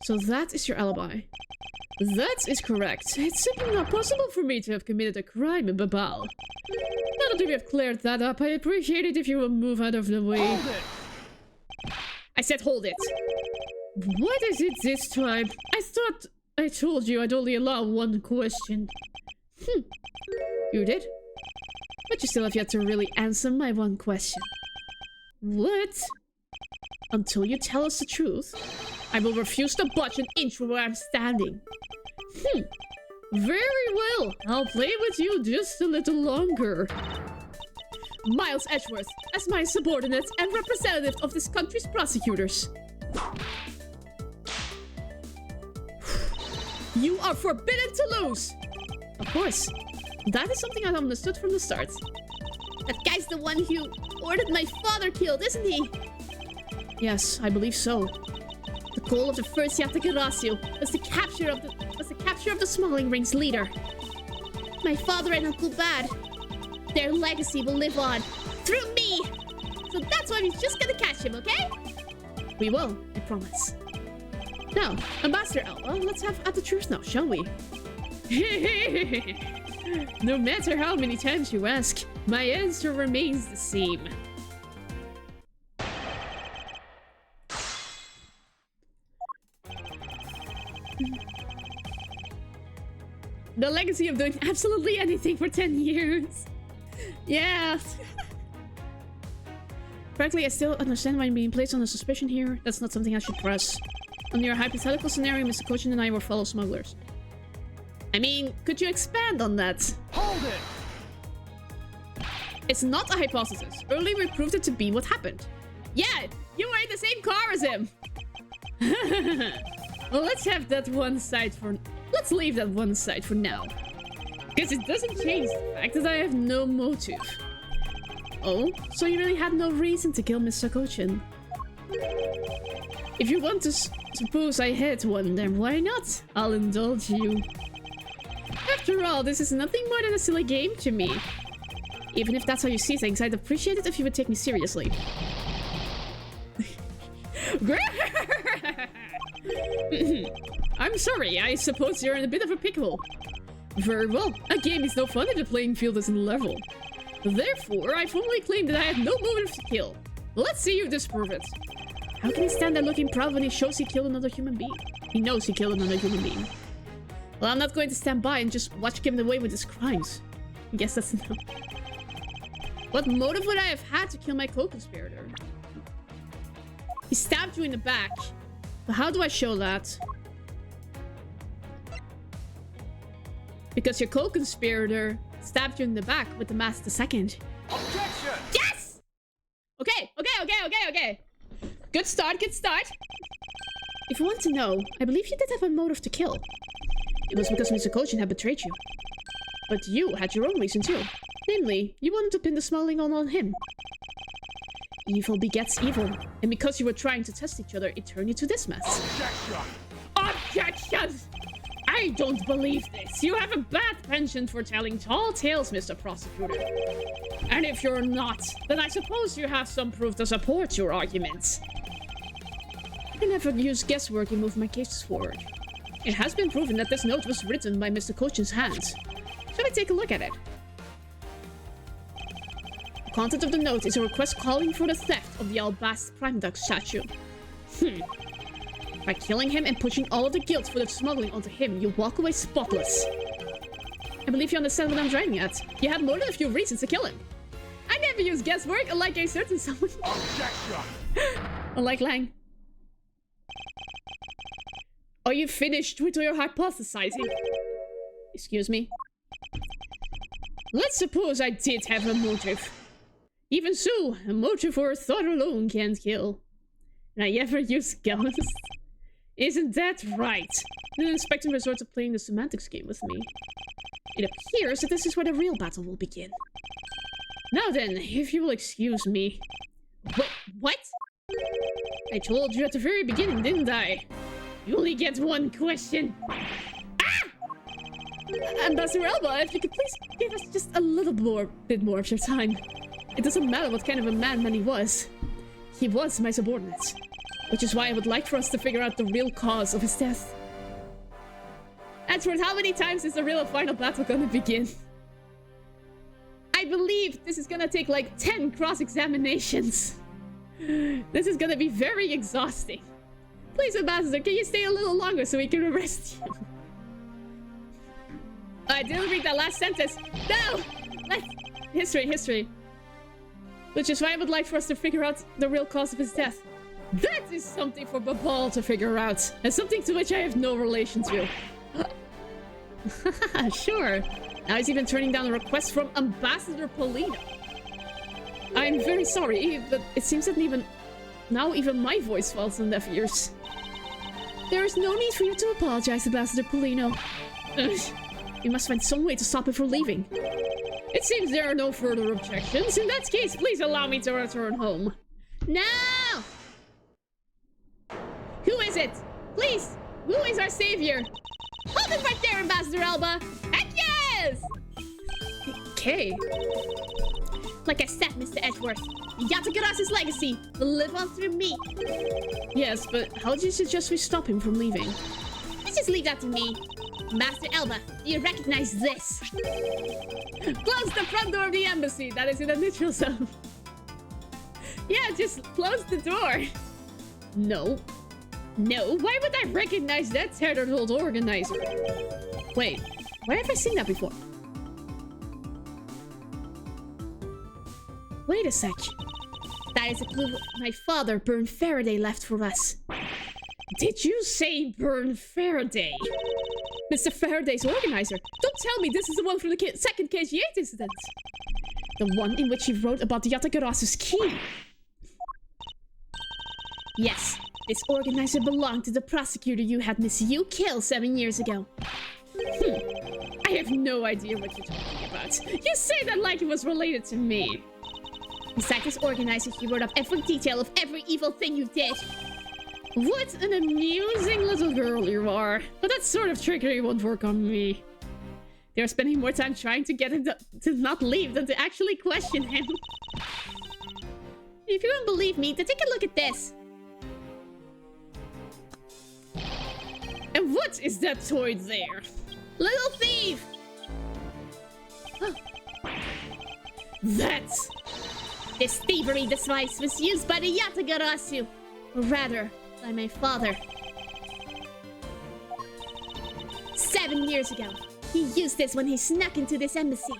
So that is your alibi. That is correct. It's simply not possible for me to have committed a crime in Babal. Now that we have cleared that up, I appreciate it if you will move out of the way. Hold it! I said hold it. What is it this time? I thought I told you I'd only allow one question. You did? But you still have yet to really answer my one question. What? Until you tell us the truth, I will refuse to budge an inch from where I'm standing. Very well. I'll play with you just a little longer. Miles Edgeworth, as my subordinate and representative of this country's prosecutors. You are forbidden to lose! Of course. That is something I understood from the start. That guy's the one who ordered my father killed, isn't he? Yes, I believe so. The goal of the first Yatagarasio was the capture of the smuggling ring's leader. My father and Uncle Bad. Their legacy will live on through me. So that's why we're just gonna catch him, okay? We will, I promise. Now, Ambassador Alba, let's have at the truth now, shall we? No matter how many times you ask, my answer remains the same. The legacy of doing absolutely anything for 10 years. Yeah. Frankly, I still understand why I'm being placed under suspicion here. That's not something I should press. On your hypothetical scenario, Mr. Kochin and I were fellow smugglers. I mean, could you expand on that? Hold it! It's not a hypothesis. Earlier we proved it to be what happened. Yeah, you were in the same car as him. Well, let's have that one side for... Let's leave that one side for now. Because it doesn't change the fact that I have no motive. Oh, so you really had no reason to kill Mr. Kochin? If you want to suppose I had one, then why not? I'll indulge you. After all, this is nothing more than a silly game to me. Even if that's how you see things, I'd appreciate it if you would take me seriously. I'm sorry, I suppose you're in a bit of a pickle. Very well, a game is no fun if the playing field isn't level. Therefore, I formally claim that I had no motive to kill. Let's see you disprove it. How can he stand there looking proud when he shows he killed another human being? He knows he killed another human being. Well, I'm not going to stand by and just watch him get away with his crimes. I guess that's no. What motive would I have had to kill my co-conspirator? He stabbed you in the back. But how do I show that? Because your co-conspirator stabbed you in the back with the mask the second. Objection! Yes! Okay. Good start. If you want to know, I believe you did have a motive to kill. It was because Mr. Kochin had betrayed you. But you had your own reason too. Namely, you wanted to pin the smuggling on him. Evil begets evil. And because you were trying to test each other, it turned you to this mess. Objection! I don't believe this. You have a bad penchant for telling tall tales, Mr. Prosecutor. And if you're not, then I suppose you have some proof to support your arguments. I never use guesswork and move my cases forward. It has been proven that this note was written by Mr. Cochin's hands. Shall we take a look at it? The content of the note is a request calling for the theft of the Albast Prime Duck statue. By killing him and pushing all of the guilt for the smuggling onto him, you walk away spotless. I believe you understand what I'm driving at. You had more than a few reasons to kill him. I never use guesswork unlike a certain someone. Objection! Unlike Lang. Are you finished with your hypothesizing? Excuse me? Let's suppose I did have a motive. Even so, a motive or a thought alone can't kill. And I ever use ghosts? Isn't that right? The inspector resorts to playing the semantics game with me. It appears that this is where the real battle will begin. Now then, if you will excuse me. What? I told you at the very beginning, didn't I? You only get one question. Ah! Ambassador Elba, if you could please give us just a little bit more of your time. It doesn't matter what kind of a man he was. He was my subordinate. Which is why I would like for us to figure out the real cause of his death. Edward, how many times is the real final battle gonna begin? I believe this is gonna take like 10 cross-examinations. This is gonna be very exhausting. Please, Ambassador, can you stay a little longer so we can arrest you? I didn't read that last sentence. No! History. Which is why I would like for us to figure out the real cause of his death. That is something for Babal to figure out. And something to which I have no relation to. Sure. Now he's even turning down a request from Ambassador Polino. I'm very sorry, but it seems that even my voice falls on deaf ears. There is no need for you to apologize, Ambassador Polino. We must find some way to stop him from leaving. It seems there are no further objections. In that case, please allow me to return home. No! Who is it? Please! Who is our savior? Hold it right there, Ambassador Elba! Heck yes! Okay. Like I said, Mr. Edgeworth, Yatagarasa's legacy will live on through me. Yes, but how do you suggest we stop him from leaving? Let's just leave that to me. Master Elba, do you recognize this? Close the front door of the embassy. That is in a neutral zone. Yeah, just close the door. No. No, why would I recognize that tattered old organizer? Wait, where have I seen that before? Wait a sec. That is a clue my father, Byrne Faraday, left for us. Did you say Byrne Faraday? Mr. Faraday's organizer. Don't tell me this is the one from the second KG8 incident. The one in which he wrote about the Yatagarasu's key. Yes, this organizer belonged to the prosecutor you had Miss Yu kill 7 years ago. I have no idea what you're talking about. You say that like it was related to me. Besides this organizer, he wrote up every detail of every evil thing you did. What an amusing little girl you are. But that sort of trickery won't work on me. They're spending more time trying to get him to not leave than to actually question him. If you don't believe me, then take a look at this. And what is that toy there? Little thief! That's... This thievery device was used by the Yatagarasu. Or rather, by my father. 7 years ago, he used this when he snuck into this embassy.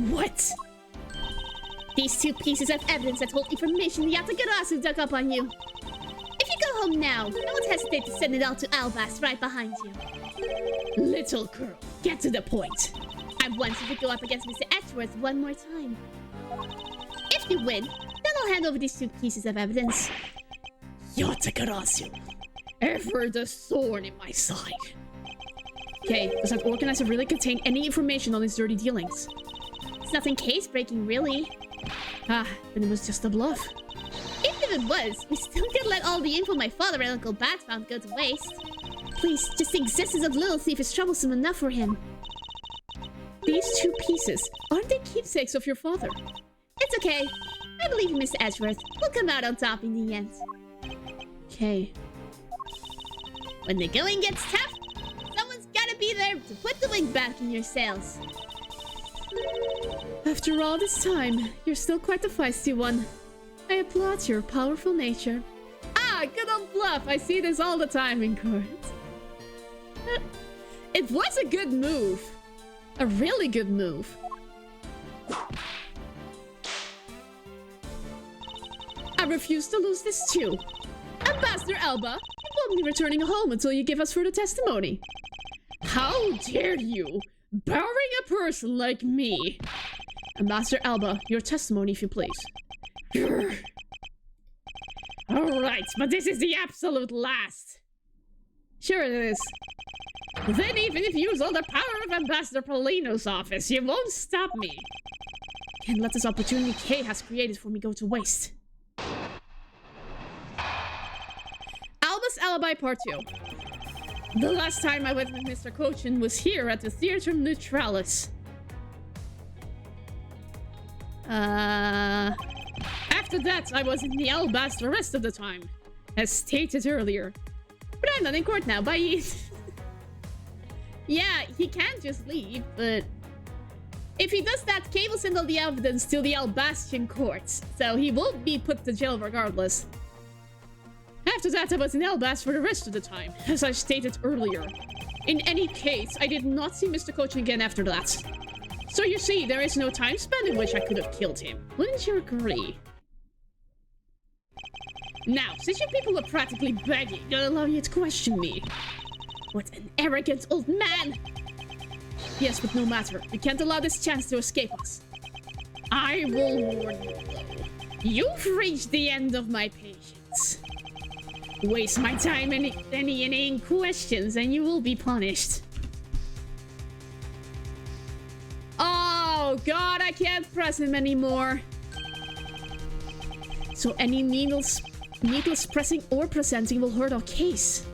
What? These two pieces of evidence that hold information the Yatagarasu dug up on you. If you go home now, don't hesitate to send it all to Albast right behind you. Little girl, get to the point. I want you to go up against Mr. Edgeworth one more time. If you win, then I'll hand over these two pieces of evidence. Yatagarasu, ever the thorn in my side. Okay, does that organizer really contain any information on his dirty dealings? It's nothing case-breaking, really. Ah, then it was just a bluff. Even if it was, we still can't let all the info my father and Uncle Bat found go to waste. Please, just the existence of Little Thief is troublesome enough for him. These two pieces, aren't they keepsakes of your father? It's okay. I believe in Mr. Edgeworth. We'll come out on top in the end. Okay. When the going gets tough, someone's gotta be there to put the wind back in your sails. After all this time, you're still quite the feisty one. I applaud your powerful nature. Ah, good old bluff. I see this all the time in court. It was a good move. A really good move. I refuse to lose this too. Ambassador Alba, you won't be returning home until you give us further testimony. How dare you, barring a person like me? Ambassador Alba, your testimony if you please. Alright, but this is the absolute last. Sure it is. Then even if you use all the power of Ambassador Paulino's office, you won't stop me. Can't let this opportunity Kay has created for me go to waste. Alba's Alibi Part 2. The last time I went with Mr. Cochin was here at the Theatre Neutralis. After that, I was in the Albast the rest of the time, as stated earlier. But I'm not in court now, bye! Yeah, he can't just leave, but... if he does that, Kay will send all the evidence to the Albastian courts, so he won't be put to jail regardless. After that, I was in Albast for the rest of the time, as I stated earlier. In any case, I did not see Mr. Cochin again after that. So you see, there is no time span in which I could have killed him. Wouldn't you agree? Now, since you people are practically begging, I'll allow you to question me. What an arrogant old man! Yes, but no matter. We can't allow this chance to escape us. I will warn you, though. You've reached the end of my patience. Waste my time any inane questions and you will be punished. Oh god, I can't press him anymore. So any needless pressing or presenting will hurt our case.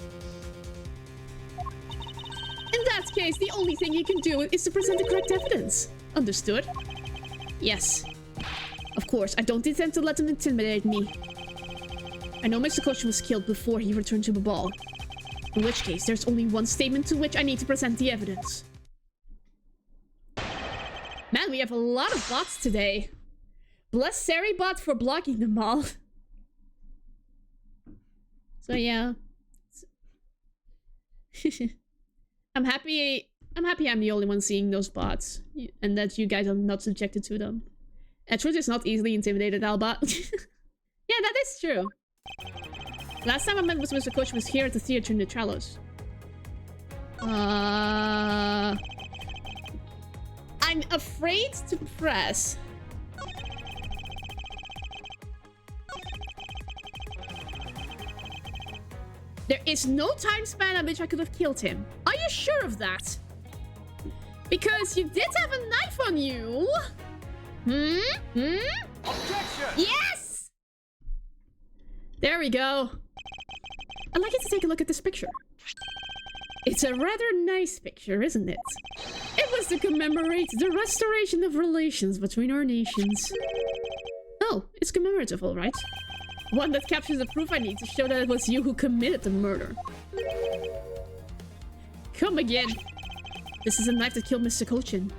In that case, the only thing you can do is to present the correct evidence. Understood? Yes. Of course, I don't intend to let them intimidate me. I know Mr. Cochin was killed before he returned to the ball. In which case, there's only one statement to which I need to present the evidence. Man, we have a lot of bots today. Bless Seribot for blocking them all. So yeah. I'm happy I'm the only one seeing those bots. And that you guys are not subjected to them. Truth is not easily intimidated, Alba. Yeah, that is true. Last time I met with Mr. Coach was here at the Theatre Neutralis. I'm afraid to press. There is no time span at which I could have killed him. Are you sure of that? Because you did have a knife on you. Objection! Yes! There we go. I'd like you to take a look at this picture. It's a rather nice picture, isn't it? It was to commemorate the restoration of relations between our nations. Oh, it's commemorative, all right. One that captures the proof I need to show that it was you who committed the murder. Come again. This is a knife that killed Mr. Cochin.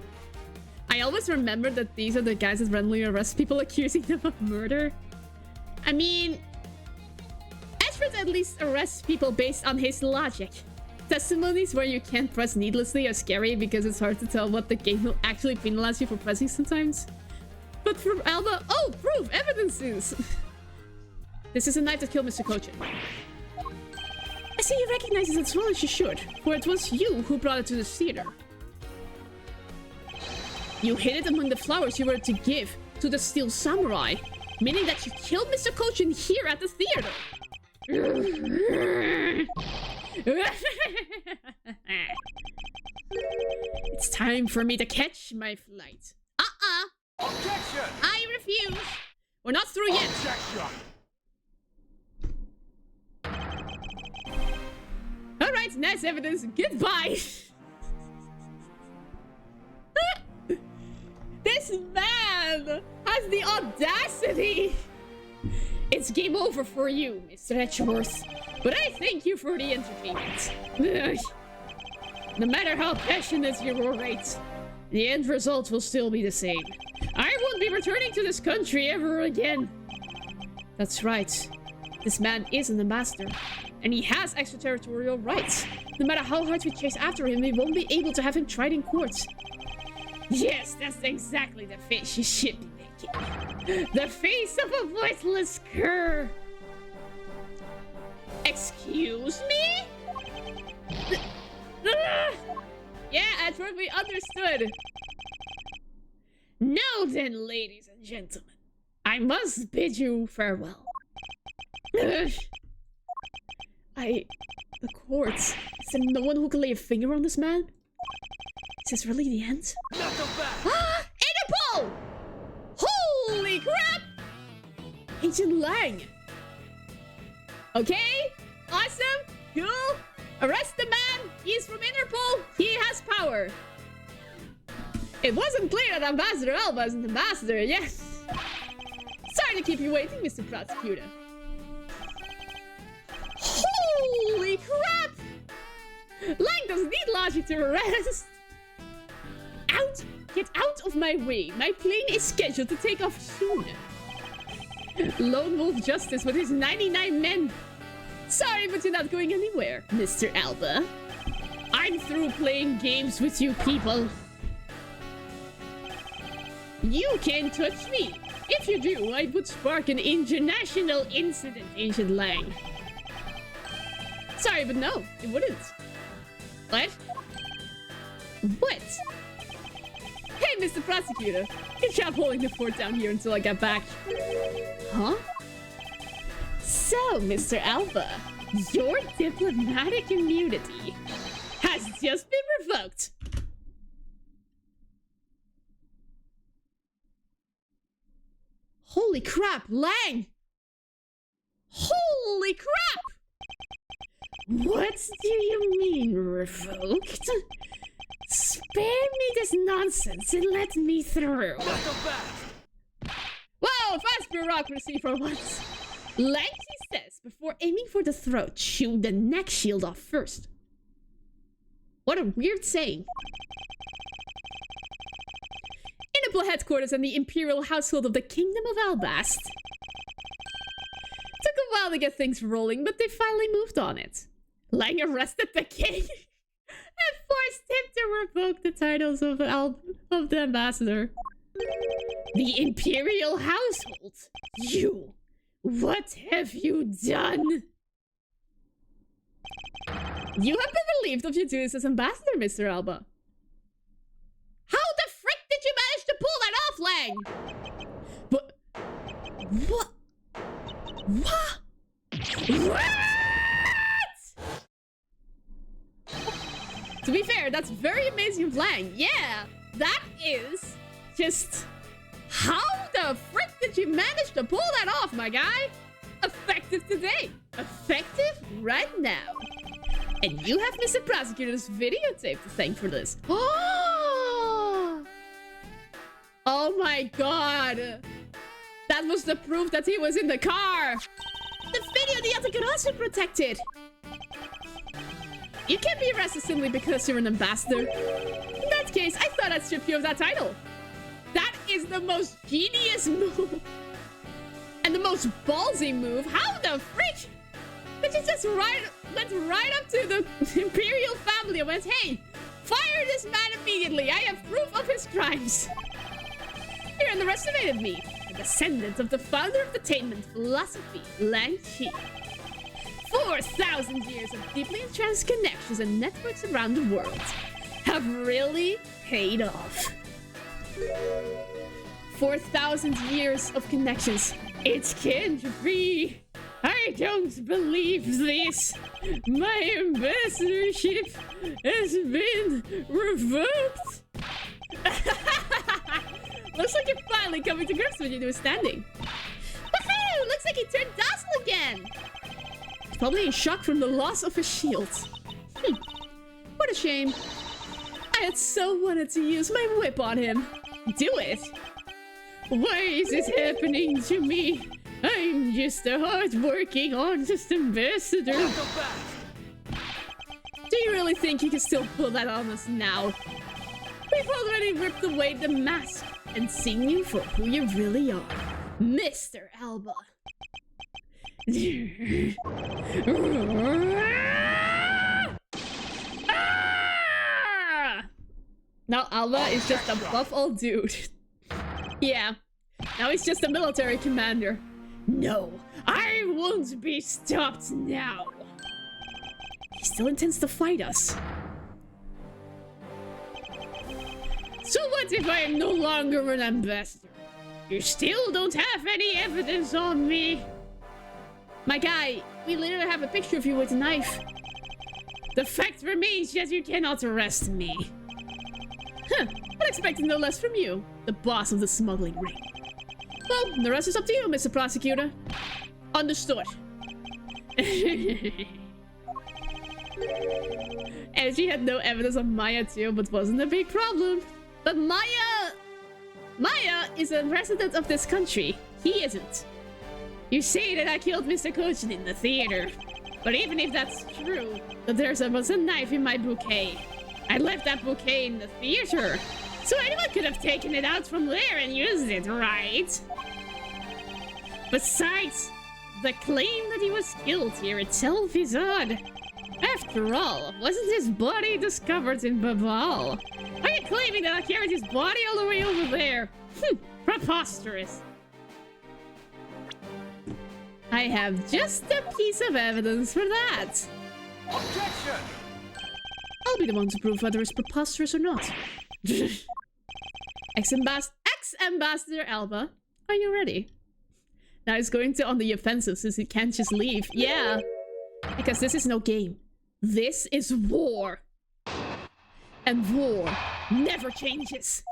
I always remember that these are the guys that randomly arrest people accusing them of murder. I mean, Ashford at least arrests people based on his logic. Testimonies where you can't press needlessly are scary because it's hard to tell what the game will actually penalize you for pressing sometimes. But for Alba, oh, proof, evidences! This is a knife that killed Mr. Cochin. I see you recognize it as well as you should, for it was you who brought it to the theater. You hid it among the flowers you were to give to the Steel Samurai, meaning that you killed Mr. Cochin here at the theater. It's time for me to catch my flight. Objection! I refuse. We're not through yet. Objection! Alright, nice evidence. Goodbye. This man has the audacity. It's game over for you, Mr. Edgeworth. But I thank you for the entertainment. Ugh. No matter how passionate you orate, the end result will still be the same. I won't be returning to this country ever again. That's right. This man is an ambassador, and he has extraterritorial rights. No matter how hard we chase after him, we won't be able to have him tried in court. Yes, that's exactly the face you should be making. The face of a voiceless cur. Excuse me? Yeah, Edward, we understood. Now then, ladies and gentlemen, I must bid you farewell. The court. Is there no one who can lay a finger on this man? Is this really the end? Interpol! Holy crap! Agent Lang. Okay, awesome, cool. Arrest the man. He's from Interpol. He has power. It wasn't clear that Ambassador Alba is an ambassador. Yes. Sorry to keep you waiting, Mr. Prosecutor. Holy crap! Lang doesn't need logic to arrest. Out! Get out of my way. My plane is scheduled to take off soon. Lone Wolf Justice with his 99 men. Sorry, but you're not going anywhere, Mr. Alba. I'm through playing games with you people. You can't touch me. If you do, I would spark an international incident, Agent Lang. Sorry, but no, it wouldn't. What? What? Hey, Mr. Prosecutor. Good job holding the fort down here until I get back. Huh? So, Mr. Alba, your diplomatic immunity has just been revoked. Holy crap, Lang! Holy crap! What do you mean, revoked? Spare me this nonsense and let me through. Whoa, fast bureaucracy for once. Like he says, before aiming for the throat, chew the neck shield off first. What a weird saying. Interpol headquarters and the imperial household of the Kingdom of Albast. Took a while to get things rolling, but they finally moved on it. Lang arrested the king and forced him to revoke the titles of the ambassador. The imperial household? You! What have you done? You have been relieved of your duties as ambassador, Mr. Alba. How the frick did you manage to pull that off, Lang? But... What? What? To be fair, that's very amazing of Lang. Yeah, that is just... How the frick did you manage to pull that off, my guy? Effective today. Effective right now. And you have Mr. Prosecutor's videotape to thank for this. Oh my god. That was the proof that he was in the car. The video the other could also protected. You can't be arrested simply because you're an ambassador. In that case, I thought I'd strip you of that title. That is the most genius move. And the most ballsy move. How the frick? But you just went right up to the imperial family and went, hey, fire this man immediately. I have proof of his crimes. Here underestimated me. A descendant of the founder of attainment philosophy, Lang Chi. 4,000 years of deeply entrenched connections and networks around the world have really paid off. 4,000 years of connections. It can't be. I don't believe this. My ambassadorship has been revoked. Looks like you're finally coming to grips with your new standing. Woohoo! Looks like he turned docile again. He's probably in shock from the loss of his shield. What a shame. I had so wanted to use my whip on him. Do it. Why is this happening to me? I'm just a hard-working, honest ambassador. Do you really think you can still pull that on us now? We've already ripped away the mask and seen you for who you really are, Mr. Alba. Now Alba is just a buff old dude. Yeah, now he's just a military commander. No, I won't be stopped now. He still intends to fight us. So what if I am no longer an ambassador? You still don't have any evidence on me. My guy, we literally have a picture of you with a knife. The fact remains that you cannot arrest me. Huh, I expected no less from you, the boss of the smuggling ring. Well, the rest is up to you, Mr. Prosecutor. Understood. And she had no evidence on Maya too, but wasn't a big problem. But Maya is a resident of this country. He isn't. You say that I killed Mr. Kochin in the theater. But even if that's true, that there was a knife in my bouquet. I left that bouquet in the theater. So anyone could have taken it out from there and used it, right? Besides, the claim that he was killed here itself is odd. After all, wasn't his body discovered in Babal? Are you claiming that I carried his body all the way over there? Preposterous. I have just a piece of evidence for that. Objection! I'll be the one to prove whether it's preposterous or not. Ex-Ambassador Alba, are you ready? Now he's going to on the offensive since he can't just leave. Yeah, because this is no game. This is war. And war never changes.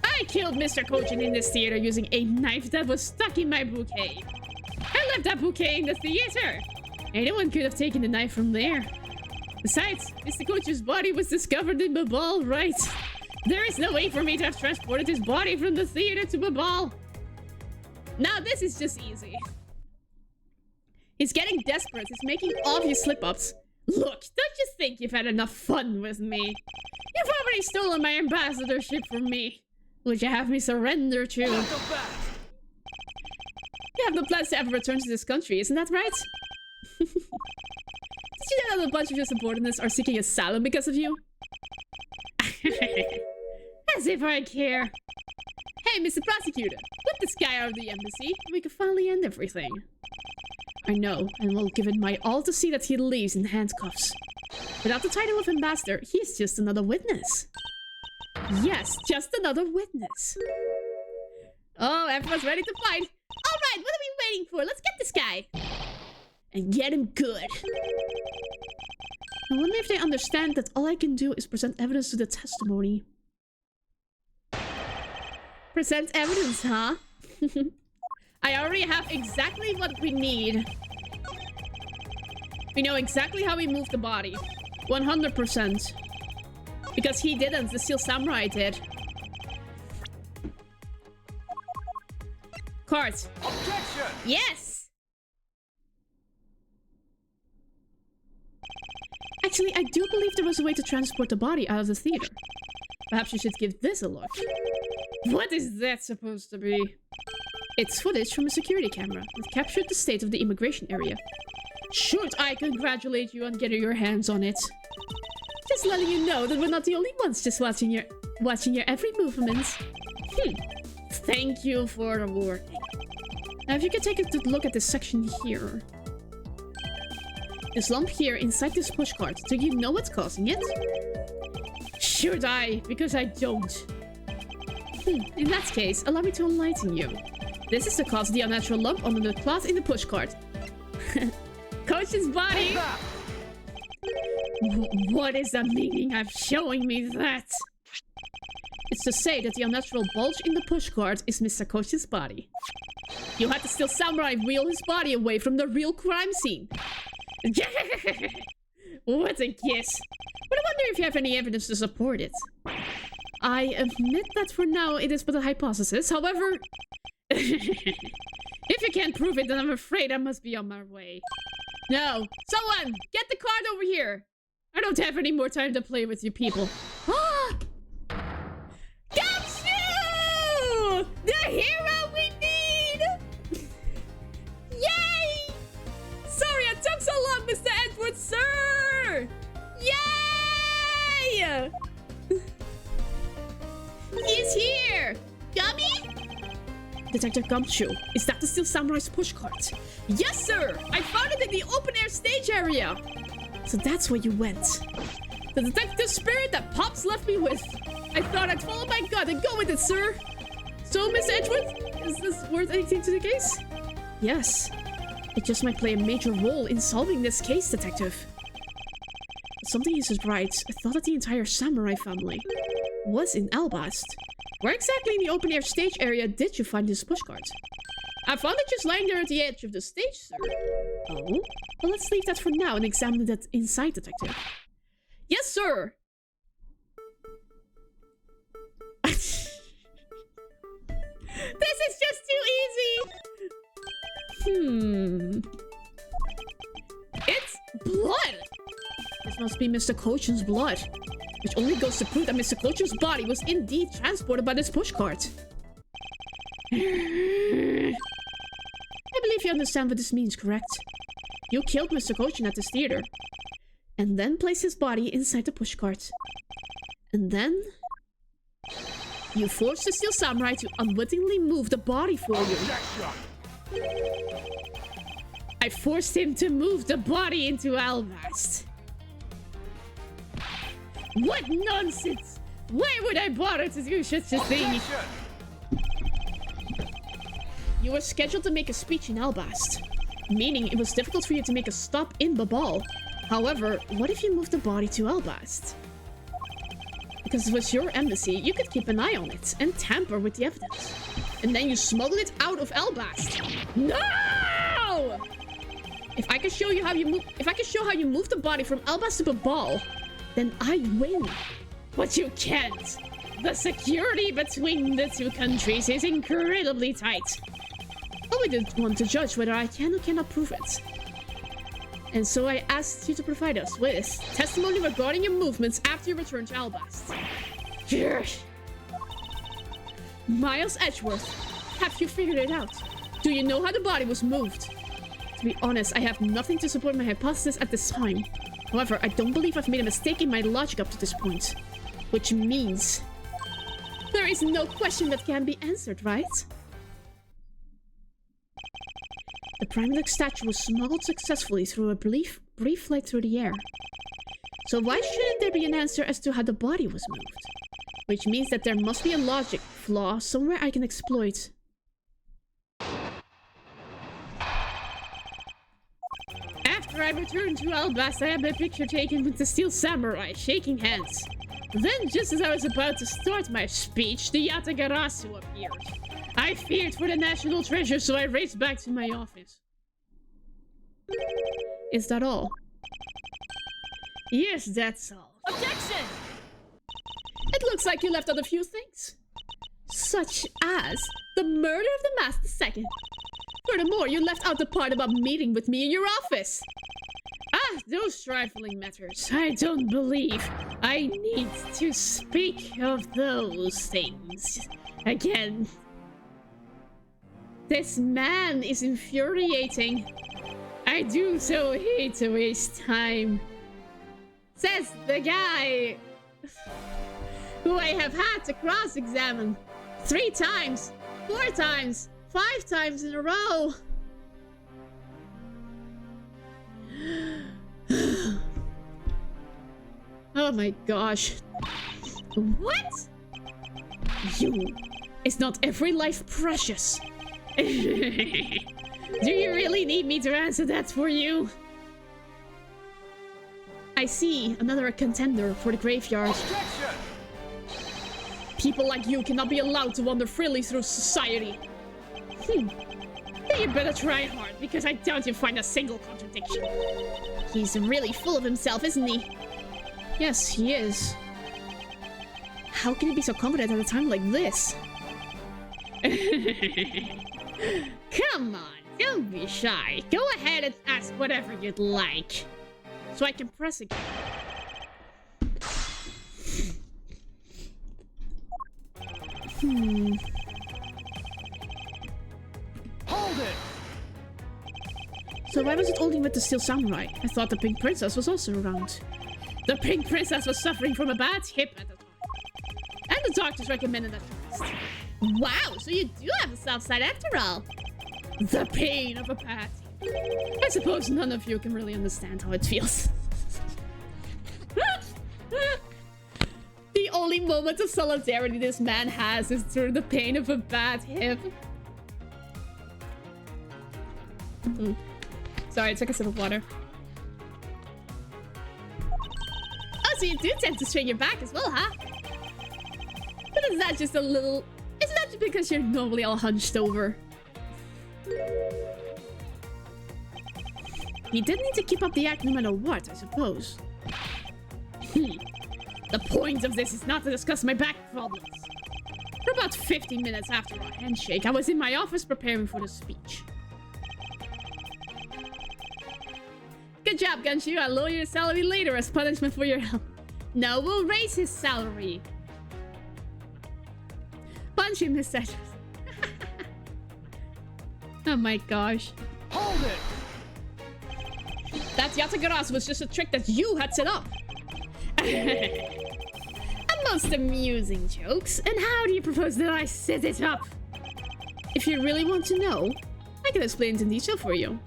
I killed Mr. Kochin in this theater using a knife that was stuck in my bouquet. I left that bouquet in the theater. Anyone could have taken the knife from there. Besides, Mr. Kochin's body was discovered in Babal, right? There is no way for me to have transported his body from the theater to Babal. Now this is just easy. He's getting desperate. He's making obvious slip-ups. Look, don't you think you've had enough fun with me? You've already stolen my ambassadorship from me. Would you have me surrender to? You have no plans to ever return to this country, isn't that right? Did you know that a bunch of your subordinates are seeking asylum because of you? As if I care. Hey, Mr. Prosecutor, put this guy out of the embassy, and we can finally end everything. I know, and will give it my all to see that he leaves in handcuffs. Without the title of ambassador, he's just another witness. Yes, just another witness. Oh, everyone's ready to fight. Alright, what are we waiting for? Let's get this guy. And get him good. I wonder if they understand that all I can do is present evidence to the testimony. Present evidence, huh? I already have exactly what we need. We know exactly how we moved the body. 100%. Because he didn't, the Steel Samurai did. Cart. Objection! Yes! Actually, I do believe there was a way to transport the body out of the theater. Perhaps you should give this a look. What is that supposed to be? It's footage from a security camera that captured the state of the immigration area. Should I congratulate you on getting your hands on it? Just letting you know that we're not the only ones just watching your every movement. Thank you for the warning. Now if you could take a good look at this section here. This lump here inside this pushcart, do you know what's causing it? Should I? Because I don't. In that case, allow me to enlighten you. This is the cause of the unnatural lump under the cloth in the pushcart. Coach's body! What is the meaning of showing me that? It's to say that the unnatural bulge in the pushcart is Mr. Kochi's body. You had to Steel Samurai wheel his body away from the real crime scene. What a guess. But I wonder if you have any evidence to support it. I admit that for now it is but a hypothesis. However, If you can't prove it, then I'm afraid I must be on my way. No. Someone! Get the card over here! I don't have any more time to play with you people. Ah! Got you! The hero we need! Yay! Sorry I took so long, Mr. Edward, sir! Yay! He's here! Gummy? Detective Gumshoe, is that the Steel Samurai's pushcart? Yes, sir! I found it in the open-air stage area! So that's where you went. The detective spirit that Pops left me with. I thought I'd follow my gut and go with it, sir. So, Miss Edgeworth, is this worth anything to the case? Yes. It just might play a major role in solving this case, detective. Something is right. I thought that the entire samurai family was in Albast. Where exactly in the open-air stage area did you find this pushcart? I found it just lying there at the edge of the stage, sir. Oh? Well, let's leave that for now and examine that inside, detective. Yes, sir! This is just too easy! It's blood! This must be Mr. Cochin's blood. Which only goes to prove that Mr. Cochin's body was indeed transported by this pushcart. I believe you understand what this means, correct? You killed Mr. Cochin at this theater. And then placed his body inside the pushcart. And then... you forced the Steel Samurai to unwittingly move the body for you. I forced him to move the body into Albast. What nonsense! Why would I bother to do such a thing? You were scheduled to make a speech in Albast, meaning it was difficult for you to make a stop in Babal. However, what if you moved the body to Albast? Because it was your embassy, you could keep an eye on it and tamper with the evidence. And then you smuggle it out of Albast. No! If I can show how you move the body from Albast to Babal, then I win. But you can't. The security between the two countries is incredibly tight. I wouldn't want to judge whether I can or cannot prove it. And so I asked you to provide us with testimony regarding your movements after you returned to Albast. Miles Edgeworth, have you figured it out? Do you know how the body was moved? To be honest, I have nothing to support my hypothesis at this time. However, I don't believe I've made a mistake in my logic up to this point. Which means... there is no question that can be answered, right? The Primate statue was smuggled successfully through a brief flight through the air. So why shouldn't there be an answer as to how the body was moved? Which means that there must be a logic flaw somewhere I can exploit. After I returned to Albast, I had my picture taken with the Steel Samurai, shaking hands. Then, just as I was about to start my speech, the Yatagarasu appeared. I feared for the national treasure, so I raced back to my office. Is that all? Yes, that's all. Objection! It looks like you left out a few things. Such as the murder of the Master Second. Furthermore, you left out the part about meeting with me in your office. Ah, those trifling matters. I don't believe I need to speak of those things again. This man is infuriating. I do so hate to waste time. Says the guy who I have had to cross-examine 3 times, 4 times, 5 times in a row. Oh my gosh. What? You. Is not every life precious? Do you really need me to answer that for you? I see another contender for the graveyard. Objection! People like you cannot be allowed to wander freely through society. Then you better try hard, because I doubt you'll find a single contradiction. He's really full of himself, isn't he? Yes, he is. How can he be so confident at a time like this? Come on, don't be shy. Go ahead and ask whatever you'd like. So I can press again. Hold it! So why was it only with the Steel Samurai? I thought the Pink Princess was also around. The Pink Princess was suffering from a bad hip at the time. And the doctors recommended that first. Wow, so you do have a soft side after all. The pain of a bad hip. I suppose none of you can really understand how it feels. The only moment of solidarity this man has is through the pain of a bad hip. Sorry, I took a sip of water. Oh, so you do tend to strain your back as well, huh? But is that just a little... Isn't that just because you're normally all hunched over? You did need to keep up the act no matter what, I suppose. The point of this is not to discuss my back problems. For about 50 minutes after our handshake, I was in my office preparing for the speech. Good job, Gunshu. I'll lower your salary later as punishment for your help. No, we'll raise his salary. Punch him, Miss Edwards. Oh my gosh. Hold it! That Yatagarasu was just a trick that you had set up. A most amusing jokes. And how do you propose that I set it up? If you really want to know, I can explain it in detail for you.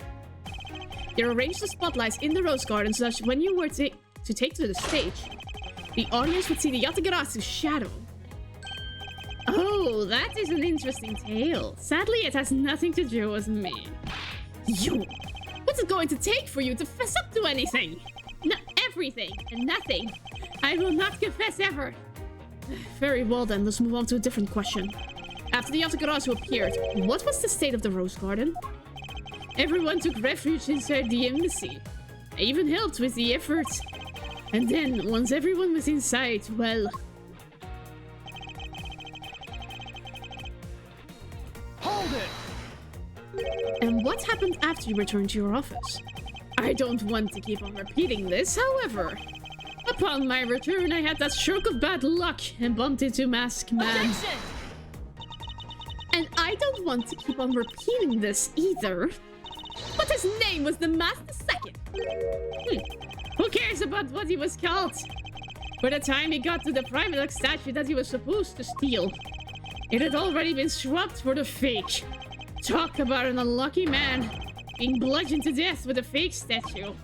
You arranged the spotlights in the Rose Garden so that when you were to take to the stage, the audience would see the Yatagarasu's shadow. Oh, that is an interesting tale. Sadly, it has nothing to do with me. You! What's it going to take for you to fess up to anything? No, everything and nothing. I will not confess ever. Very well then, let's move on to a different question. After the Yatagarasu appeared, what was the state of the Rose Garden? Everyone took refuge inside the embassy. I even helped with the effort. And then, once everyone was inside, well... Hold it! And what happened after you returned to your office? I don't want to keep on repeating this, however... Upon my return, I had that stroke of bad luck and bumped into Masked Man. Objection! And I don't want to keep on repeating this either. But his name was the Master Second. Who cares about what he was called? By the time he got to the private statue that he was supposed to steal, it had already been swapped for the fake. Talk about an unlucky man being bludgeoned to death with a fake statue.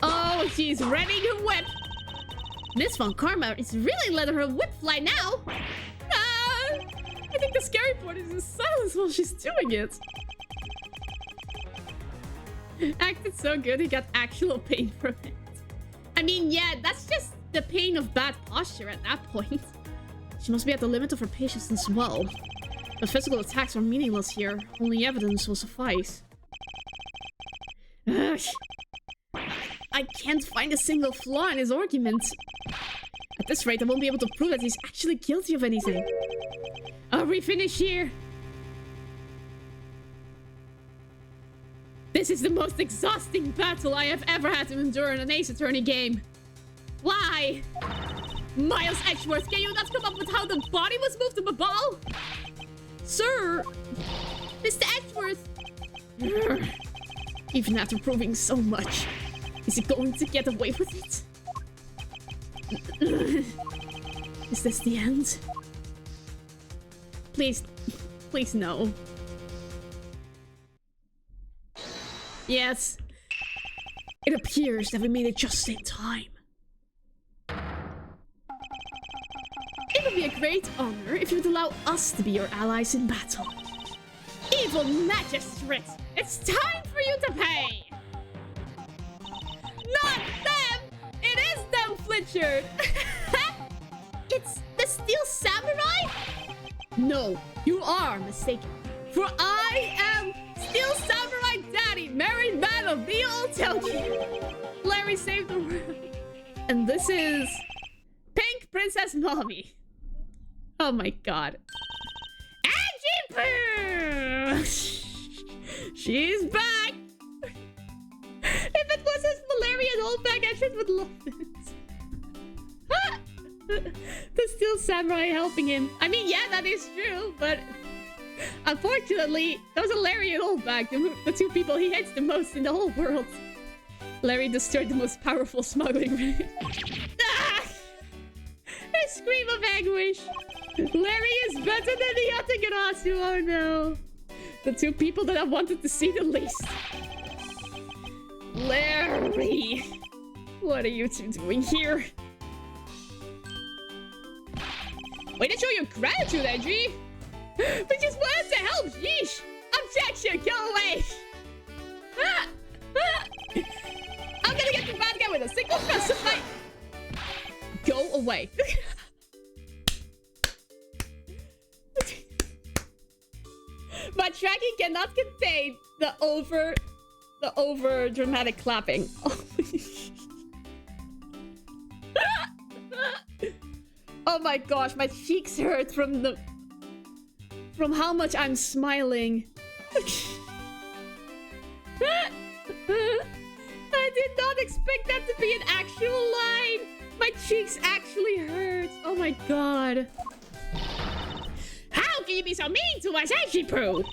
Oh, she's ready to whip. Miss Von Karma is really letting her whip fly now. I think the scary part is the silence while she's doing it. Acted so good, he got actual pain from it. I mean, yeah, that's just the pain of bad posture at that point. She must be at the limit of her patience as well. The physical attacks are meaningless here. Only evidence will suffice. Ugh. I can't find a single flaw in his argument. At this rate, I won't be able to prove that he's actually guilty of anything. Are we finished here? This is the most exhausting battle I have ever had to endure in an Ace Attorney game. Why? Miles Edgeworth, can you not come up with how the body was moved to a ball? Sir! Mr. Edgeworth! Even after proving so much, is he going to get away with it? Is this the end? Please, please no. Yes. It appears that we made it just in time. It would be a great honor if you'd allow us to be your allies in battle. Evil magistrate, it's time for you to pay! Not them! It is them, Flitchard! It's the Steel Samurai? No, you are mistaken. For I am Steel Samurai Daddy, married man of the old Tokyo. Larry saved the world. And this is Pink Princess Mommy. Oh my god. She's back! If it was his Valerian Oldback, I would love it. The Steel Samurai helping him. I mean, yeah, that is true, but unfortunately, that was a Larry and Oldback, the two people he hates the most in the whole world. Larry destroyed the most powerful smuggling ring. Ah! A scream of anguish. Larry is better than the Yatagarasu, oh no. The two people that I wanted to see the least. Larry! What are you two doing here? Way to show your gratitude, Edgy! We just wanted to help, yeesh! Objection, go away! I'm gonna get the bad guy with a single thrust of my... Go away. My tracking cannot contain the over dramatic clapping. Oh my gosh, my cheeks hurt from how much I'm smiling. I did not expect that to be an actual line. My cheeks actually hurt. Oh my god. How can you be so mean to us, Poo?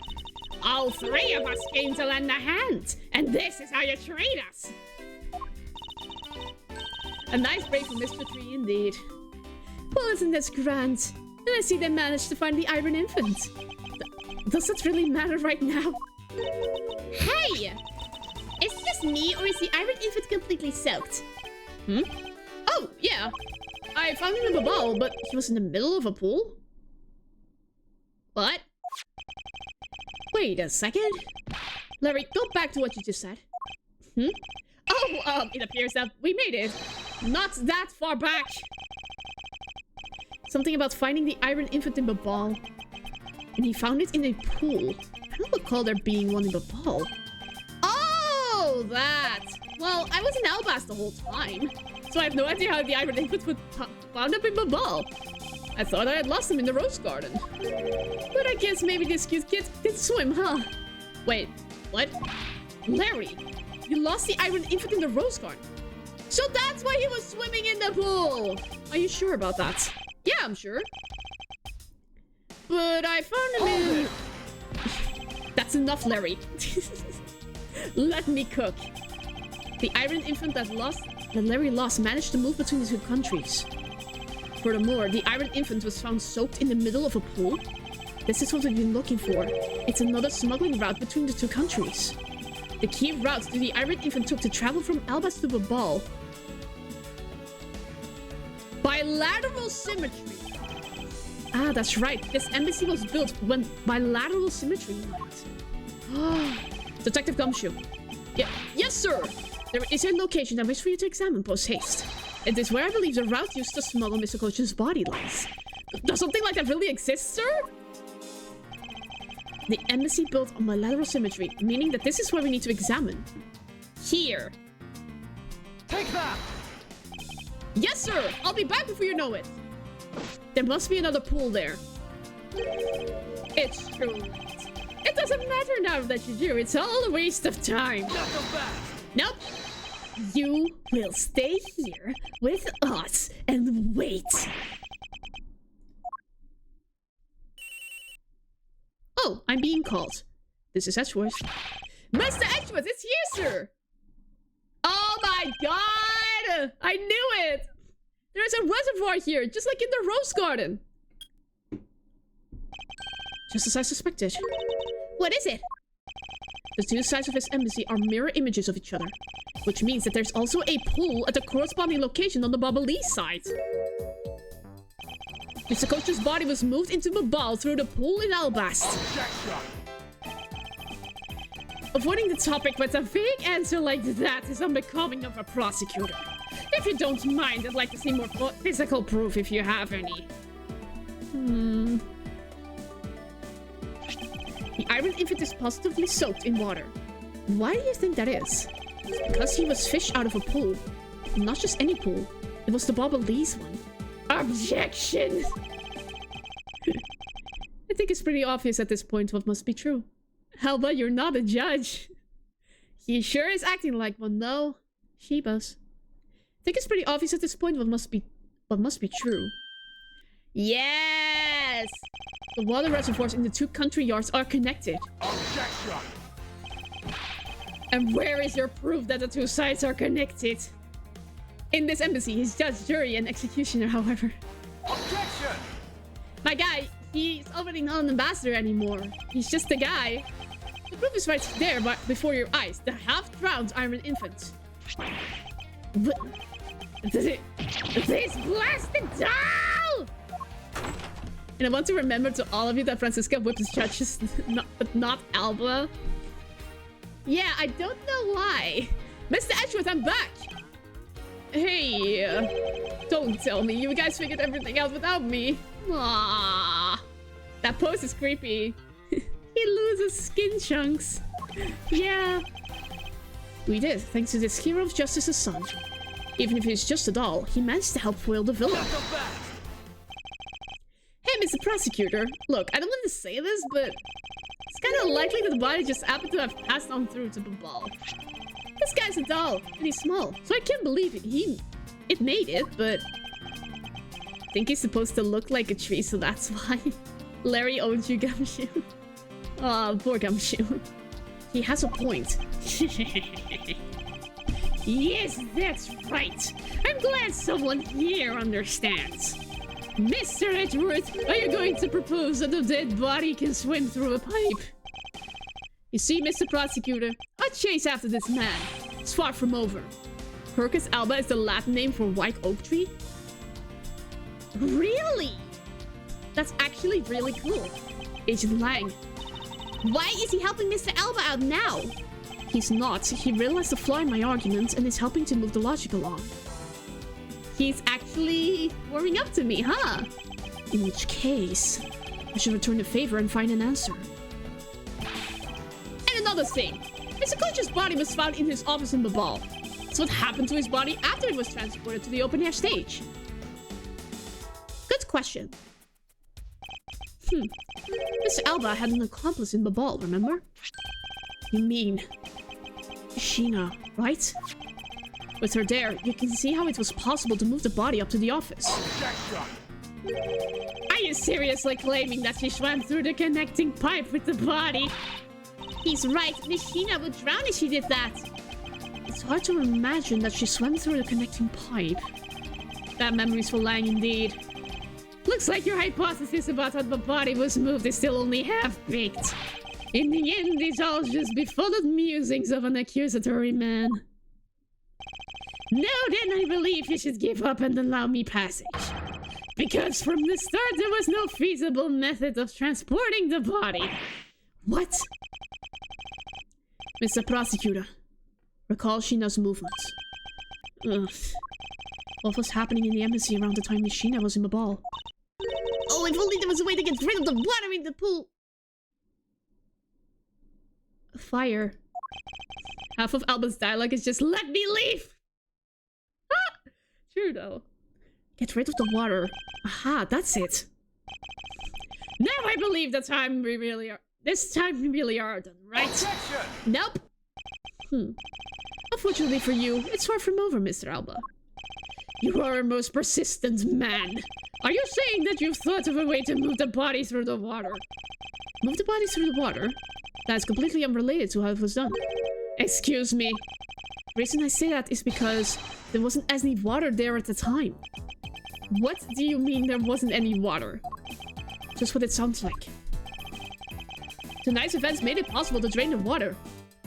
All three of us came to lend a hand, and this is how you treat us. A nice break from Mr. Tree, indeed. Well, isn't this grand? And I see they managed to find the Iron Infant. Does it really matter right now? Hey! Is it just me, or is the Iron Infant completely soaked? Hmm? Oh, yeah. I found him in a ball, but he was in the middle of a pool? What? Wait a second. Larry, go back to what you just said. Hmm? Oh, it appears that we made it. Not that far back. Something about finding the Iron Infant in Babal. And he found it in a pool. I don't recall there being one in Babal. Oh, that. Well, I was in Albas the whole time. So I have no idea how the Iron Infant would wound up in Babal. I thought I had lost him in the Rose Garden. But I guess maybe this cute kid can swim, huh? Wait, what? Larry, you lost the Iron Infant in the Rose Garden. So that's why he was swimming in the pool. Are you sure about that? Yeah, I'm sure. But I found him in... That's enough, Larry. Let me cook. The Iron Infant that Larry lost managed to move between the two countries. Furthermore, the Iron Infant was found soaked in the middle of a pool. This is what we've been looking for. It's another smuggling route between the two countries. The key route the Iron Infant took to travel from Albas to Babal. Bilateral symmetry. Ah, that's right. This embassy was built when bilateral symmetry lines. Detective Gumshoe. Yeah, yes, sir. There is a location I wish for you to examine post-haste. It is where I believe the route used to smuggle Mr. Coach's body lies. Does something like that really exist, sir? The embassy built on bilateral symmetry, meaning that this is where we need to examine. Here. Take that! Yes, sir! I'll be back before you know it. There must be another pool there. It's too late. It doesn't matter now that you do. It's all a waste of time. Nope. You will stay here with us and wait. Oh, I'm being called. This is Edgeworth. Mr. Edgeworth, it's here, sir. Oh my god! I knew it! There's a reservoir here, just like in the Rose Garden. Just as I suspected. What is it? The two sides of this embassy are mirror images of each other, which means that there's also a pool at the corresponding location on the Babalee side. Mr. Coach's body was moved into Babal through the pool in Albast. Avoiding the topic with a vague answer like that is unbecoming of a prosecutor. If you don't mind, I'd like to see more physical proof if you have any. The Iron Infant is positively soaked in water. Why do you think that is? Because he was fished out of a pool. Not just any pool. It was the Babalee's one. Objection! I think it's pretty obvious at this point what must be true. Alba, you're not a judge. He sure is acting like one, though. Shebas. I think it's pretty obvious at this point what must be true. Yes! The water reservoirs in the 2 country yards are connected. Objection! And where is your proof that the 2 sides are connected? In this embassy, he's judge, jury, and executioner, however. Objection! My guy, he's already not an ambassador anymore. He's just a guy. The proof is right there, but before your eyes. The half-drowned Iron infant. But... This blasted doll! And I want to remember to all of you that Francisca whipped his judges, but not Alba. Yeah, I don't know why. Mr. Edgeworth, I'm back! Hey, don't tell me you guys figured everything out without me. Aww. That pose is creepy. He loses skin chunks. Yeah. We did, thanks to this hero of justice's son. Even if he's just a doll, he managed to help foil the villain. Hey, Mr. Prosecutor. Look, I don't want to say this, but it's kind of likely that the body just happened to have passed on through to the ball. This guy's a doll, and he's small, so I can't believe it made it, but I think he's supposed to look like a tree, so that's why. Larry owns you, Gumshoe. Aw, poor Gumshoe. He has a point. Yes, that's right. I'm glad someone here understands. Mr. Edgeworth, are you going to propose that the dead body can swim through a pipe? You see, Mr. Prosecutor, I'll chase after this man. It's far from over. Quercus alba is the Latin name for white oak tree? Really? That's actually really cool. Agent Lang. Why is he helping Mr. Alba out now? He's not. He realized the flaw in my argument and is helping to move the logic along. He's actually warming up to me, huh? In which case, I should return the favor and find an answer. And another thing. His unconscious body was found in his office in Babal. So what happened to his body after it was transported to the open air stage? Good question. Mr. Alba had an accomplice in Babal, remember? You mean... Sheena, right? With her there, you can see how it was possible to move the body up to the office. Are you seriously claiming that she swam through the connecting pipe with the body? He's right, Miss Sheena would drown if she did that. It's hard to imagine that she swam through the connecting pipe. Bad memories for Lang indeed. Looks like your hypothesis about how the body was moved is still only half-baked. In the end, it's all just befuddled musings of an accusatory man. Now then, I believe you should give up and allow me passage. Because from the start, there was no feasible method of transporting the body. What? Mr. Prosecutor, recall Sheena's movements. Ugh. What was happening in the embassy around the time Miss Sheena was in the ball? Oh, if only there was a way to get rid of the water in the pool! Fire. Half of Alba's dialogue is just, let me leave! Ah! True though. Get rid of the water. Aha, that's it. Now I believe this time we really are done, right? Objection! Nope. Unfortunately for you, it's far from over, Mr. Alba. You are a most persistent man. Are you saying that you've thought of a way to move the body through the water? Move the body through the water? That is completely unrelated to how it was done. Excuse me. The reason I say that is because there wasn't any water there at the time. What do you mean there wasn't any water? Just what it sounds like. Tonight's events made it possible to drain the water,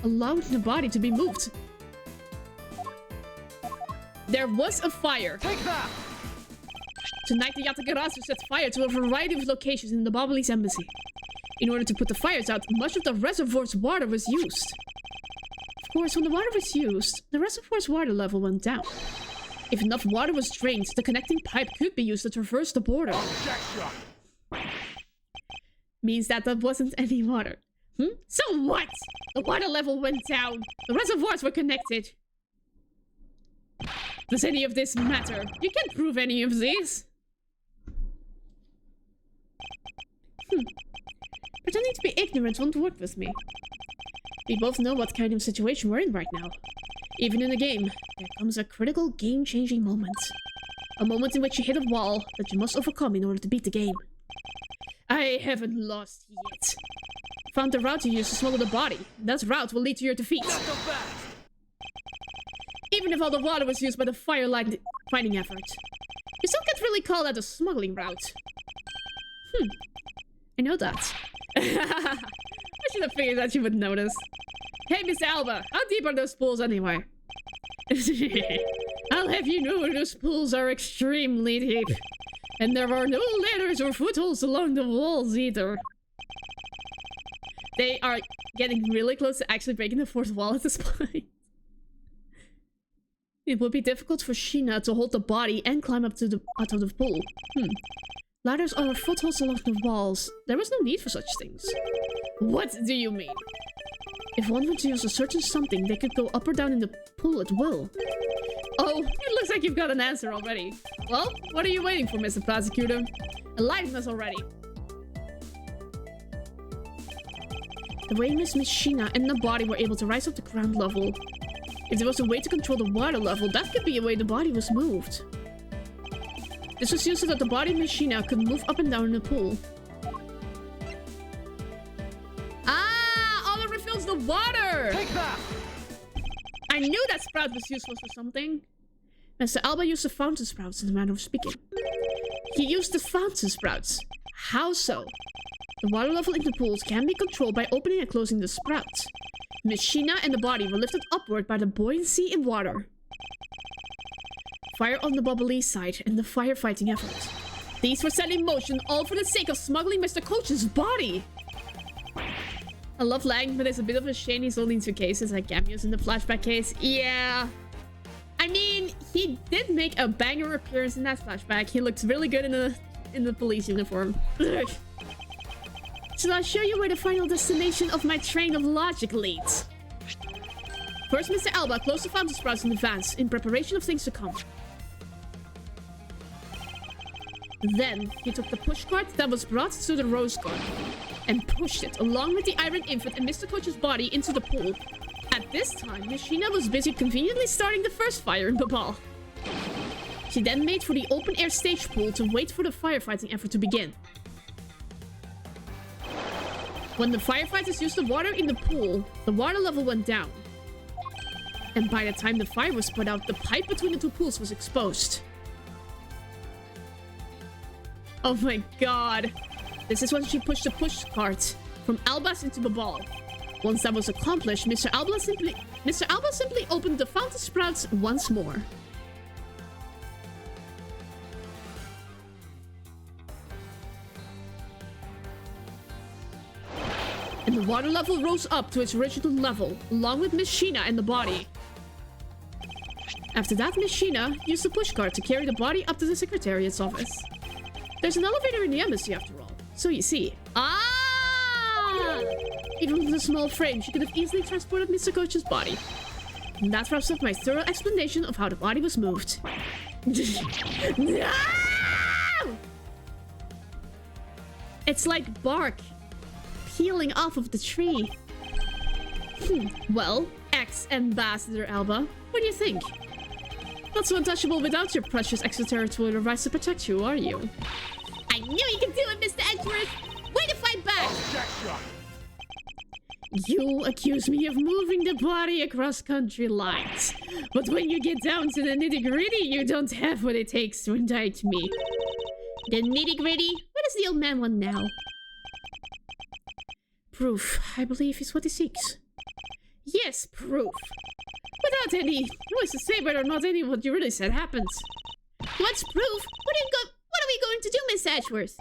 allowing the body to be moved. There was a fire. Take that! Tonight, the Yatagarasu set fire to a variety of locations in the Babalese embassy. In order to put the fires out, much of the reservoir's water was used. Of course, when the water was used, the reservoir's water level went down. If enough water was drained, the connecting pipe could be used to traverse the border. Objection! Means that there wasn't any water. So what? The water level went down. The reservoirs were connected. Does any of this matter? You can't prove any of this. Pretending to be ignorant won't work with me. We both know what kind of situation we're in right now. Even in a game, there comes a critical game-changing moment. A moment in which you hit a wall that you must overcome in order to beat the game. I haven't lost yet. Found the route you use to smuggle the body. That route will lead to your defeat. Not so fast. Even if all the water was used by the firelight finding effort. You still can't really call that a smuggling route. I know that. I should have figured that you would notice. Hey, Miss Alba, how deep are those pools anyway? I'll have you know those pools are extremely deep. And there are no ladders or footholds along the walls either. They are getting really close to actually breaking the fourth wall at this point. It would be difficult for Sheena to hold the body and climb up to the out of the pool. Ladders or footholds along the walls. There was no need for such things. What do you mean? If one were to use a certain something, they could go up or down in the pool at will. Oh, it looks like you've got an answer already. Well, what are you waiting for, Mr. Prosecutor? Enlighten us already. The way Miss Sheena and the body were able to rise up to ground level. If there was a way to control the water level, that could be a way the body was moved. This was used so that the body of Miss Sheena could move up and down in the pool. Ah! All it refills the water! Take that! I knew that sprout was useful for something. Mr. Alba used the fountain sprouts in the manner of speaking. He used the fountain sprouts. How so? The water level in the pools can be controlled by opening and closing the sprouts. Miss Sheena and the body were lifted upward by the buoyancy in water. Fire on the bubbly side and the firefighting effort. These were set in motion all for the sake of smuggling Mr. Coach's body. I love Lang, but it's a bit of a shame he's only in 2 cases, like cameos in the flashback case. Yeah. I mean, he did make a banger appearance in that flashback. He looked really good in the police uniform. Shall I show you where the final destination of my train of logic leads? First, Mr. Alba closed the fountain sprouts in advance, in preparation of things to come. Then, he took the pushcart that was brought to the rose garden and pushed it, along with the iron infant and Mr. Coach's body, into the pool. At this time, Miss Sheena was busy conveniently starting the first fire in the ball. She then made for the open-air stage pool to wait for the firefighting effort to begin. When the firefighters used the water in the pool, the water level went down. And by the time the fire was put out, the pipe between the 2 pools was exposed. Oh my god. This is when she pushed the push cart from Alba's into the ball. Once that was accomplished, Mr. Alba simply opened the fountain sprouts once more. And the water level rose up to its original level, along with Miss Sheena and the body. After that, Miss Sheena used the pushcart to carry the body up to the Secretariat's office. There's an elevator in the embassy, after all. So you see. Ah! Even with a small frame, she could have easily transported Mr. Coach's body. And that wraps up my thorough explanation of how the body was moved. No! It's like bark peeling off of the tree. Well, ex-Ambassador Alba, what do you think? Not so untouchable without your precious extraterritorial rights to protect you, are you? I knew you could do it, Mr. Edgeworth! Way to fight back! Objection! You accuse me of moving the body across country lines. But when you get down to the nitty-gritty, you don't have what it takes to indict me. The nitty-gritty? What does the old man want now? Proof, I believe, is what he seeks. Yes, proof. Without any who is to say whether or not any of what you really said happens. What's proof? What are we going to do, Miss Edgeworth?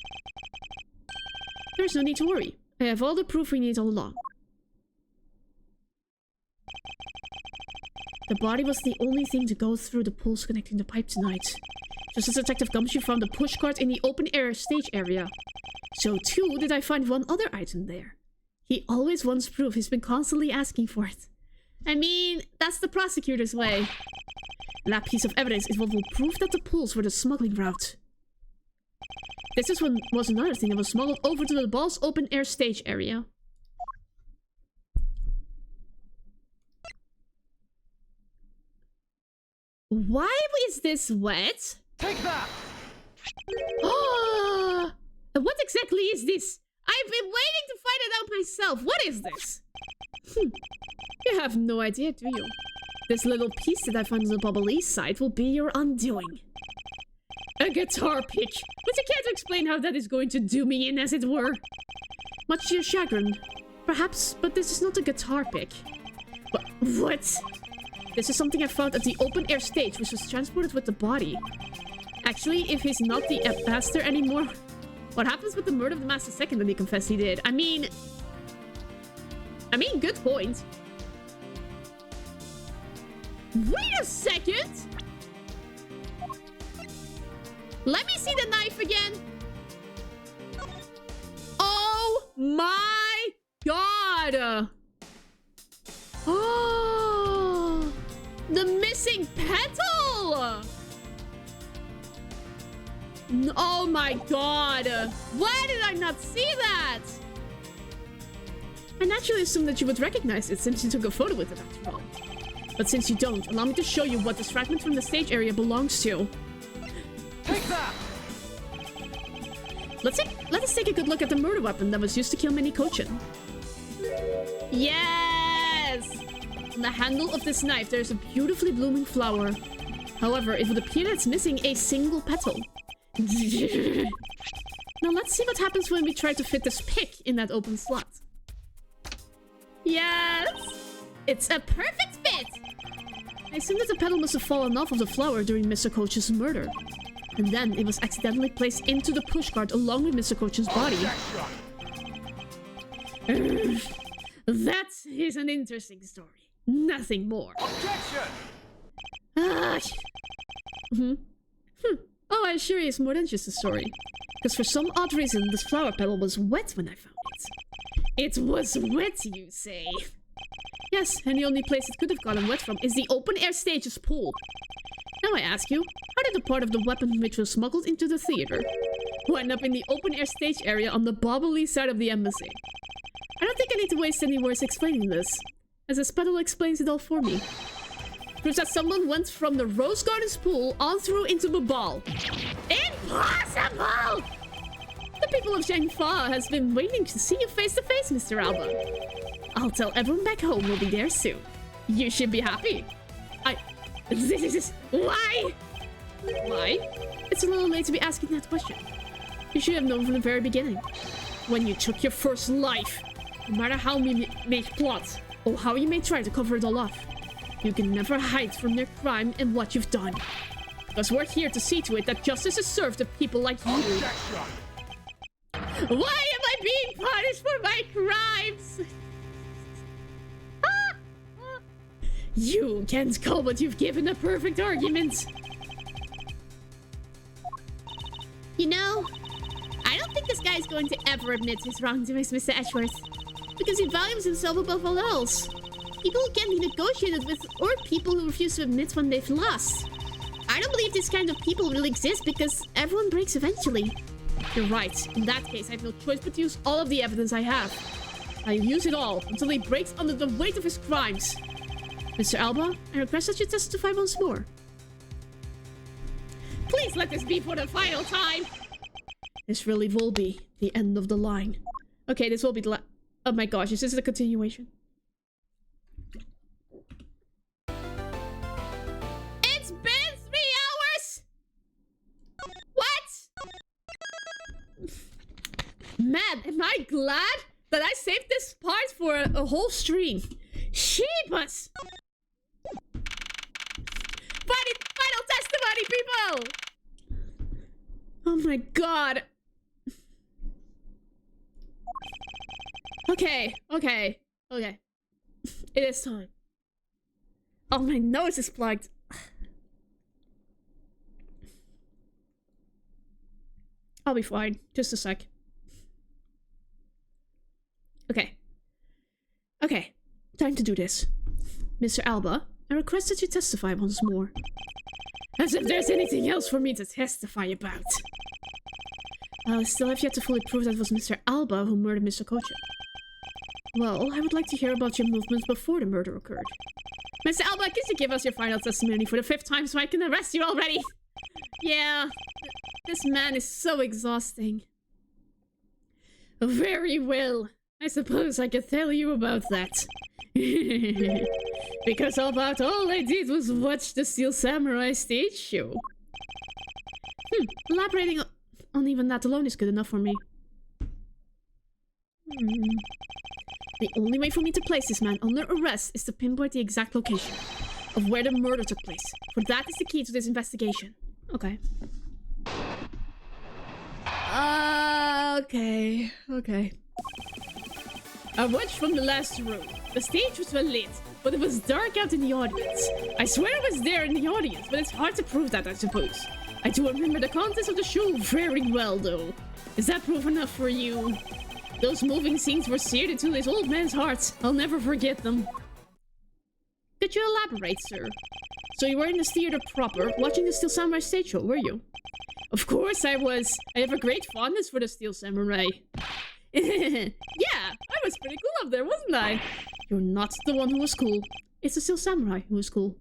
There's no need to worry. I have all the proof we need all along. The body was the only thing to go through the pools connecting the pipe tonight. Just as Detective Gumshoe found the pushcart in the open-air stage area, so too did I find one other item there. He always wants proof. He's been constantly asking for it. I mean, that's the prosecutor's way. That piece of evidence is what will prove that the pools were the smuggling route. was another thing that was smuggled over to the boss open air stage area. Why is this wet? Take that! Oh, what exactly is this? I've been waiting to find it out myself. What is this? You have no idea, do you? This little piece that I found on the bubbly side will be your undoing. A guitar pick. But you can't explain how that is going to do me in, as it were. Much to your chagrin. Perhaps, but this is not a guitar pick. But what? This is something I found at the open air stage, which was transported with the body. Actually, if he's not the master anymore, what happens with the murder of the master second that he confessed he did? I mean, good point. Wait a second! Let me see the knife again. Oh my god! Oh, the missing petal! Oh my god! Why did I not see that? I naturally assumed that you would recognize it since you took a photo with it after all. But since you don't, allow me to show you what this fragment from the stage area belongs to. Take that! Let us take a good look at the murder weapon that was used to kill Minnie Cochin. Yes! On the handle of this knife, there is a beautifully blooming flower. However, it would appear that it's missing a single petal. Now let's see what happens when we try to fit this pick in that open slot. Yes! It's a perfect fit! I assume that the petal must have fallen off of the flower during Mr. Coach's murder. And then it was accidentally placed into the pushcart along with Mr. Coach's body. That is an interesting story. Nothing more. Objection! Oh, I assure you it's more than just a story. Because for some odd reason, this flower petal was wet when I found it. It was wet, you say? Yes, and the only place it could have gotten wet from is the open air stage's pool. Now I ask you, how did the part of the weapon which was smuggled into the theater wind up in the open air stage area on the bobbly side of the embassy? I don't think I need to waste any words explaining this, as this petal explains it all for me. Proves that someone went from the Rose Garden's pool on through into the ball. Impossible! The people of Zhangfa has been waiting to see you face to face, Mr. Alba. I'll tell everyone back home we'll be there soon. You should be happy. Why? Why? It's a little late to be asking that question. You should have known from the very beginning. When you took your first life, no matter how we may plot, or how you may try to cover it all up, you can never hide from your crime and what you've done. Because we're here to see to it that justice is served to people like you. Why am I being punished for my crimes? You can't call what you've given a perfect argument. You know, I don't think this guy's going to ever admit his wrongdoings, Mr. Ashworth. Because he values himself above all else. People who can't be negotiated with, or people who refuse to admit when they've lost. I don't believe this kind of people really exist because everyone breaks eventually. You're right. In that case, I have no choice but to use all of the evidence I have. I'll use it all until he breaks under the weight of his crimes. Mr. Alba, I request that you testify once more. Please let this be for the final time. This really will be the end of the line. Okay, this will be the oh my gosh, is this a continuation? It's been 3 hours! What? Man, am I glad that I saved this part for a whole stream. Sheebus! Final testimony, people! Oh my god. Okay. It is time. Oh, my nose is plugged. I'll be fine. Just a sec. Okay. Time to do this. Mr. Alba, I request that you testify once more. As if there's anything else for me to testify about. I still have yet to fully prove that it was Mr. Alba who murdered Mr. Kocha. Well, I would like to hear about your movements before the murder occurred. Mr. Alba, could you give us your final testimony for the 5th time so I can arrest you already? Yeah, this man is so exhausting. Very well. I suppose I could tell you about that. Because about all I did was watch the Steel Samurai stage show. Elaborating on even that alone is good enough for me. The only way for me to place this man under arrest is to pinpoint the exact location of where the murder took place. For that is the key to this investigation. Okay. Okay. I watched from the last row. The stage was well lit, but it was dark out in the audience. I swear I was there in the audience, but it's hard to prove that, I suppose. I do remember the contents of the show very well, though. Is that proof enough for you? Those moving scenes were seared into this old man's heart. I'll never forget them. Could you elaborate, sir? So you were in the theater proper, watching the Steel Samurai stage show, were you? Of course I was. I have a great fondness for the Steel Samurai. Yeah, I was pretty cool up there, wasn't I? You're not the one who was cool. It's the Steel Samurai who was cool.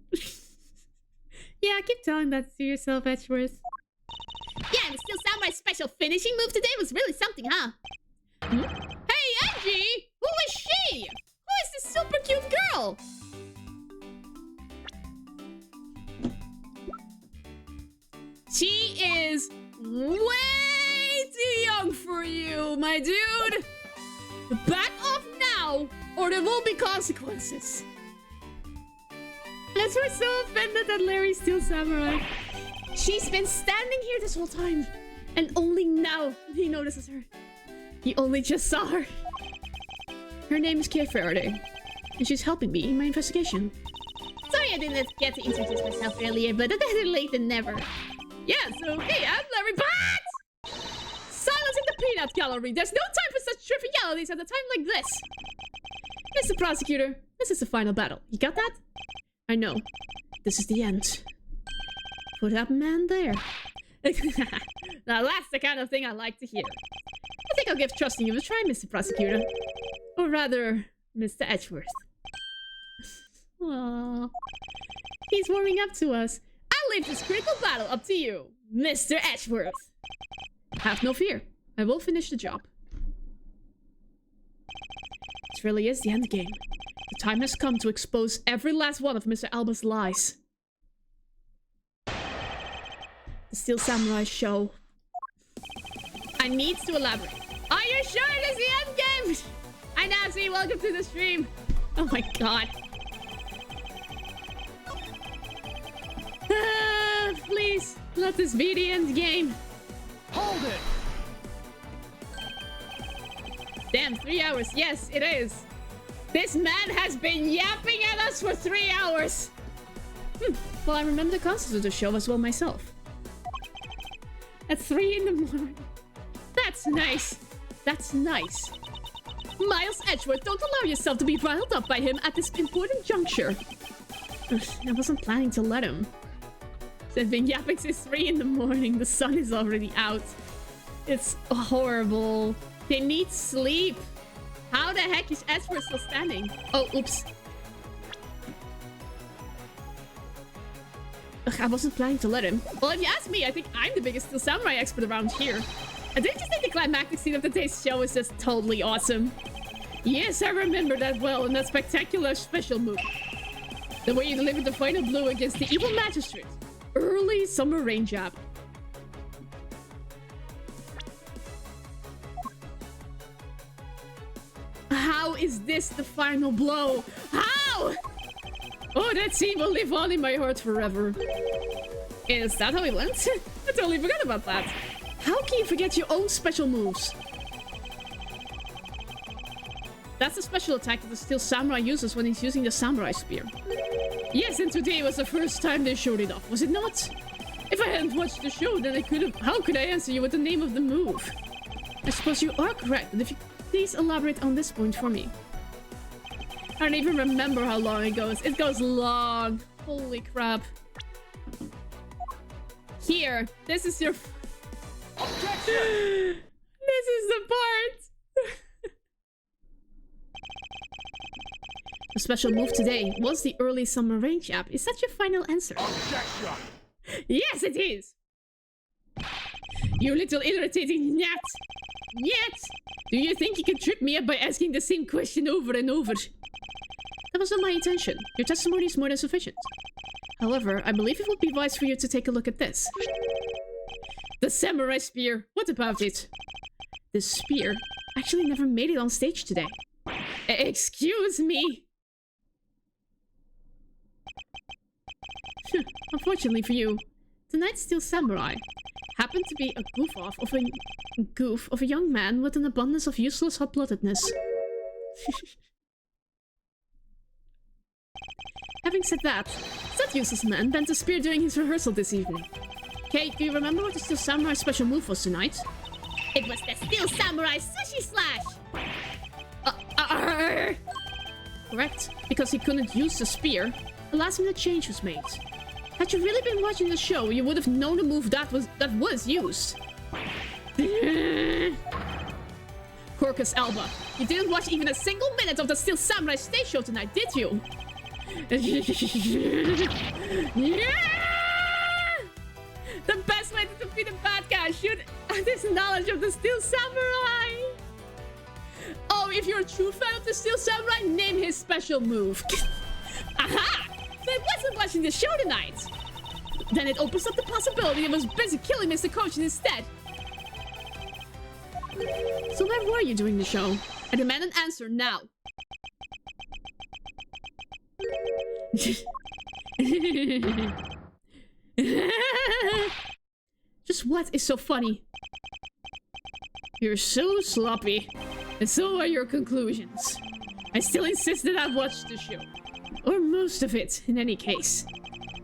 Yeah, keep telling that to yourself, Edgeworth. Yeah, the Steel Samurai's special finishing move today was really something, huh? Hey, Angie! Who is she? Who is this super cute girl? She is way too young for you, my dude. Back off now, or there will be consequences. Let's we're so offended that Larry's Steel Samurai. She's been standing here this whole time, and only now he notices her. He only just saw her. Her name is Kate Faraday, and she's helping me in my investigation. Sorry I didn't get to introduce myself earlier, but better late than never. Yeah, so hey, I'm Larry Bat! Silence in the peanut gallery! There's no time for such trivialities at a time like this! Mr. Prosecutor, this is the final battle. You got that? I know. This is the end. For that man there. Now that's the kind of thing I like to hear. I think I'll give trusting you a try, Mr. Prosecutor. Or rather, Mr. Edgeworth. Aww. He's warming up to us. I'll leave this critical battle up to you, Mr. Edgeworth. Have no fear. I will finish the job. This really is the end game. The time has come to expose every last one of Mr. Alba's lies. The Steel Samurai show. I need to elaborate. Are you sure it is the end game? I now see. Welcome to the stream. Oh my god. Please, let this be the end game. Hold it! Damn, 3 hours. Yes, it is. This man has been yapping at us for 3 hours. Well, I remember the concept of the show as well myself. At 3 in the morning. That's nice. That's nice. Miles Edgeworth, don't allow yourself to be riled up by him at this important juncture. I wasn't planning to let him. They've been yapping since 3 in the morning. The sun is already out. It's horrible. They need sleep. How the heck is Edgeworth still standing? Oh, oops. Ugh, I wasn't planning to let him. Well, if you ask me, I think I'm the biggest Steel Samurai expert around here. And don't you think the climactic scene of today's show is just totally awesome? Yes, I remember that well, and that spectacular special move. The way you delivered the final blow against the evil magistrate. Early summer rain jab. How is this the final blow? How? Oh, that scene will live on in my heart forever. Is that how it went? I totally forgot about that. How can you forget your own special moves? That's the special attack that the Steel Samurai uses when he's using the Samurai Spear. Yes, and today was the first time they showed it off, was it not? If I hadn't watched the show, then I could have... How could I answer you with the name of the move? I suppose you are correct, but if you please elaborate on this point for me. I don't even remember how long it goes. It goes long. Holy crap. Here, this is your... Objection! This is the part. A special move today was the early summer rain jab. Is that your final answer? Objection! Yes, it is! You little irritating gnat! Gnat! Do you think you can trip me up by asking the same question over and over? That was not my intention. Your testimony is more than sufficient. However, I believe it would be wise for you to take a look at this. The samurai spear. What about it? The spear actually never made it on stage today. Excuse me? Unfortunately for you, tonight's Steel Samurai happened to be a goof of a young man with an abundance of useless hot-bloodedness. Having said that useless man bent a spear during his rehearsal this evening. Kate, do you remember what the Steel Samurai special move was tonight? It was the Steel Samurai Sushi Slash! Correct, because he couldn't use the spear. A last-minute change was made. Had you really been watching the show, you would have known the move that was used. Corcus Alba, you didn't watch even a single minute of the Steel Samurai stage show tonight, did you? Yeah! The best way to defeat a bad guy should have this knowledge of the Steel Samurai. Oh, if you're a true fan of the Steel Samurai, name his special move. Aha! So I wasn't watching the show tonight. Then it opens up the possibility I was busy killing Mr. Coach instead. So where were you during the show? I demand an answer now. Just what is so funny? You're so sloppy. And so are your conclusions. I still insist that I've watched the show. Or most of it, in any case.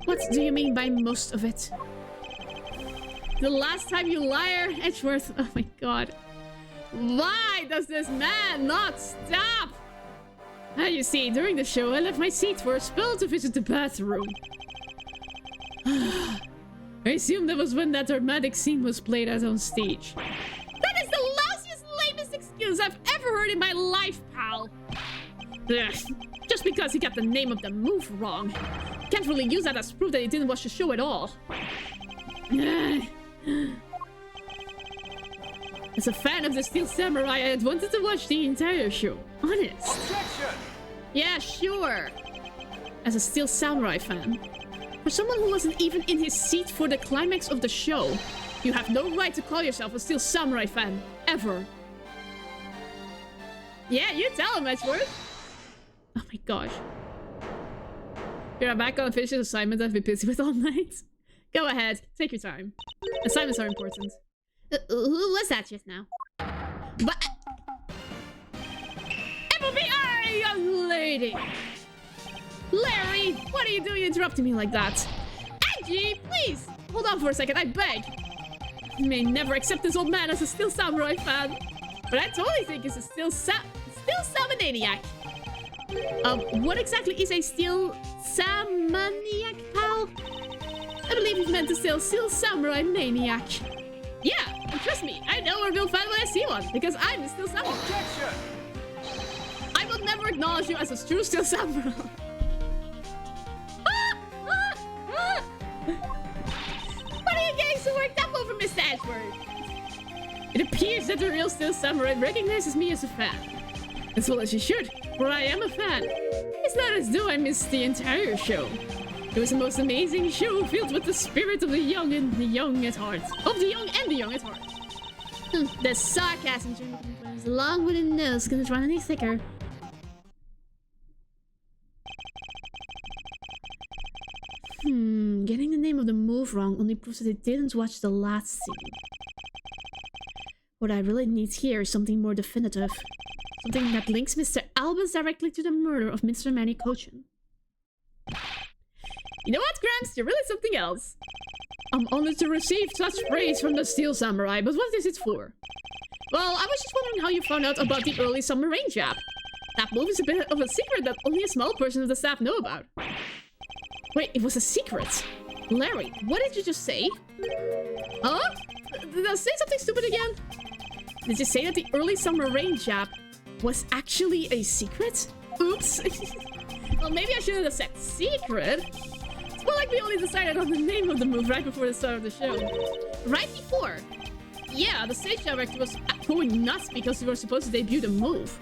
What do you mean by most of it? The last time, you liar, Edgeworth. Oh my god. Why does this man not stop? You see, during the show, I left my seat for a spell to visit the bathroom. I assume that was when that dramatic scene was played out on stage. That is the lousiest, lamest excuse I've ever heard in my life, pal. Ugh. Just because he got the name of the move wrong. Can't really use that as proof that he didn't watch the show at all. As a fan of the Steel Samurai, I had wanted to watch the entire show. Honest. Objection! Yeah, sure. As a Steel Samurai fan. For someone who wasn't even in his seat for the climax of the show, you have no right to call yourself a Steel Samurai fan. Ever. Yeah, you tell him, Edgeworth. Oh my gosh. You're back on a fish's assignment I've been busy with all night. Go ahead, take your time. Assignments are important. Who was that just now? But FBI, young lady! Larry, what are you doing interrupting me like that? Angie, please! Hold on for a second, I beg. You may never accept this old man as a Steel Samurai fan. But I totally think he's a Steel Samaniac. What exactly is a Steel Samaniac, pal? I believe he's meant to say Steel Samurai Maniac. Yeah, and trust me, I know a real fan when I see one, because I'm a Steel Samurai. Objection! I will never acknowledge you as a true Steel Samurai. What are you getting so worked up over, Mr. Edgeworth? It appears that the real Steel Samurai recognizes me as a fan. As well as you should, for I am a fan. It's not as though I missed the entire show. It was the most amazing show filled with the spirit of the young and the young at heart. Of the young and the young at heart. The sarcasm is a long wooden nose couldn't run any thicker. Getting the name of the move wrong only proves that they didn't watch the last scene. What I really need here is something more definitive. Something that links Mr. Albus directly to the murder of Mr. Manny Cochin. You know what, Gramps? You're really something else. I'm honored to receive such praise from the Steel Samurai, but what is it for? Well, I was just wondering how you found out about the early summer rain jab. That move is a bit of a secret that only a small portion of the staff know about. Wait, it was a secret? Larry, what did you just say? Huh? Did I say something stupid again? Did you say that the early summer rain jab was actually a secret? Oops. Well, maybe I shouldn't have said secret. It's more like we only decided on the name of the move right before the start of the show. Right before. Yeah, the stage director was going nuts because we were supposed to debut the move.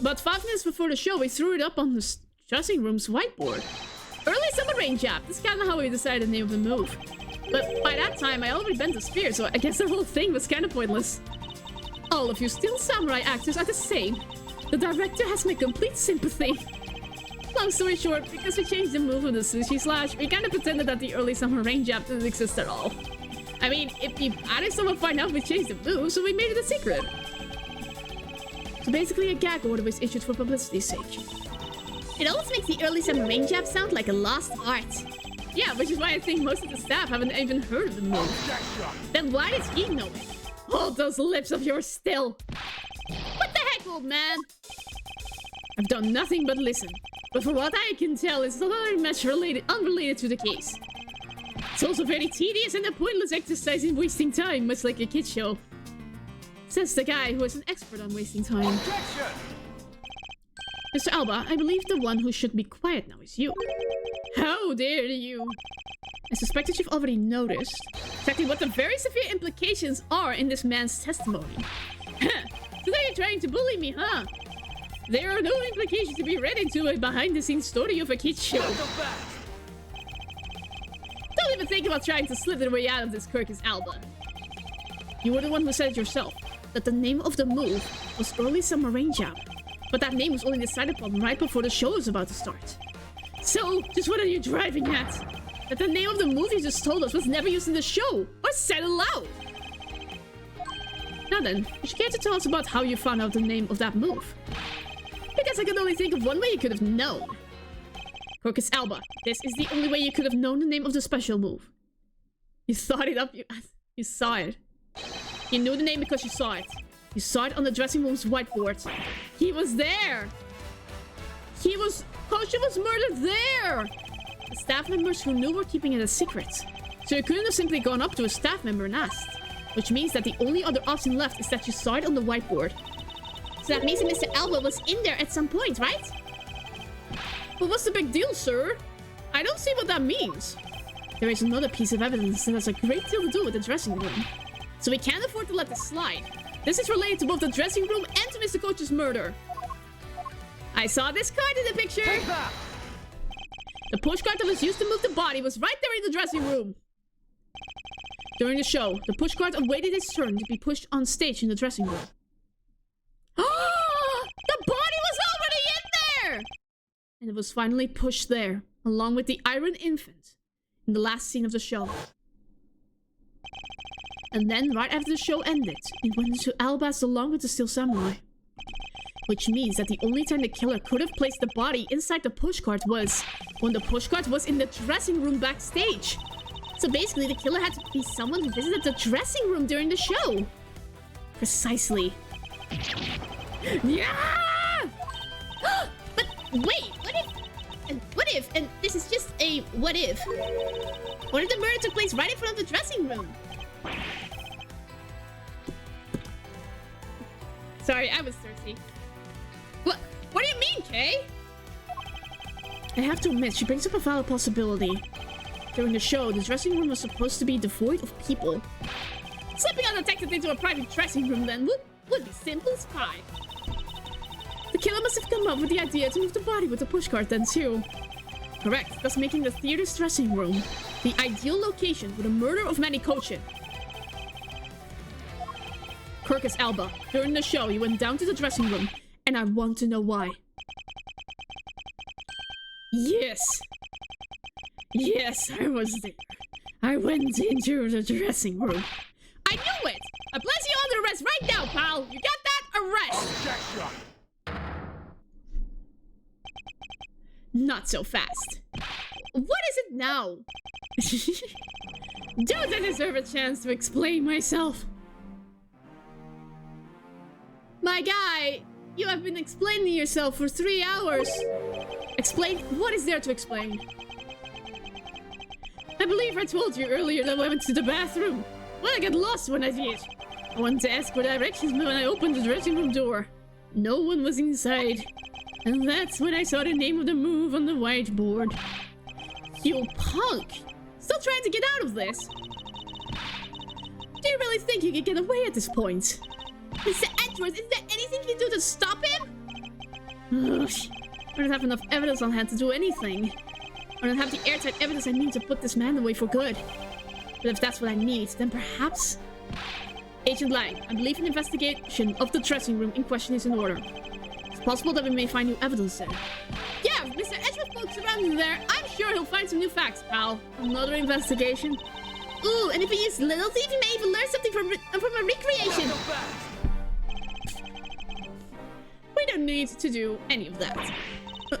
But 5 minutes before the show, we threw it up on the dressing room's whiteboard. Early summer rain jab. That's kind of how we decided the name of the move. But by that time, I already bent the spear, so I guess the whole thing was kind of pointless. All of you still samurai actors are the same. The director has my complete sympathy. Long story short, because we changed the move of the sushi slash, we kind of pretended that the early summer rain jab didn't exist at all. I mean, if you added someone find out we changed the move, so we made it a secret. So basically a gag order was issued for publicity's sake. It almost makes the early summer rain jab sound like a lost art. Yeah, which is why I think most of the staff haven't even heard of the move. Then why did he know it? Hold those lips of yours still. What the heck, old man? I've done nothing but listen. But from what I can tell, it's not very much unrelated to the case. It's also very tedious and a pointless exercise in wasting time, much like a kid's show. Says the guy who is an expert on wasting time. Objection! Mr. Alba, I believe the one who should be quiet now is you. How dare you? I suspect that you've already noticed exactly what the very severe implications are in this man's testimony. So now you're trying to bully me, huh? There are no implications to be read into a behind-the-scenes story of a kid's show. Don't even think about trying to slip your way out of this, Kirkus Alba. You were the one who said it yourself, that the name of the move was Early Summer Rain Jab. But that name was only decided upon right before the show was about to start. So, just what are you driving at? That the name of the move you just told us was never used in the show, or said aloud. Now then, would you care to tell us about how you found out the name of that move? Because I can only think of one way you could have known. Kirkus Alba, this is the only way you could have known the name of the special move. You thought it up, you saw it. You knew the name because you saw it. You saw it on the dressing room's whiteboard. He was there! Koshi was murdered there! The staff members who knew were keeping it a secret. So you couldn't have simply gone up to a staff member and asked. Which means that the only other option left is that you saw it on the whiteboard. So that means that Mr. Alba was in there at some point, right? But what's the big deal, sir? I don't see what that means. There is another piece of evidence that has a great deal to do with the dressing room. So we can't afford to let this slide. This is related to both the dressing room and to Mr. Coach's murder. I saw this card in the picture. The push card that was used to move the body was right there in the dressing room. During the show, the push card awaited its turn to be pushed on stage in the dressing room. The body was already in there! And it was finally pushed there, along with the Iron Infant, in the last scene of the show. And then, right after the show ended, it went into Alba's along with the Steel Samurai. Which means that the only time the killer could have placed the body inside the pushcart was when the pushcart was in the dressing room backstage. So basically, the killer had to be someone who visited the dressing room during the show. Precisely. Yeah! But wait, what if, and this is just a what if. What if the murder took place right in front of the dressing room? Sorry, I was thirsty. What do you mean, Kay? I have to admit, she brings up a valid possibility. During the show, the dressing room was supposed to be devoid of people. Slipping undetected into a private dressing room then would be simple as pie. The killer must have come up with the idea to move the body with the pushcart then too. Correct, thus making the theater's dressing room the ideal location for the murder of Manny Kochin. Kirkus Alba, during the show, he went down to the dressing room, and I want to know why. Yes. Yes, I was there. I went into the dressing room. I knew it! I place you under arrest right now, pal! You got that? Arrest! Objection! Not so fast. What is it now? Don't I deserve a chance to explain myself? My guy, you have been explaining yourself for 3 hours. Explain? What is there to explain? I believe I told you earlier that I went to the bathroom. Well, I got lost when I did. I wanted to ask for directions when I opened the dressing room door. No one was inside. And that's when I saw the name of the move on the whiteboard. You punk! Still trying to get out of this? Do you really think you can get away at this point? Mr. Edgeworth, is there anything you can do to stop him? Ugh, I don't have enough evidence on hand to do anything. I don't have the airtight evidence I need to put this man away for good. But if that's what I need, then perhaps... Agent Lang, I believe an investigation of the dressing room in question is in order. It's possible that we may find new evidence there. Yeah, if Mr. Edgeworth pokes around in there, I'm sure he'll find some new facts, pal. Another investigation. Ooh, and if he uses Little Thief, he may even learn something from a recreation. We don't need to do any of that.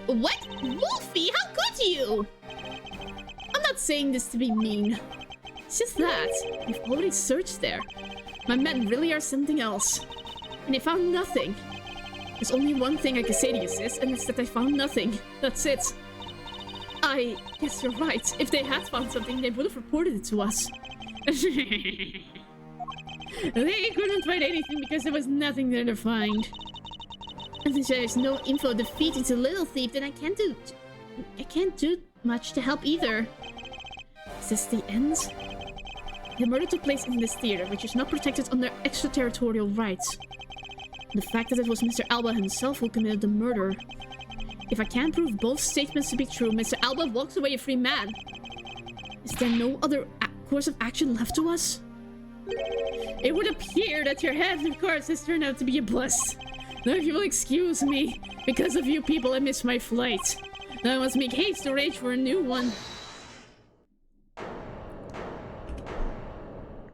What? Wolfie, how could you? I'm not saying this to be mean. It's just that we've already searched there. My men really are something else. And they found nothing. There's only one thing I can say to you, sis, and it's that I found nothing. That's it. I guess you're right. If they had found something, they would have reported it to us. They couldn't find anything because there was nothing there to find. And since there is no info defeating the Little Thief, then I can't do much to help either. Is this the end? The murder took place in this theater, which is not protected under extraterritorial rights. The fact that it was Mr. Alba himself who committed the murder. If I can't prove both statements to be true, Mr. Alba walks away a free man. Is there no other course of action left to us? It would appear that your head, of course, has turned out to be a bust. Now if you will excuse me, because of you people I missed my flight. Now I must make haste to arrange for a new one.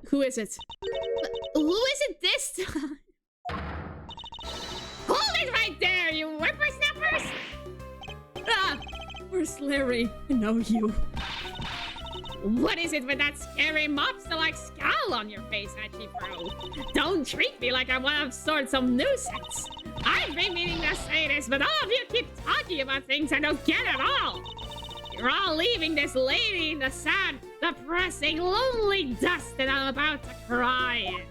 Who is it? Who is it this time? Hold it right there, you whippersnappers! Ah! Where's Larry? I know you. What is it with that scary mobster-like scowl on your face, Bro? Don't treat me like I'm one of sorts of nuisance. I've been meaning to say this, but all of you keep talking about things I don't get at all. You're all leaving this lady in the sad, depressing, lonely dust, and I'm about to cry.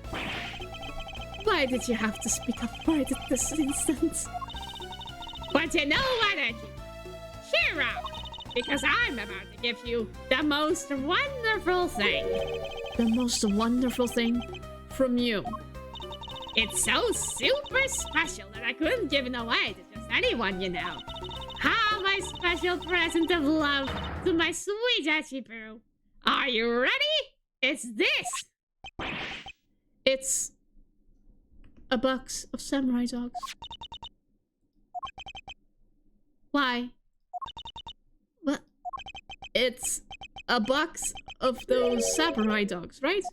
Why did you have to speak up right at this instant? But you know what, Edgy? Cheer up! Because I'm about to give you the most wonderful thing. The most wonderful thing from you. It's so super special that I couldn't give it away to just anyone, you know. How my special present of love to my sweet Boo. Are you ready? It's this. It's a box of samurai dogs. Why? What? It's a box of those samurai dogs, right?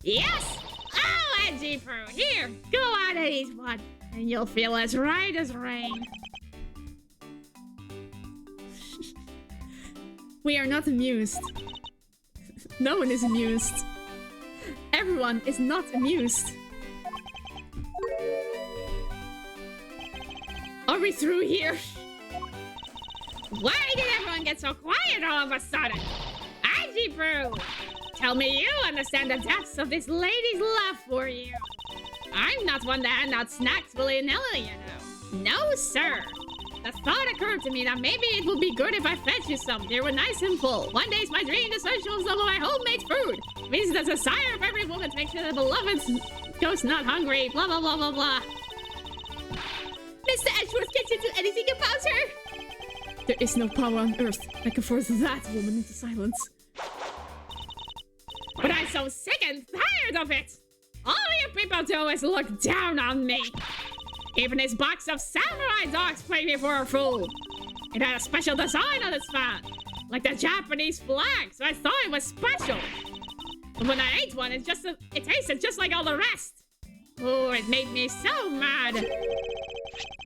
Yes! Oh, Boo, here, go out and eat one, and you'll feel as right as rain. We are not amused. No one is amused. Everyone is not amused. Are we through here? Why did everyone get so quiet all of a sudden? Boo, tell me you understand the depths of this lady's love for you. I'm not one to hand out snacks willy-nilly, you know. No, sir. The thought occurred to me that maybe it would be good if I fed you some. They were nice and full. One day's my dream to social some of my homemade food. It means the desire of every woman to make sure the beloved goes not hungry. Blah, blah, blah, blah, blah. Mr. Edgeworth, can't you do anything about her? There is no power on earth that can force that woman into silence. But I'm so sick and tired of it. All you people do is look down on me. Even this box of samurai dogs played me for a fool. It had a special design on its fan, like the Japanese flag, so I thought it was special. But when I ate one, it tasted just like all the rest. Oh, it made me so mad.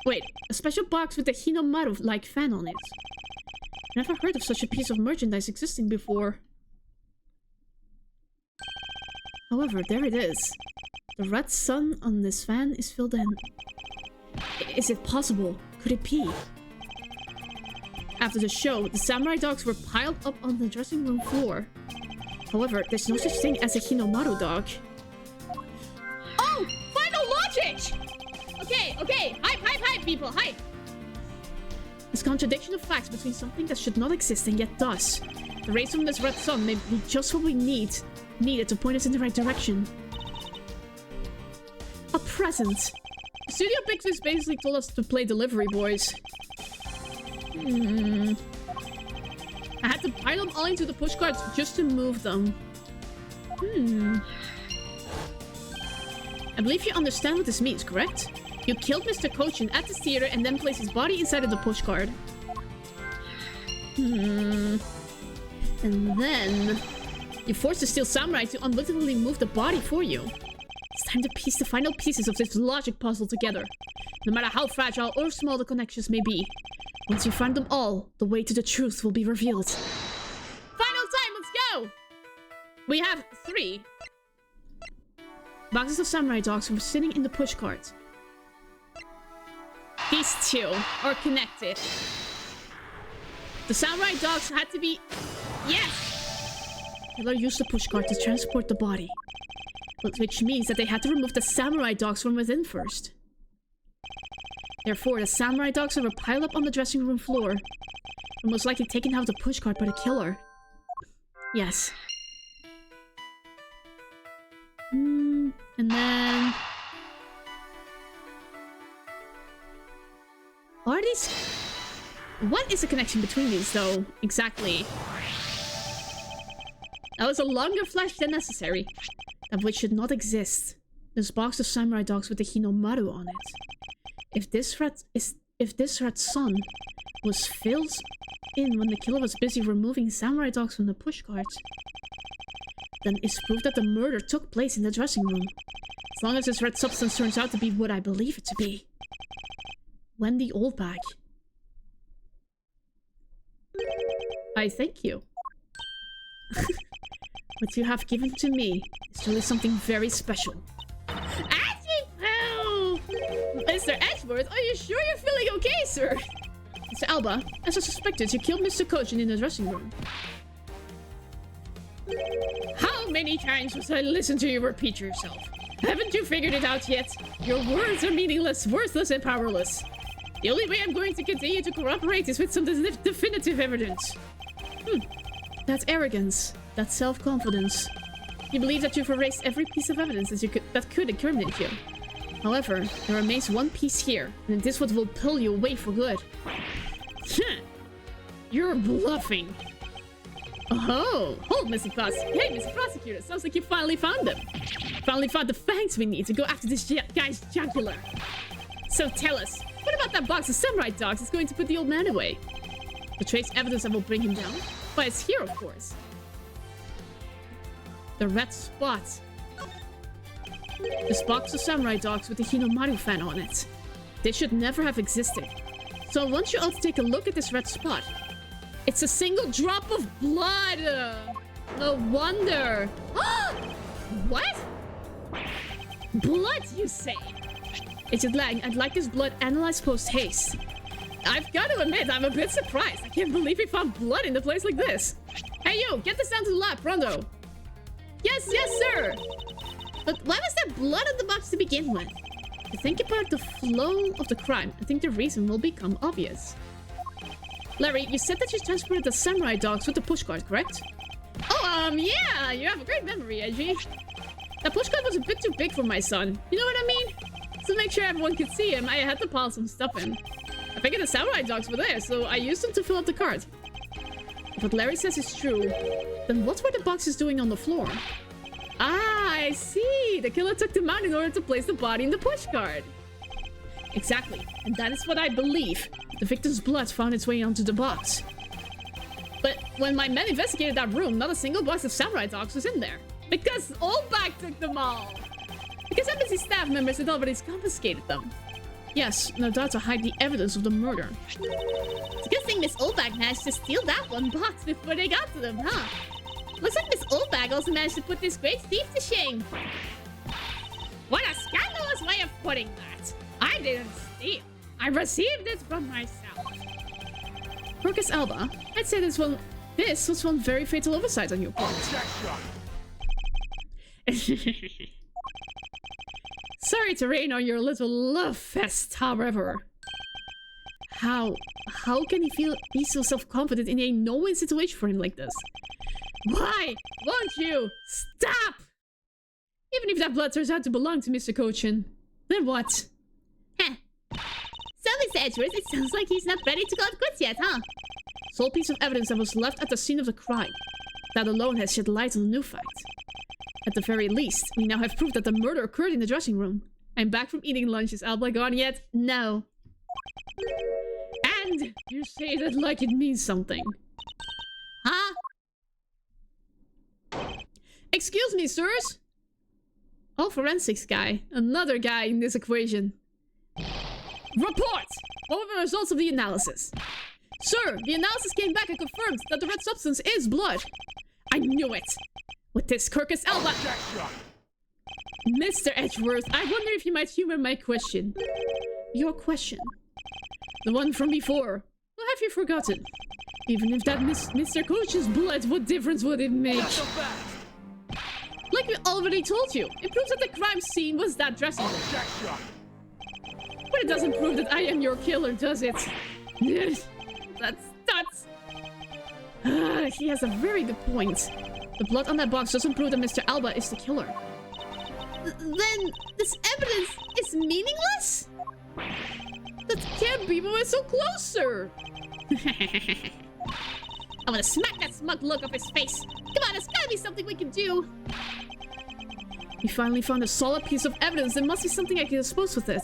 Wait, a special box with a Hinomaru-like fan on it. Never heard of such a piece of merchandise existing before. However, there it is. The red sun on this fan is filled in. Is it possible? Could it be? After the show, the samurai dogs were piled up on the dressing room floor. However, there's no such thing as a Hinomaru dog. Oh! Final logic! Okay. Hype, people, hype! This contradiction of facts between something that should not exist and yet does. The rays from this red sun may be just what we needed to point us in the right direction. A present. Studio Pictures basically told us to play delivery boys. I had to pile them all into the pushcarts just to move them. I believe you understand what this means, correct? You killed Mr. Kochin at the theater and then placed his body inside of the pushcart. And then you forced the steel samurai to unwittingly move the body for you. It's time to piece the final pieces of this logic puzzle together. No matter how fragile or small the connections may be. Once you find them all, the way to the truth will be revealed. Final time, let's go! We have 3 boxes of samurai dogs were sitting in the pushcart. These 2 are connected. The samurai dogs had to be... Yes! Killer used the pushcart to transport the body. Which means that they had to remove the samurai dogs from within first. Therefore, the samurai dogs were piled up on the dressing room floor. And most likely taken out of the pushcart by the killer. Yes. And then... Are these... What is the connection between these, though? Exactly. That was a longer flash than necessary. That which should not exist. This box of samurai dogs with the Hinomaru on it. If this red sun was filled in when the killer was busy removing samurai dogs from the pushcart, then it's proof that the murder took place in the dressing room. As long as this red substance turns out to be what I believe it to be. Wendy Oldbag. I thank you. What you have given to me is really something very special. Mr. Edgeworth, are you sure you're feeling okay, sir? Mr. Alba, as I suspected, you killed Mr. Kochin in the dressing room. How many times must I listen to you repeat yourself? Haven't you figured it out yet? Your words are meaningless, worthless, and powerless. The only way I'm going to continue to corroborate is with some definitive evidence. That's arrogance. That's self-confidence. You believe that you've erased every piece of evidence that could incriminate you. However, there remains one piece here, and this one will pull you away for good. You're bluffing. Oh, hold, Mr. Hey, Mr. Prosecutor, sounds like you finally found them. Finally found the fangs we need to go after this guy's jugular. So tell us, what about that box of samurai dogs that's going to put the old man away? The trace evidence that will bring him down? Why, it's here, of course. The red spot. This box of samurai dogs with the Hinomaru fan on it. They should never have existed. So I want you all to take a look at this red spot. It's a single drop of blood! No wonder! What? Blood, you say? Agent Lang, I'd like this blood analyzed post-haste. I've got to admit, I'm a bit surprised. I can't believe we found blood in a place like this. Hey, you! Get this down to the lab, pronto! Yes, sir! But why was there blood on the box to begin with? To think about the flow of the crime, I think the reason will become obvious. Larry, you said that you transported the samurai dogs with the pushcart, correct? Oh, yeah! You have a great memory, Edgy. That pushcart was a bit too big for my son. You know what I mean? To make sure everyone could see him, I had to pile some stuff in. I figured the samurai dogs were there, so I used them to fill up the cart. If what Larry says is true, then what were the boxes doing on the floor? Ah, I see! The killer took them out in order to place the body in the pushcart. Exactly, and that is what I believe. The victim's blood found its way onto the box. But when my men investigated that room, not a single box of samurai dogs was in there. Because Oldback took them all! Because embassy staff members had already confiscated them. Yes, no doubt to hide the evidence of the murder. It's a good thing Miss Oldbag managed to steal that one box before they got to them, huh? Looks like Miss Oldbag also managed to put this great thief to shame. What a scandalous way of putting that! I didn't steal. I received it from myself. Marcus Alba, I'd say this was one very fatal oversight on your part. Sorry to rain on your little love fest, however. How can he be so self-confident in a no-win situation for him like this? Why won't you stop? Even if that blood turns out to belong to Mr. Cochin, then what? Heh. So, Mr. Edgeworth, it sounds like he's not ready to call it quits yet, huh? Sole piece of evidence that was left at the scene of the crime. That alone has shed light on the new fact. At the very least, we now have proof that the murder occurred in the dressing room. I'm back from eating lunch. Is Alba gone yet? No. And you say that like it means something. Huh? Excuse me, sirs? Oh, forensics guy. Another guy in this equation. Report! What were the results of the analysis? Sir, the analysis came back and confirmed that the red substance is blood. I knew it. With this Marcus Alba... Mr. Edgeworth, I wonder if you might humor my question. Your question. The one from before. Or have you forgotten? Even if that Mr. Coach's blood, what difference would it make? Like we already told you, it proves that the crime scene was that dressing room. But it doesn't prove that I am your killer, does it? That's... he has a very good point. The blood on that box doesn't prove that Mr. Alba is the killer. Then this evidence is meaningless? That can't be, but we're so close, sir. I'm gonna smack that smug look off his face. Come on, there's gotta be something we can do. We finally found a solid piece of evidence. There must be something I can dispose with it.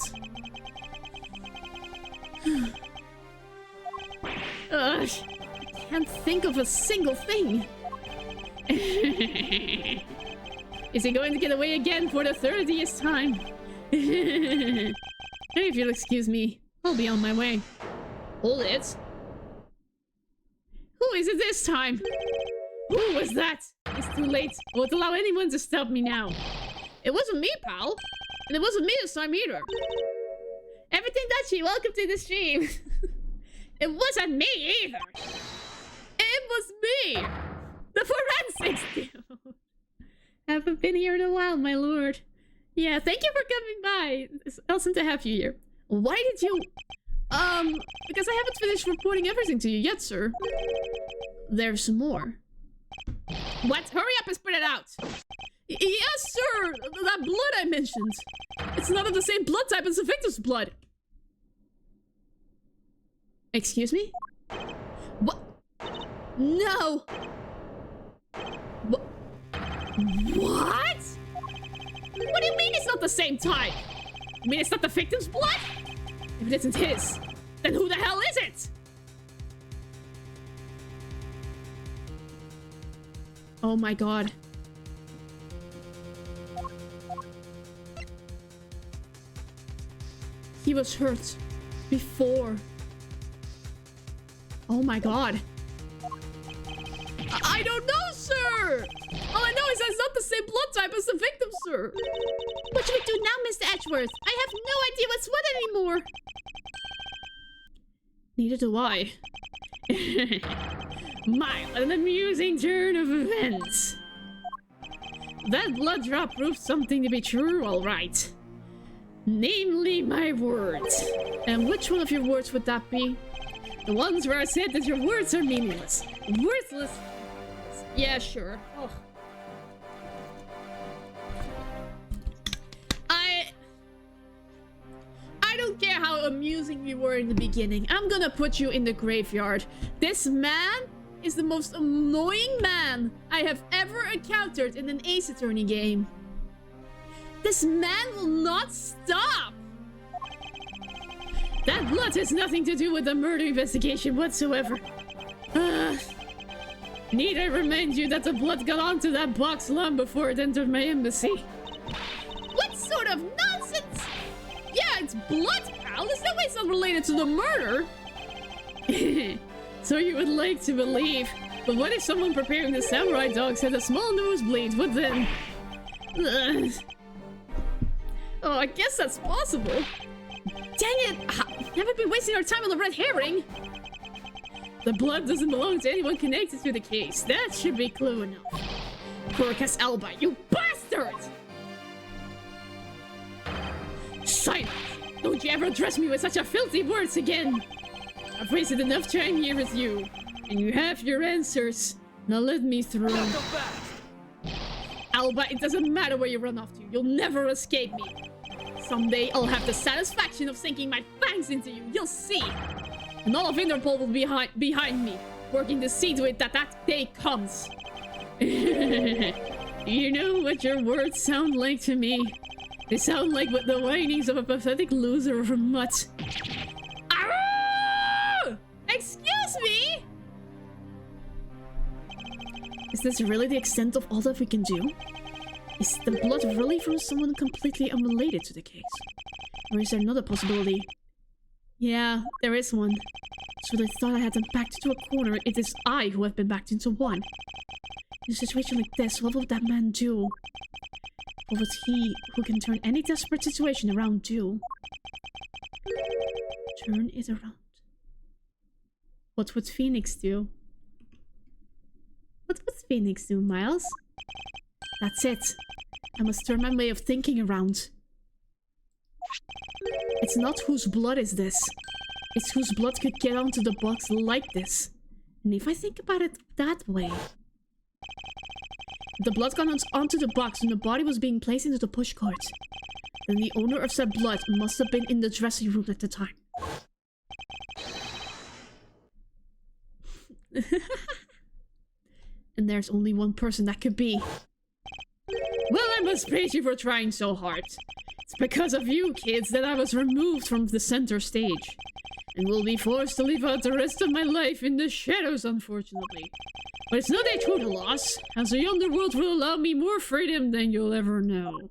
I can't think of a single thing. Is he going to get away again for the 30th time? Hey, if you'll excuse me, I'll be on my way. Hold it. Who is it this time? Who was that? It's too late. I won't allow anyone to stop me now. It wasn't me, pal. And it wasn't me this time either. Everything Dutchy, welcome to the stream. It wasn't me either. It was me. The forensics dude. Haven't been here in a while, my lord. Yeah, thank you for coming by. It's awesome to have you here. Why did you... because I haven't finished reporting everything to you yet, sir. There's more. What? Hurry up and spread it out. Yes, sir. That blood I mentioned. It's not of the same blood type as the victim's blood. Excuse me? What? No. What? What? What do you mean it's not the same type? You mean it's not the victim's blood? If it isn't his, then who the hell is it? Oh my god. He was hurt before. Oh my god. I don't know, sir! All I know is that it's not the same blood type as the victim, sir. What should we do now, Mr. Edgeworth? I have no idea what's what anymore. Neither do I. My, what an amusing turn of events. That blood drop proved something to be true, all right. Namely, my words. And which one of your words would that be? The ones where I said that your words are meaningless. Worthless. Yeah, sure. Oh. I don't care how amusing you were in the beginning. I'm gonna put you in the graveyard. This man is the most annoying man I have ever encountered in an Ace Attorney game. This man will not stop. That blood has nothing to do with the murder investigation whatsoever. Need I remind you that the blood got onto that box long before it entered my embassy? What sort of nonsense? Yeah, it's blood, pal. There's no way it's not related to the murder. So you would like to believe. But what if someone preparing the samurai dogs had a small nosebleed? What then? Oh, I guess that's possible. Dang it! Haven't been wasting our time on the red herring. The blood doesn't belong to anyone connected to the case. That should be clue enough. Corcus Alba, you bastard! Silence! Don't you ever address me with such a filthy words again! I've wasted enough time here with you, and you have your answers. Now let me through. Not so fast. Alba, it doesn't matter where you run off to. You'll never escape me. Someday I'll have the satisfaction of sinking my fangs into you. You'll see. And all of Interpol will be behind me, working to see to it that that day comes. You know what your words sound like to me? They sound like the whinings of a pathetic loser of a mutt. Arrgh! Excuse me? Is this really the extent of all that we can do? Is the blood really from someone completely unrelated to the case? Or is there another possibility? Yeah, there is one. So they thought I had them backed into a corner. It is I who have been backed into one. In a situation like this, what would that man do? What would he, who can turn any desperate situation around, do? Turn it around. What would Phoenix do? What would Phoenix do, Miles? That's it. I must turn my way of thinking around. It's not whose blood is this. It's whose blood could get onto the box like this. And if I think about it that way... The blood got onto the box when the body was being placed into the pushcart. Then the owner of said blood must have been in the dressing room at the time. And there's only one person that could be. Well, I must praise you for trying so hard. It's because of you, kids, that I was removed from the center stage. And will be forced to live out the rest of my life in the shadows, unfortunately. But it's not a total loss, as the underworld will allow me more freedom than you'll ever know.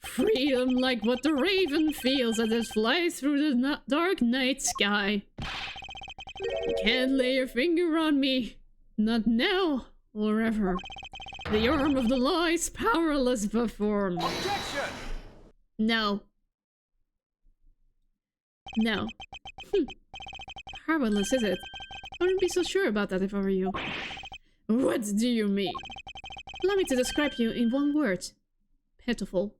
Freedom like what the raven feels as it flies through the dark night sky. You can't lay your finger on me. Not now, or ever. The arm of the law is powerless before me. Objection! No. No. Powerless, is it? I wouldn't be so sure about that if I were you. What do you mean? Allow me to describe you in one word. Pitiful.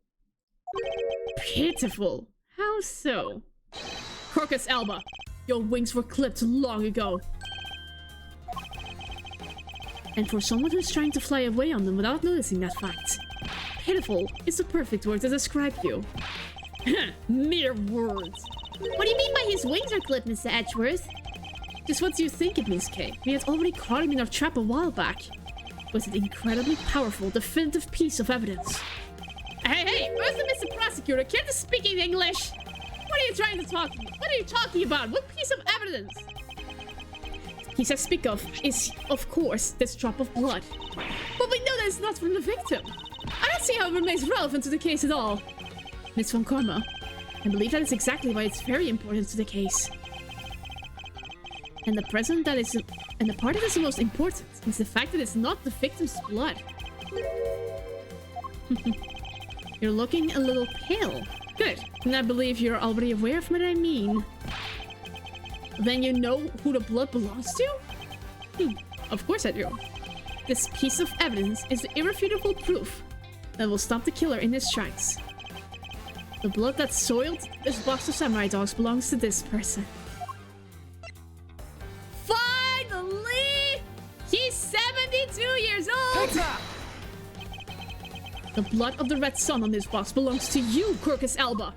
Pitiful? How so? Corcus Alba, your wings were clipped long ago. And for someone who's trying to fly away on them without noticing that fact, pitiful is the perfect word to describe you. Mere words. What do you mean by his wings are clipped, Mr. Edgeworth? Just what do you think it means, Kay? We had already caught him in our trap a while back. It was an incredibly powerful, definitive piece of evidence. Hey, where's the Mr. Prosecutor? Can't you speak in English? What are you trying to talk to me? What are you talking about? What piece of evidence? The piece I speak of is, of course, this drop of blood. But we know that it's not from the victim. I don't see how it remains relevant to the case at all. Miss Von Karma, I believe that is exactly why it's very important to the case. And the part that is the most important is the fact that it's not the victim's blood. You're looking a little pale. Good. And I believe you're already aware of what I mean. Then you know who the blood belongs to? Of course I do. This piece of evidence is the irrefutable proof that will stop the killer in his tracks. The blood that soiled this box of samurai dogs belongs to this person. Finally! He's 72 years old! Take that! The blood of the red sun on this box belongs to you, Corcus Alba.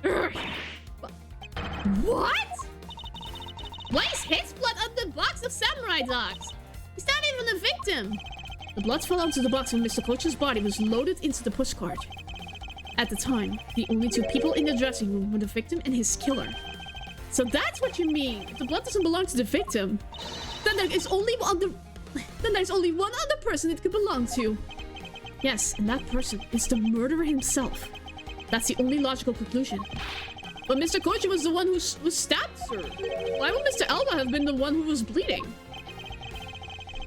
Urgh. What? Why is his blood on the box of samurai dogs? He's not even the victim. The blood fell onto the box when Mr. Coach's body was loaded into the pushcart. At the time, the only two people in the dressing room were the victim and his killer. So that's what you mean. If the blood doesn't belong to the victim, then there's only one other person it could belong to. Yes, and that person is the murderer himself. That's the only logical conclusion. But Mr. Koji was the one who was stabbed, sir. Why would Mr. Alba have been the one who was bleeding?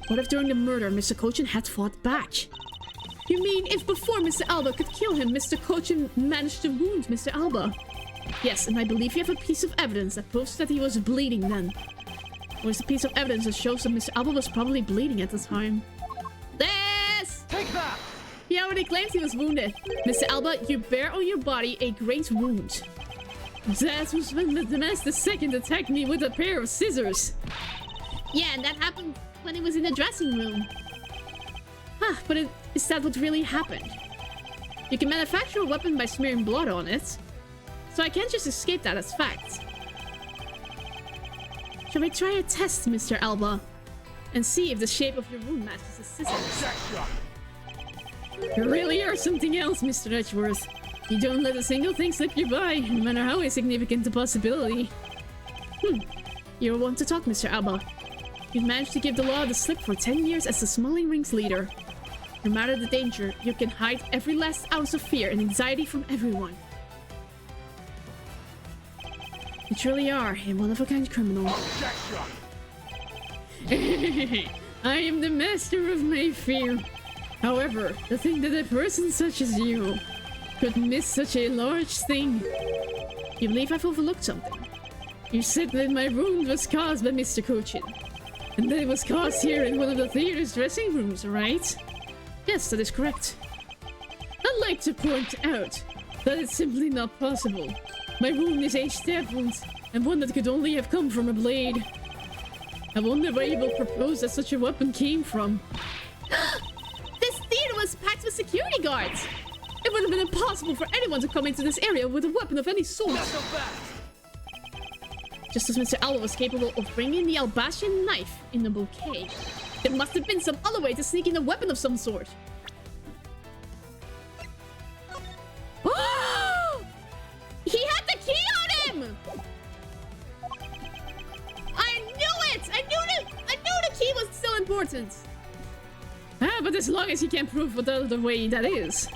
What if during the murder, Mr. Kochin had fought back? You mean if before Mr. Alba could kill him, Mr. Kochin managed to wound Mr. Alba? Yes, and I believe you have a piece of evidence that proves that he was bleeding then. Where's the piece of evidence that shows that Mr. Alba was probably bleeding at the time? This! Take that! He already claimed he was wounded. Mr. Alba, you bear on your body a great wound. That was when the master second attacked me with a pair of scissors. Yeah, and that happened when he was in the dressing room. Huh, but is that what really happened? You can manufacture a weapon by smearing blood on it. So I can't just escape that as fact. Shall we try a test, Mr. Alba? And see if the shape of your wound matches the scissors? You really are something else, Mr. Edgeworth. You don't let a single thing slip you by, no matter how insignificant the possibility. You're one to talk, Mr. Alba. You've managed to give the law the slip for 10 years as the smuggling ring's leader. No matter the danger, you can hide every last ounce of fear and anxiety from everyone. You truly are a one-of-a-kind criminal. I am the master of my fear. However, to think that a person such as you could miss such a large thing. You believe I've overlooked something. You said that my wound was caused by Mr. Kochin. And that it was caused here in one of the theater's dressing rooms, right? Yes, that is correct. I'd like to point out that it's simply not possible. My wound is a stab wound, and one that could only have come from a blade. I wonder where you will propose that such a weapon came from. This theater was packed with security guards! It would have been impossible for anyone to come into this area with a weapon of any sort. Not so fast! Just as Mr. Alba was capable of bringing the Albasian knife in the bouquet, there must have been some other way to sneak in a weapon of some sort. He had the key on him! I knew it! I knew the key was still important. But as long as he can't prove what other way that is.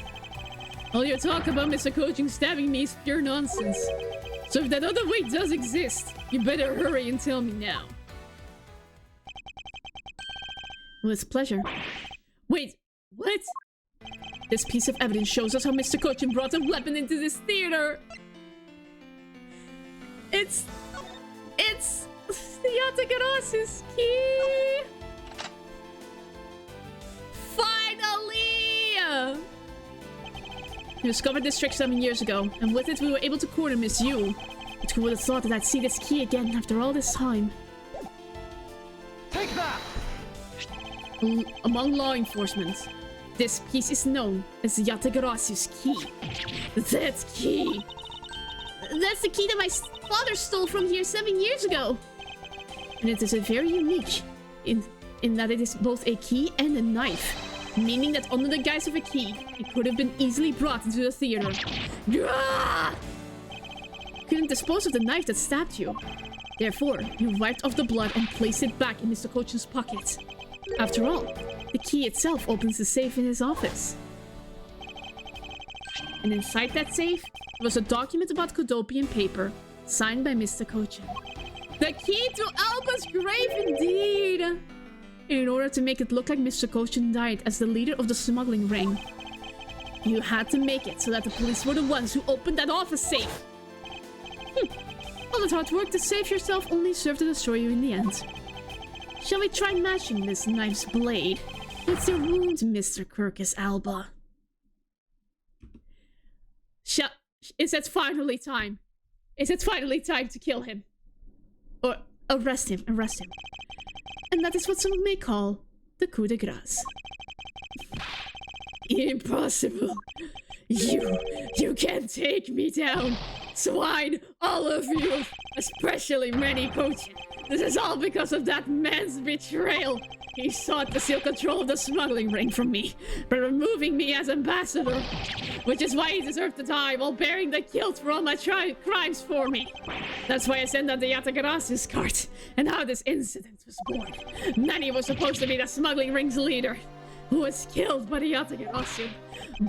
All your talk about Mr. Kochin stabbing me is pure nonsense. So if that other way does exist, you better hurry and tell me now. With pleasure. Wait, what? This piece of evidence shows us how Mr. Kochin brought a weapon into this theater. It's the Yatagarasu's key. Finally! We discovered this trick 7 years ago, and with it we were able to corner Miss Yu. But who would have thought that I'd see this key again after all this time? Take that! Among law enforcement, this piece is known as Yatagarasu's key. That key! That's the key that my father stole from here 7 years ago. And it is a very unique in that it is both a key and a knife. Meaning that under the guise of a key, it could have been easily brought into the theater. Gah! Couldn't dispose of the knife that stabbed you. Therefore, you wiped off the blood and placed it back in Mr. Kochin's pocket. After all, the key itself opens the safe in his office. And inside that safe, there was a document about Kodopian paper, signed by Mr. Kochin. The key to Alba's grave indeed! In order to make it look like Mr. Kochin died as the leader of the smuggling ring, you had to make it so that the police were the ones who opened that office safe. All that hard work to save yourself only served to destroy you in the end. Shall we try matching this knife's blade with your wound, Mr. Kirkus Alba? Is it finally time? Is it finally time to kill him? Or arrest him, And that is what some may call the coup de grace. Impossible! You can't take me down! Swine, all of you! Especially Manny Kochin! This is all because of that man's betrayal! He sought to steal control of the smuggling ring from me by removing me as ambassador, which is why he deserved to die while bearing the guilt for all my crimes for me. That's why I sent out the Yatagarasu's cart, and how this incident was born. Manny was supposed to be the smuggling ring's leader, who was killed by the Yatagarasu.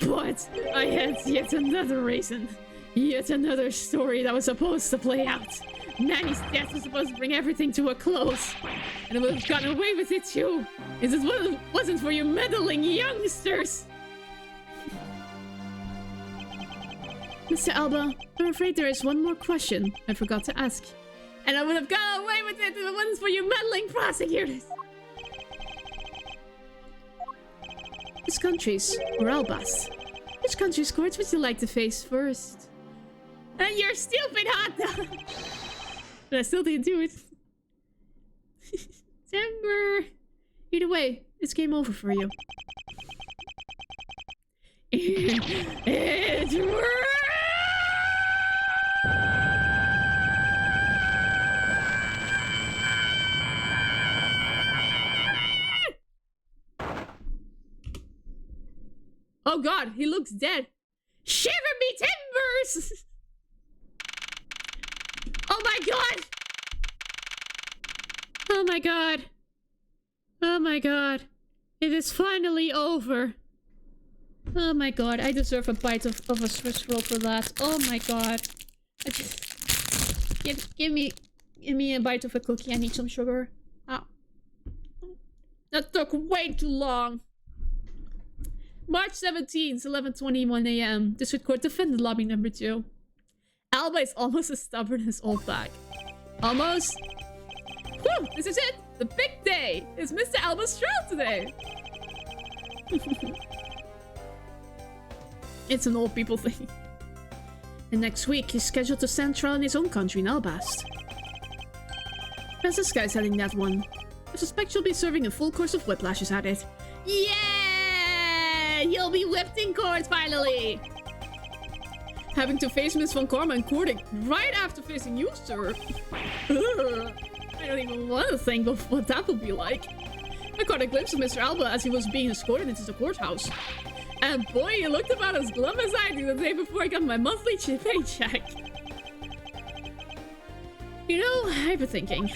But I had yet another reason, yet another story that was supposed to play out. Manny's death was supposed to bring everything to a close, and I would have gotten away with it too, if it wasn't for you meddling youngsters. Mr. Alba, I'm afraid there is one more question I forgot to ask. And I would have gotten away with it if it wasn't for you meddling prosecutors. Which countries or Albas? Which country's courts would you like to face first? And your stupid hot dog! But I still didn't do it. Timber. Either way, it's game over for you. It's oh god, he looks dead. Shiver me timbers! Oh my god! Oh my god. Oh my god. It is finally over. Oh my god, I deserve a bite of a Swiss roll for that. Oh my god. I just... Give me a bite of a cookie. I need some sugar. Oh. That took way too long. March 17th, 11:21 a.m. District Court defended lobby number 2. Alba is almost as stubborn as old bag. Almost. Whew, this is it! The big day! It's Mr. Alba's trial today! It's an old people thing. And next week, he's scheduled to stand trial in his own country in Albast. As this guy's heading that one. I suspect you'll be serving a full course of whiplashes at it. Yeah! You'll be whipped in court, finally! Having to face Miss Von Karma in court right after facing you, sir. I don't even want to think of what that would be like. I caught a glimpse of Mr. Alba as he was being escorted into the courthouse. And boy, he looked about as glum as I do the day before I got my monthly paycheck. You know, I've been thinking.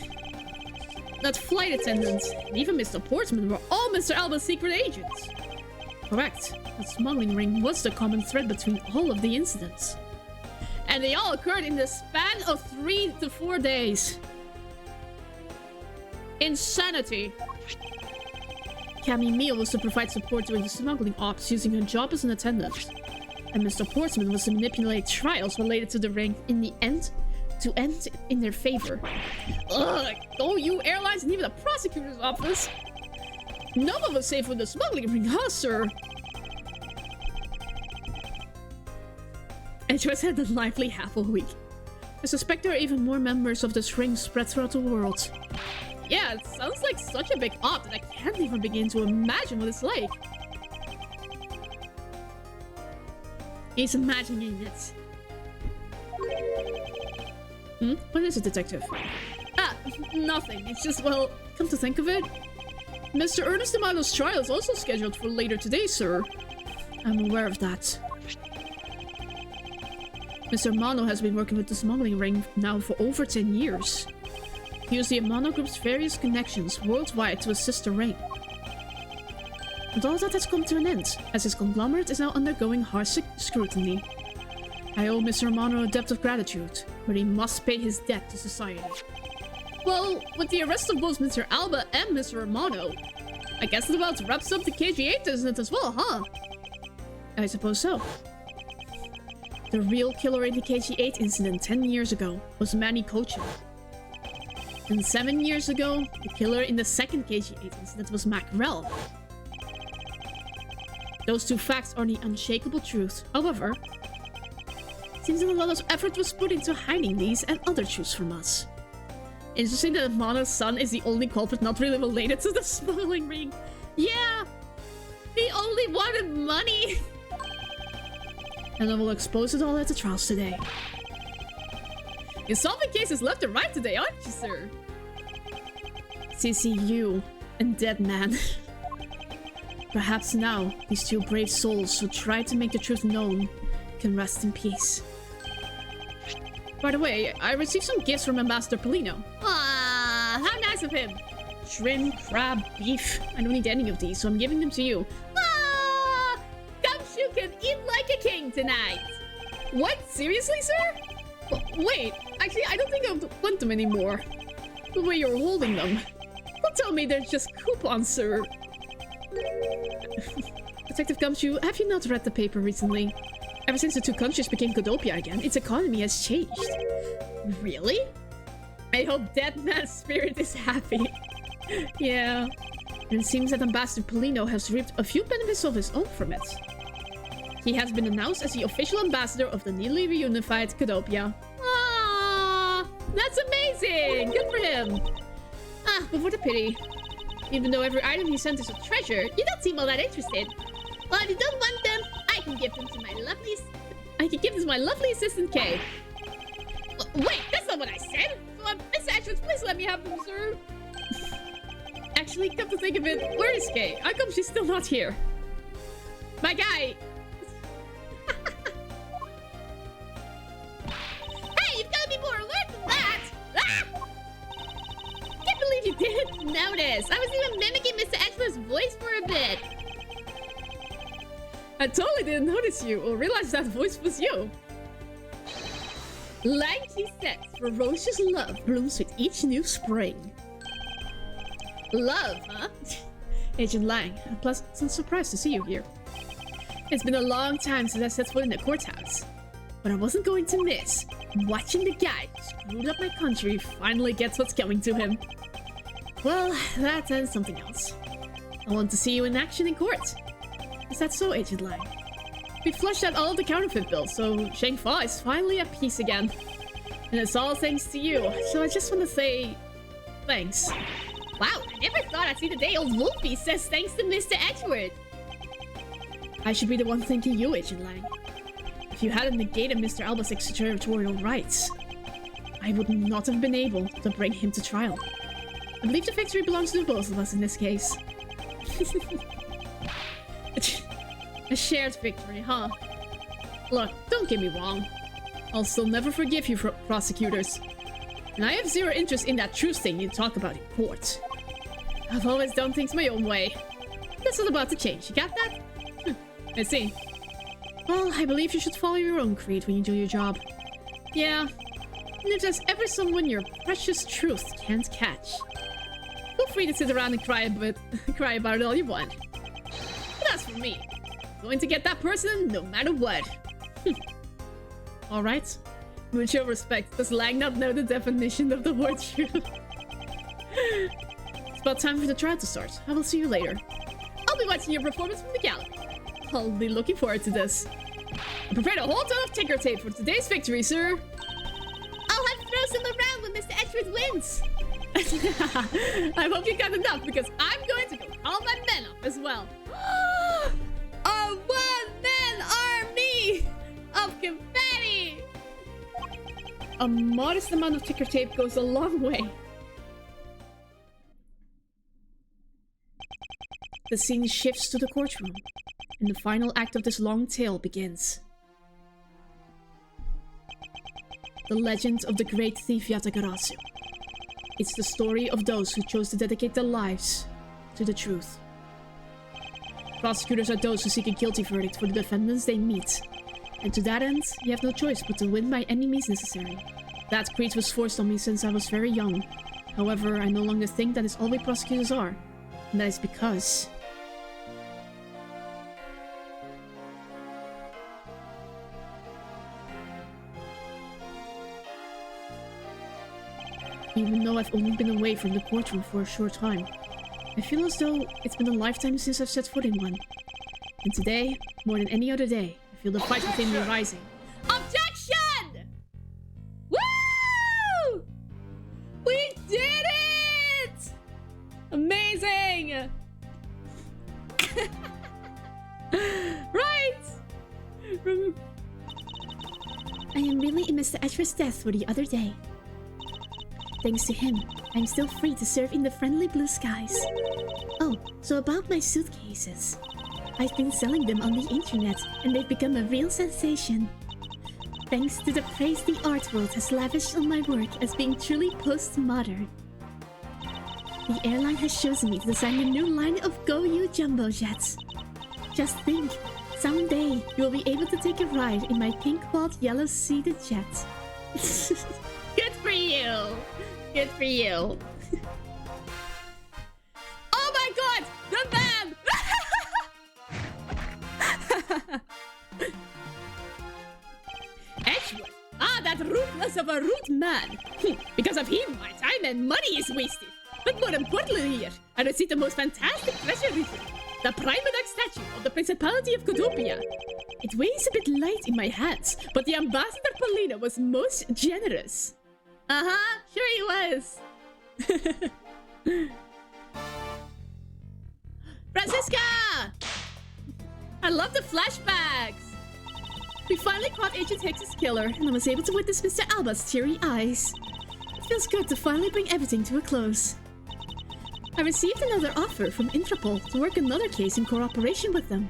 That flight attendants, and even Mr. Portsman, were all Mr. Alba's secret agents. Correct. The smuggling ring was the common thread between all of the incidents. And they all occurred in the span of 3 to 4 days. Insanity. Cammy Meal was to provide support during the smuggling ops using her job as an attendant. And Mr. Portsman was to manipulate trials related to the ring in the end to end in their favor. Ugh, oh, you airlines and even the prosecutor's office. None of us safe with the smuggling ring, huh, sir? It was had a lively half a week. I suspect there are even more members of this ring spread throughout the world. Yeah, it sounds like such a big op that I can't even begin to imagine what it's like. He's imagining it. What is it, detective? Ah, nothing. It's just, well, come to think of it. Mr. Ernest Amano's trial is also scheduled for later today, sir. I'm aware of that. Mr. Amano has been working with the smuggling ring now for over 10 years. He used the Amano Group's various connections worldwide to assist the ring. But all that has come to an end, as his conglomerate is now undergoing harsh scrutiny. I owe Mr. Amano a debt of gratitude, but he must pay his debt to society. Well, with the arrest of both Mr. Alba and Mr. Amano, I guess it about wraps up the KG8 incident as well, huh? I suppose so. The real killer in the KG8 incident 10 years ago was Manny Kochin. And 7 years ago, the killer in the second KG8 incident was Mac Rel. Those two facts are the unshakable truth. However, it seems that a lot of effort was put into hiding these and other truths from us. Interesting that Amano's son is the only culprit not really related to the smuggling ring. Yeah! He only wanted money! And I will expose it all at the trials today. You're solving cases left and right today, aren't you, sir? CCU and Dead Man. Perhaps now, these two brave souls who tried to make the truth known can rest in peace. By the way, I received some gifts from Ambassador Polino. Ah, how nice of him! Shrimp, crab, beef. I don't need any of these, so I'm giving them to you. Ah! Gumshoe can eat like a king tonight! What? Seriously, sir? Wait, actually, I don't think I want them anymore. The way you're holding them. Don't tell me they're just coupons, sir. Detective Gumshoe, have you not read the paper recently? Ever since the two countries became Godopia again, its economy has changed. Really? I hope Dead Man's spirit is happy. Yeah. And it seems that Ambassador Polino has reaped a few benefits of his own from it. He has been announced as the official ambassador of the newly reunified Cadopia. Ah, that's amazing! Good for him! Ah, but what a pity. Even though every item he sent is a treasure, you don't seem all that interested. Well, if you don't want them, I can give them to my lovely... I can give them to my lovely assistant, Kay. Wait, that's not what I said! Miss Edgeworth, please let me have them, sir. Actually, come to think of it, where is Kay? How come she's still not here? My guy! Hey, you've got to be more alert than that! Ah! Can't believe you didn't notice. I was even mimicking Mr. Edgeworth's voice for a bit. I totally didn't notice you or realize that voice was you. Like he says, ferocious love blooms with each new spring. Love, huh? Agent Lang, I'm pleasantly surprised to see you here. It's been a long time since I set foot in the courthouse, but I wasn't going to miss watching the guy who screwed up my country finally gets what's coming to him. Well, that and something else. I want to see you in action in court. Is that so, Agent Lang? We flushed out all the counterfeit bills, so Shangfa is finally at peace again. And it's all thanks to you, so I just want to say... thanks. Wow, I never thought I'd see the day old Wolfie says thanks to Mr. Edgeworth. I should be the one thanking you, Agent Lang. If you hadn't negated Mr. Alba's extraterritorial rights, I would not have been able to bring him to trial. I believe the victory belongs to both of us in this case. A shared victory, huh? Look, don't get me wrong. I'll still never forgive you, prosecutors. And I have zero interest in that truth thing you talk about in court. I've always done things my own way. That's not about to change, you got that? I see. Well, I believe you should follow your own creed when you do your job. Yeah. And if there's ever someone your precious truth can't catch, feel free to sit around and cry about it all you want. But as for me, I'm going to get that person no matter what. Alright. Mucho respect. Does Lang not know the definition of the word truth? It's about time for the trial to start. I will see you later. I'll be watching your performance from the gallery. I'll be looking forward to this. I prepared a whole ton of ticker tape for today's victory, sir. I'll have to throw some around when Mr. Edgeworth wins. I hope you got enough because I'm going to go call my men up as well. A one-man army of confetti! A modest amount of ticker tape goes a long way. The scene shifts to the courtroom, and the final act of this long tale begins. The legend of the great thief Yatagarasu. It's the story of those who chose to dedicate their lives to the truth. Prosecutors are those who seek a guilty verdict for the defendants they meet. And to that end, you have no choice but to win by any means necessary. That creed was forced on me since I was very young. However, I no longer think that is all we prosecutors are. And that is because... even though I've only been away from the courtroom for a short time, I feel as though it's been a lifetime since I've set foot in one. And today, more than any other day, I feel the fight within me rising. Objection! Woo! We did it! Amazing! Right! I am really in Mr. Edgeworth's death for the other day. Thanks to him, I'm still free to surf in the friendly blue skies. Oh, so about my suitcases. I've been selling them on the internet, and they've become a real sensation. Thanks to the praise the art world has lavished on my work as being truly postmodern. The airline has chosen me to design a new line of Go-You jumbo jets. Just think, someday you'll be able to take a ride in my pink-walled yellow-seated jet. Good for you! Good for you. Oh my god! The man! Edgeworth! Ah, that ruthless of a rude man! Because of him, my time and money is wasted. But more importantly here, I received the most fantastic treasure recently. The Primadox statue of the Principality of Codopia. It weighs a bit light in my hands, but the Ambassador Paulina was most generous. Uh-huh, sure he was. Francisca! I love the flashbacks! We finally caught Agent Hex's killer, and I was able to witness Mr. Alba's teary eyes. It feels good to finally bring everything to a close. I received another offer from Interpol to work another case in cooperation with them.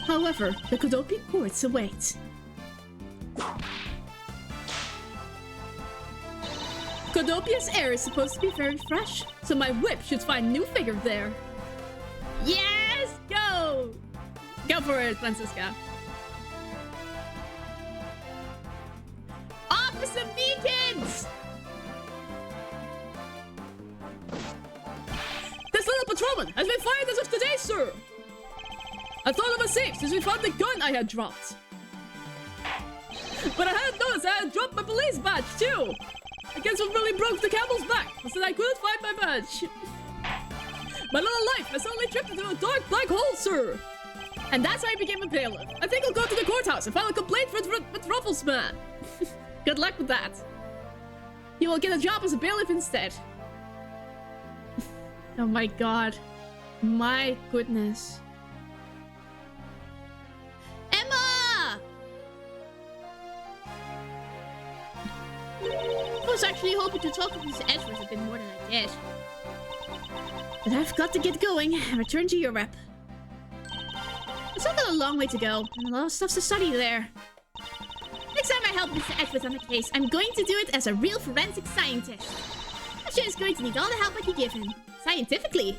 However, the Kodopian courts await. Kodopia's air is supposed to be very fresh, so my whip should find new figure there. Yes! Go! Go for it, Francisca. Officer Beacons! This little patrolman has been fired as of today, sir! I thought it was safe since we found the gun I had dropped. But I hadn't noticed I had dropped my police badge, too! I guess what really broke the camel's back was that I couldn't find my badge. My little life has suddenly tripped into a dark black hole, sir! And that's how I became a bailiff. I think I'll go to the courthouse and file a complaint with Rufflesman. Good luck with that. You will get a job as a bailiff instead. Oh my god. My goodness. Emma! I was actually hoping to talk with Mr. Edwards a bit more than I did. But I've got to get going and return to Europe. I've still got a long way to go, and a lot of stuff to study there. Next time I help Mr. Edwards on the case, I'm going to do it as a real forensic scientist. I'm sure he's going to need all the help I can give him. Scientifically.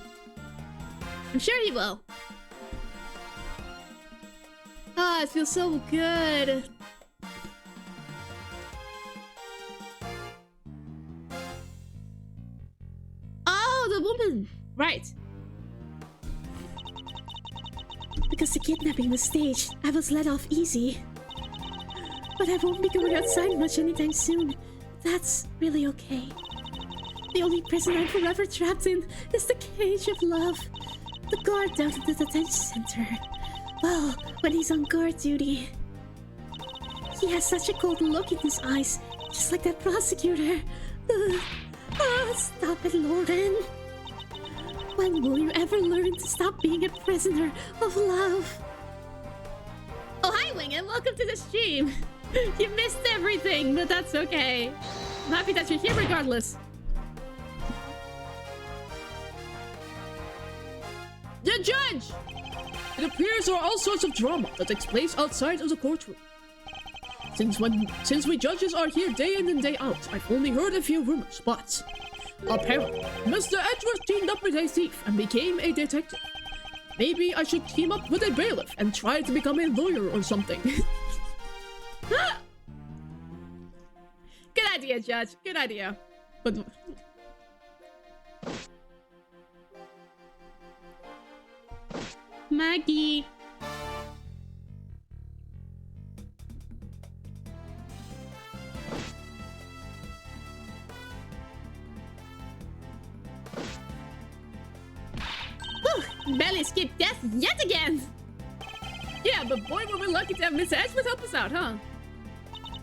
I'm sure he will. Ah, it feels so good. Oh, the woman! Right. Because the kidnapping was staged, I was let off easy. But I won't be going outside much anytime soon. That's really okay. The only prison I'm forever trapped in is the cage of love. The guard down at the detention center. Well, when he's on guard duty. He has such a cold look in his eyes, just like that prosecutor. Stop it, Lauren. When will you ever learn to stop being a prisoner of love? Oh, hi, Wing, and welcome to the stream. You missed everything, but that's okay. I'm happy that you're here regardless. The judge! It appears there are all sorts of drama that takes place outside of the courtroom. Since we judges are here day in and day out, I've only heard a few rumors, but apparently, Mr. Edwards teamed up with a thief and became a detective. Maybe I should team up with a bailiff and try to become a lawyer or something. Good idea, Judge. Good idea. But Maggie. Whew, barely escaped death yet again. Yeah, but boy, were we lucky to have Mr. Edwards help us out, huh?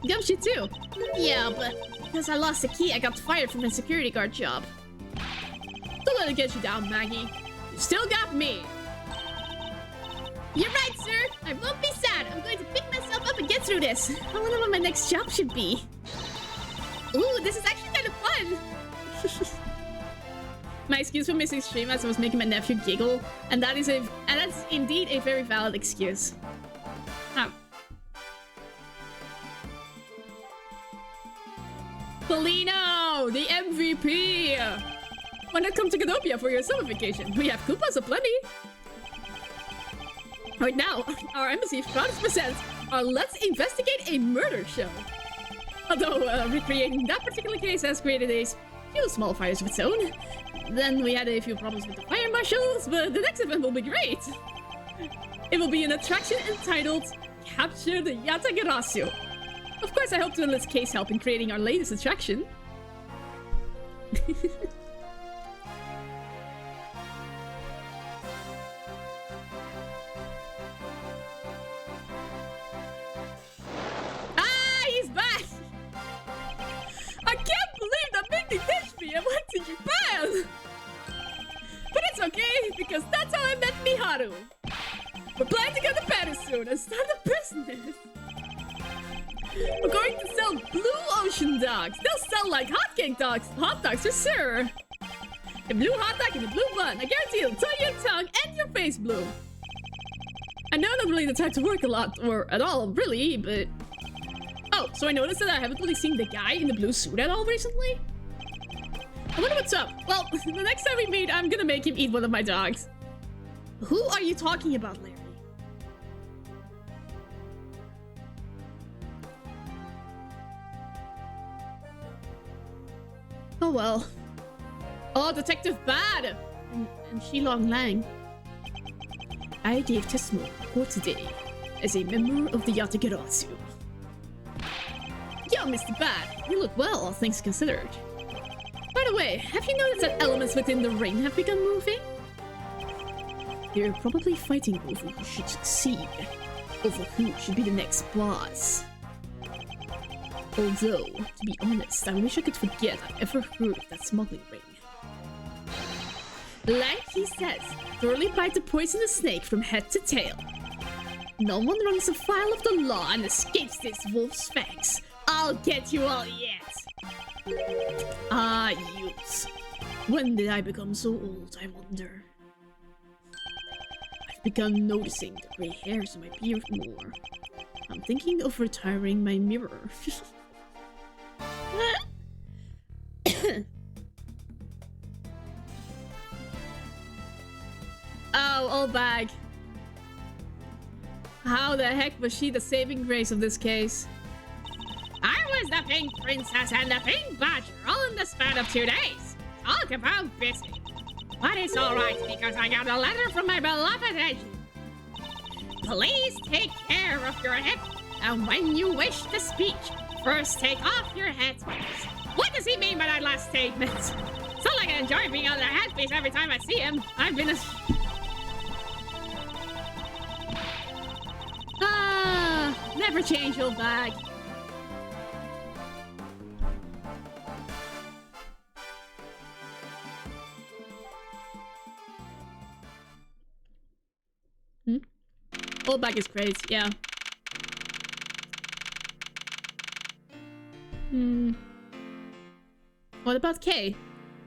Gumshoe too. Yeah, but because I lost the key, I got fired from my security guard job. Don't let it get you down, Maggie. You still got me. You're right, sir. I won't be sad. I'm going to pick myself up and get through this. I wonder what my next job should be. Ooh, this is actually kind of fun. My excuse for missing stream as I was making my nephew giggle, and that's indeed a very valid excuse. Polino, the MVP! Why not come to Godopia for your summer vacation? We have Koopas aplenty. Right now, our embassy's proudest presents are Let's Investigate a Murder show. Although recreating that particular case has created a few small fires of its own. Then we had a few problems with the fire marshals, but the next event will be great. It will be an attraction entitled Capture the Yata Geracio. Of course, I hope to enlist Kay's help in creating our latest attraction. Ah, he's back! I can't believe that big they ditched me and went to Japan! But it's okay, because that's how I met Miharu. We're planning to go to Paris soon and start a business. We're going to sell blue ocean dogs. They'll sell like hotcake dogs, hot dogs for sure. A blue hot dog and a blue bun. I guarantee it'll turn your tongue and your face blue. I know I'm not really the type to work a lot, or at all, really, but... Oh, so I noticed that I haven't really seen the guy in the blue suit at all recently? I wonder what's up. Well, the next time we meet, I'm gonna make him eat one of my dogs. Who are you talking about, Larry? Oh well. Oh, Detective Bad! And Shilong Lang. I gave testimony in court today as a member of the Yatagarasu. Yo, Mr. Bad, you look well, all things considered. By the way, have you noticed that elements within the ring have begun moving? They're probably fighting over who should succeed, over who should be the next boss. Although, to be honest, I wish I could forget I've ever heard of that smuggling ring. Like he says, thoroughly bite the poisonous snake from head to tail. No one runs afoul of the law and escapes this wolf's fangs. I'll get you all yet. Ah, youths. When did I become so old, I wonder? I've begun noticing the grey hairs in my beard more. I'm thinking of retiring my mirror. Oh, old bag. How the heck was she the saving grace of this case? I was the Pink Princess and the Pink Badger all in the span of 2 days. Talk about busy. But it's alright because I got a letter from my beloved agent. Please take care of your hip, and when you wish to speak, first take off your headpiece. What does he mean by that last statement? It's not like I enjoy being on the headpiece every time I see him. I've been a... never change, old bag. Old bag is great, yeah. What about K?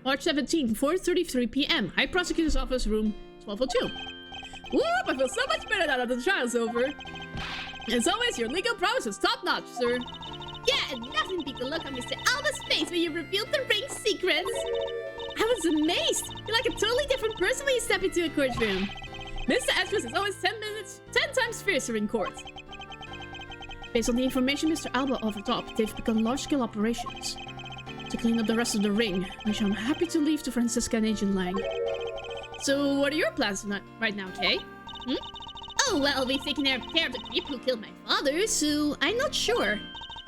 March 17th, 4:33 p.m. High Prosecutor's Office, room 1202. Whoop! I feel so much better now that the trial's over. As always, your legal prowess is top-notch, sir. Yeah, and nothing beat the look on Mr. Alba's face when you revealed the ring's secrets. I was amazed. You're like a totally different person when you step into a courtroom. Mr. Edwards is always 10 times fiercer in court. Based on the information Mr. Alba offered up, they've begun large-scale operations to clean up the rest of the ring, which I'm happy to leave to Francisca and Agent Lang. So, what are your plans right now, Kay? Oh, well, we've taken care of the creep who killed my father, so I'm not sure.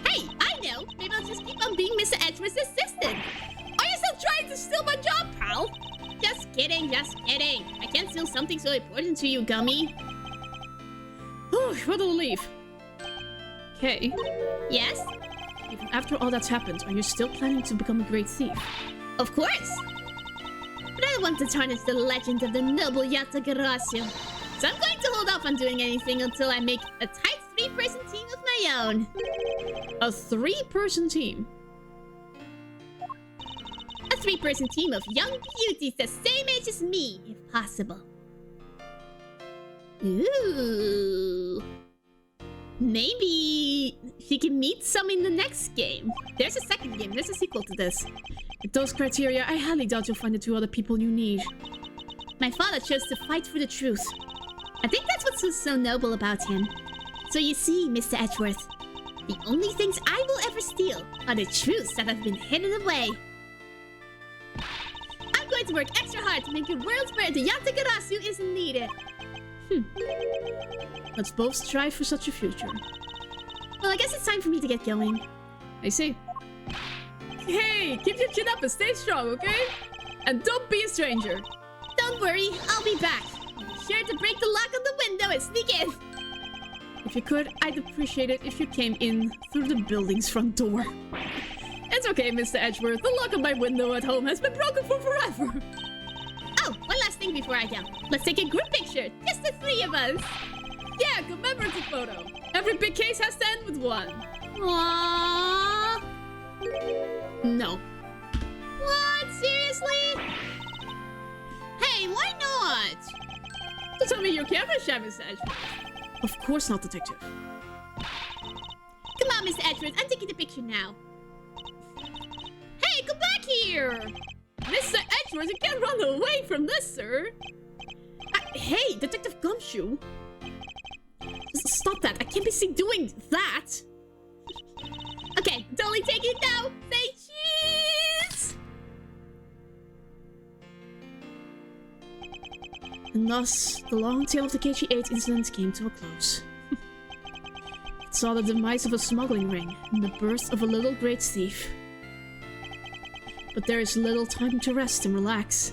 Hey, I know! Maybe I'll just keep on being Mr. Edwards' assistant! Are you still trying to steal my job, pal? Just kidding, just kidding. I can't steal something so important to you, Gummy. Oh, what a relief. Okay. Yes? Even after all that's happened, are you still planning to become a great thief? Of course! But I don't want to tarnish the legend of the noble Yatagarasu. So I'm going to hold off on doing anything until I make a tight 3-person team of my own. A 3-person team? A 3-person team of young beauties the same age as me, if possible. Ooh. Maybe she can meet some in the next game. There's a second game. There's a sequel to this. With those criteria, I highly doubt you'll find the 2 other people you need. My father chose to fight for the truth. I think that's what's so noble about him. So you see, Mr. Edgeworth, the only things I will ever steal are the truths that have been hidden away. I'm going to work extra hard to make a world where the Yatagarasu isn't needed. Let's both strive for such a future. Well, I guess it's time for me to get going. I see. Hey, keep your chin up and stay strong, okay? And don't be a stranger. Don't worry, I'll be back. Be sure to break the lock on the window and sneak in. If you could, I'd appreciate it if you came in through the building's front door. It's okay, Mr. Edgeworth. The lock on my window at home has been broken for forever. Oh, one last thing before I go. Let's take a group picture. Just the three of us. Yeah, commemorative photo. Every big case has to end with one. Aww. No. What? Seriously? Hey, why not? So tell me your camera shy, Mr. Edgeworth. Of course not, detective. Come on, Mr. Edgeworth. I'm taking the picture now. Hey, come back here! Mr. Edgeworth, you can't run away from this, sir. Hey, Detective Gumshoe. Stop that. I can't be seen doing that. Okay, totally taking it now. Say cheese! And thus, the long tale of the KG-8 incident came to a close. It saw the demise of a smuggling ring and the birth of a little great thief. But there is little time to rest and relax.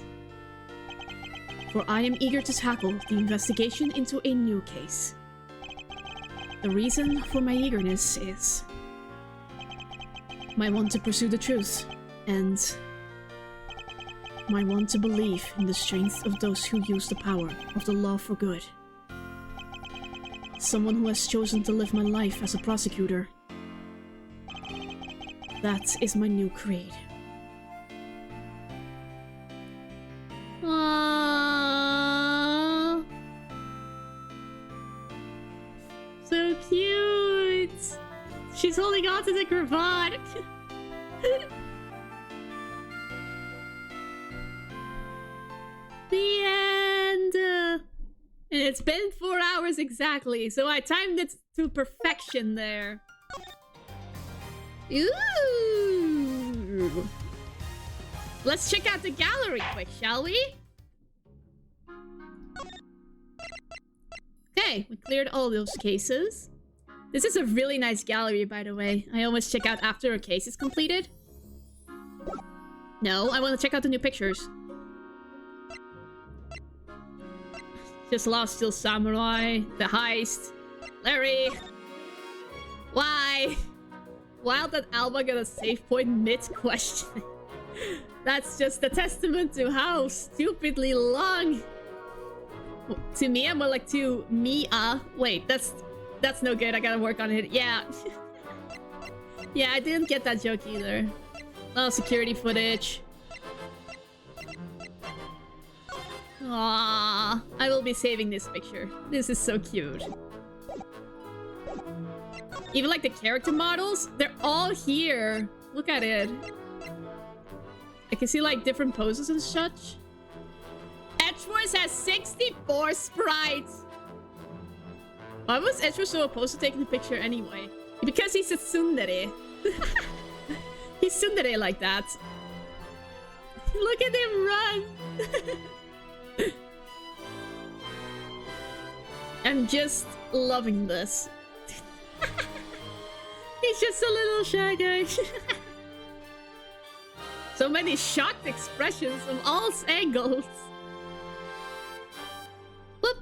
For I am eager to tackle the investigation into a new case. The reason for my eagerness is my want to pursue the truth, and my want to believe in the strength of those who use the power of the law for good. Someone who has chosen to live my life as a prosecutor. That is my new creed. Aww. So cute. She's holding on to the cravat. The end! And it's been 4 hours exactly, so I timed it to perfection there. Ooh! Let's check out the gallery quick, shall we? Okay, we cleared all those cases. This is a really nice gallery, by the way. I always check out after a case is completed. No, I want to check out the new pictures. Just Lost Steel Samurai, The Heist, Larry. Why? Wild that Alba got a save point mid-question. That's just a testament to how stupidly long. TuMiiA, more like TuMiiA. Wait, that's no good. I gotta work on it. Yeah. Yeah, I didn't get that joke either. Oh, security footage. Aww, I will be saving this picture. This is so cute. Even like the character models, they're all here. Look at it. I can see like different poses and such. Edgeworth has 64 sprites. Why was Edgeworth so opposed to taking the picture anyway? Because he's a tsundere. He's tsundere like that. Look at him run. I'm just loving this. He's just a little shy guy. So many shocked expressions from all angles. Whoop.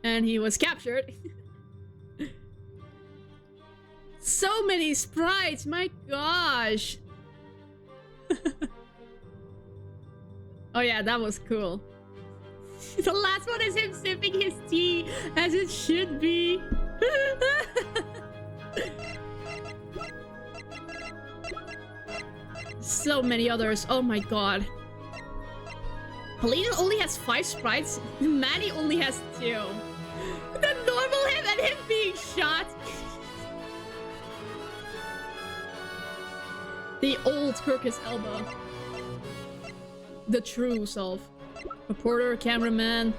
And he was captured. So many sprites, my gosh. Oh yeah, that was cool. The last one is him sipping his tea, as it should be. So many others, oh my god. Paulina only has 5 sprites, Manny only has 2. The normal him and him being shot. The old Kirkus Elba. The true self. Reporter, cameraman.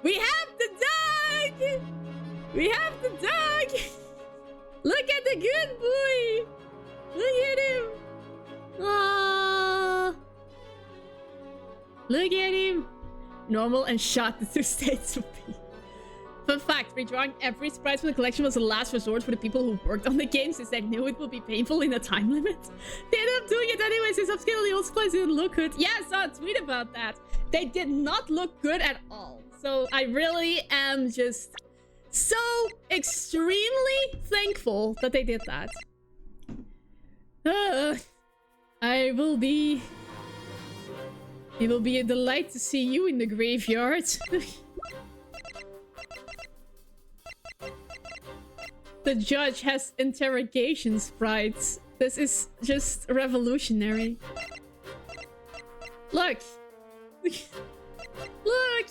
We have the dog! We have the dog! Look at the good boy! Look at him! Aww! Look at him! Normal and shot the 2 states of peace. Fun fact, redrawing every sprite from the collection was the last resort for the people who worked on the game since they knew it would be painful in a time limit. They ended up doing it anyway since upscaling the old sprites didn't look good. Yeah, I saw a tweet about that. They did not look good at all. So I really am just so extremely thankful that they did that. It will be a delight to see you in the graveyard. The judge has interrogation sprites. This is just revolutionary. Look! Look!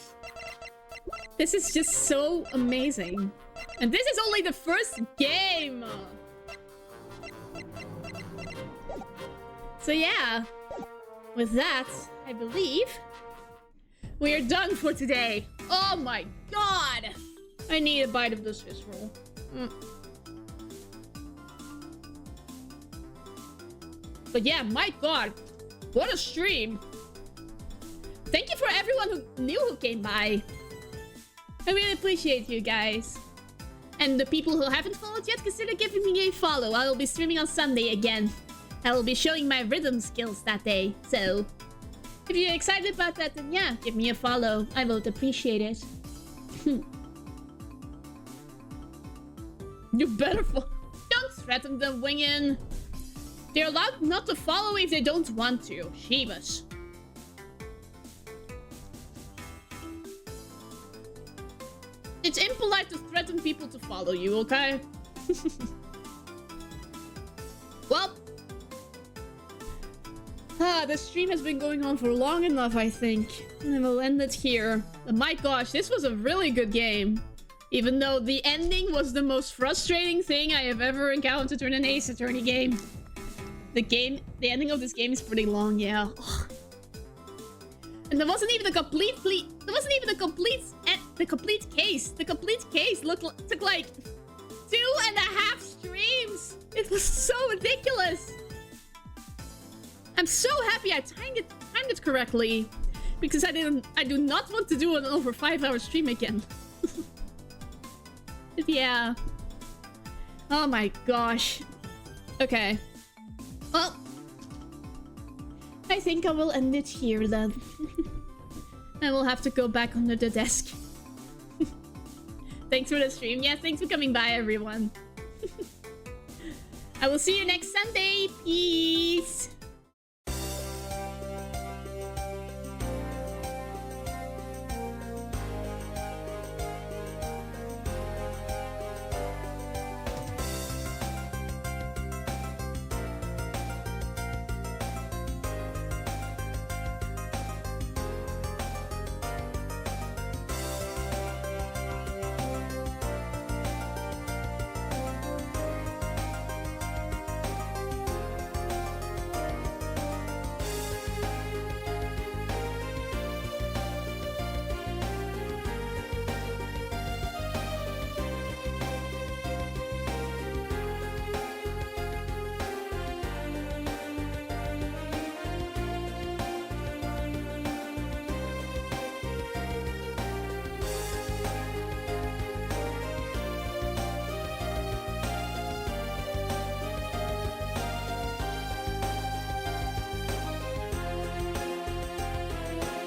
This is just so amazing. And this is only the first game! So yeah, with that, I believe we are done for today. Oh my god! I need a bite of this fish roll. But yeah, my god, what a stream. Thank you for everyone who knew who came by. I really appreciate you guys. And the people who haven't followed yet, consider giving me a follow. I will be streaming on Sunday again. I will be showing my rhythm skills that day. So, if you're excited about that, then yeah, give me a follow. I would appreciate it. You better don't threaten them, Wingin. They're allowed not to follow if they don't want to. Sheemus. It's impolite to threaten people to follow you, okay? Well. The stream has been going on for long enough, I think. And we'll end it here. But my gosh, this was a really good game. Even though the ending was the most frustrating thing I have ever encountered in an Ace Attorney game. The ending of this game is pretty long, yeah. Ugh. And there wasn't even a complete case. The complete case took like 2.5 streams. It was so ridiculous. I'm so happy I timed it correctly. Because I do not want to do an over 5-hour stream again. Yeah. Oh my gosh. Okay. Well, I think I will end it here then. I will have to go back under the desk. Thanks for the stream. Yeah, thanks for coming by, everyone. I will see you next Sunday. Peace.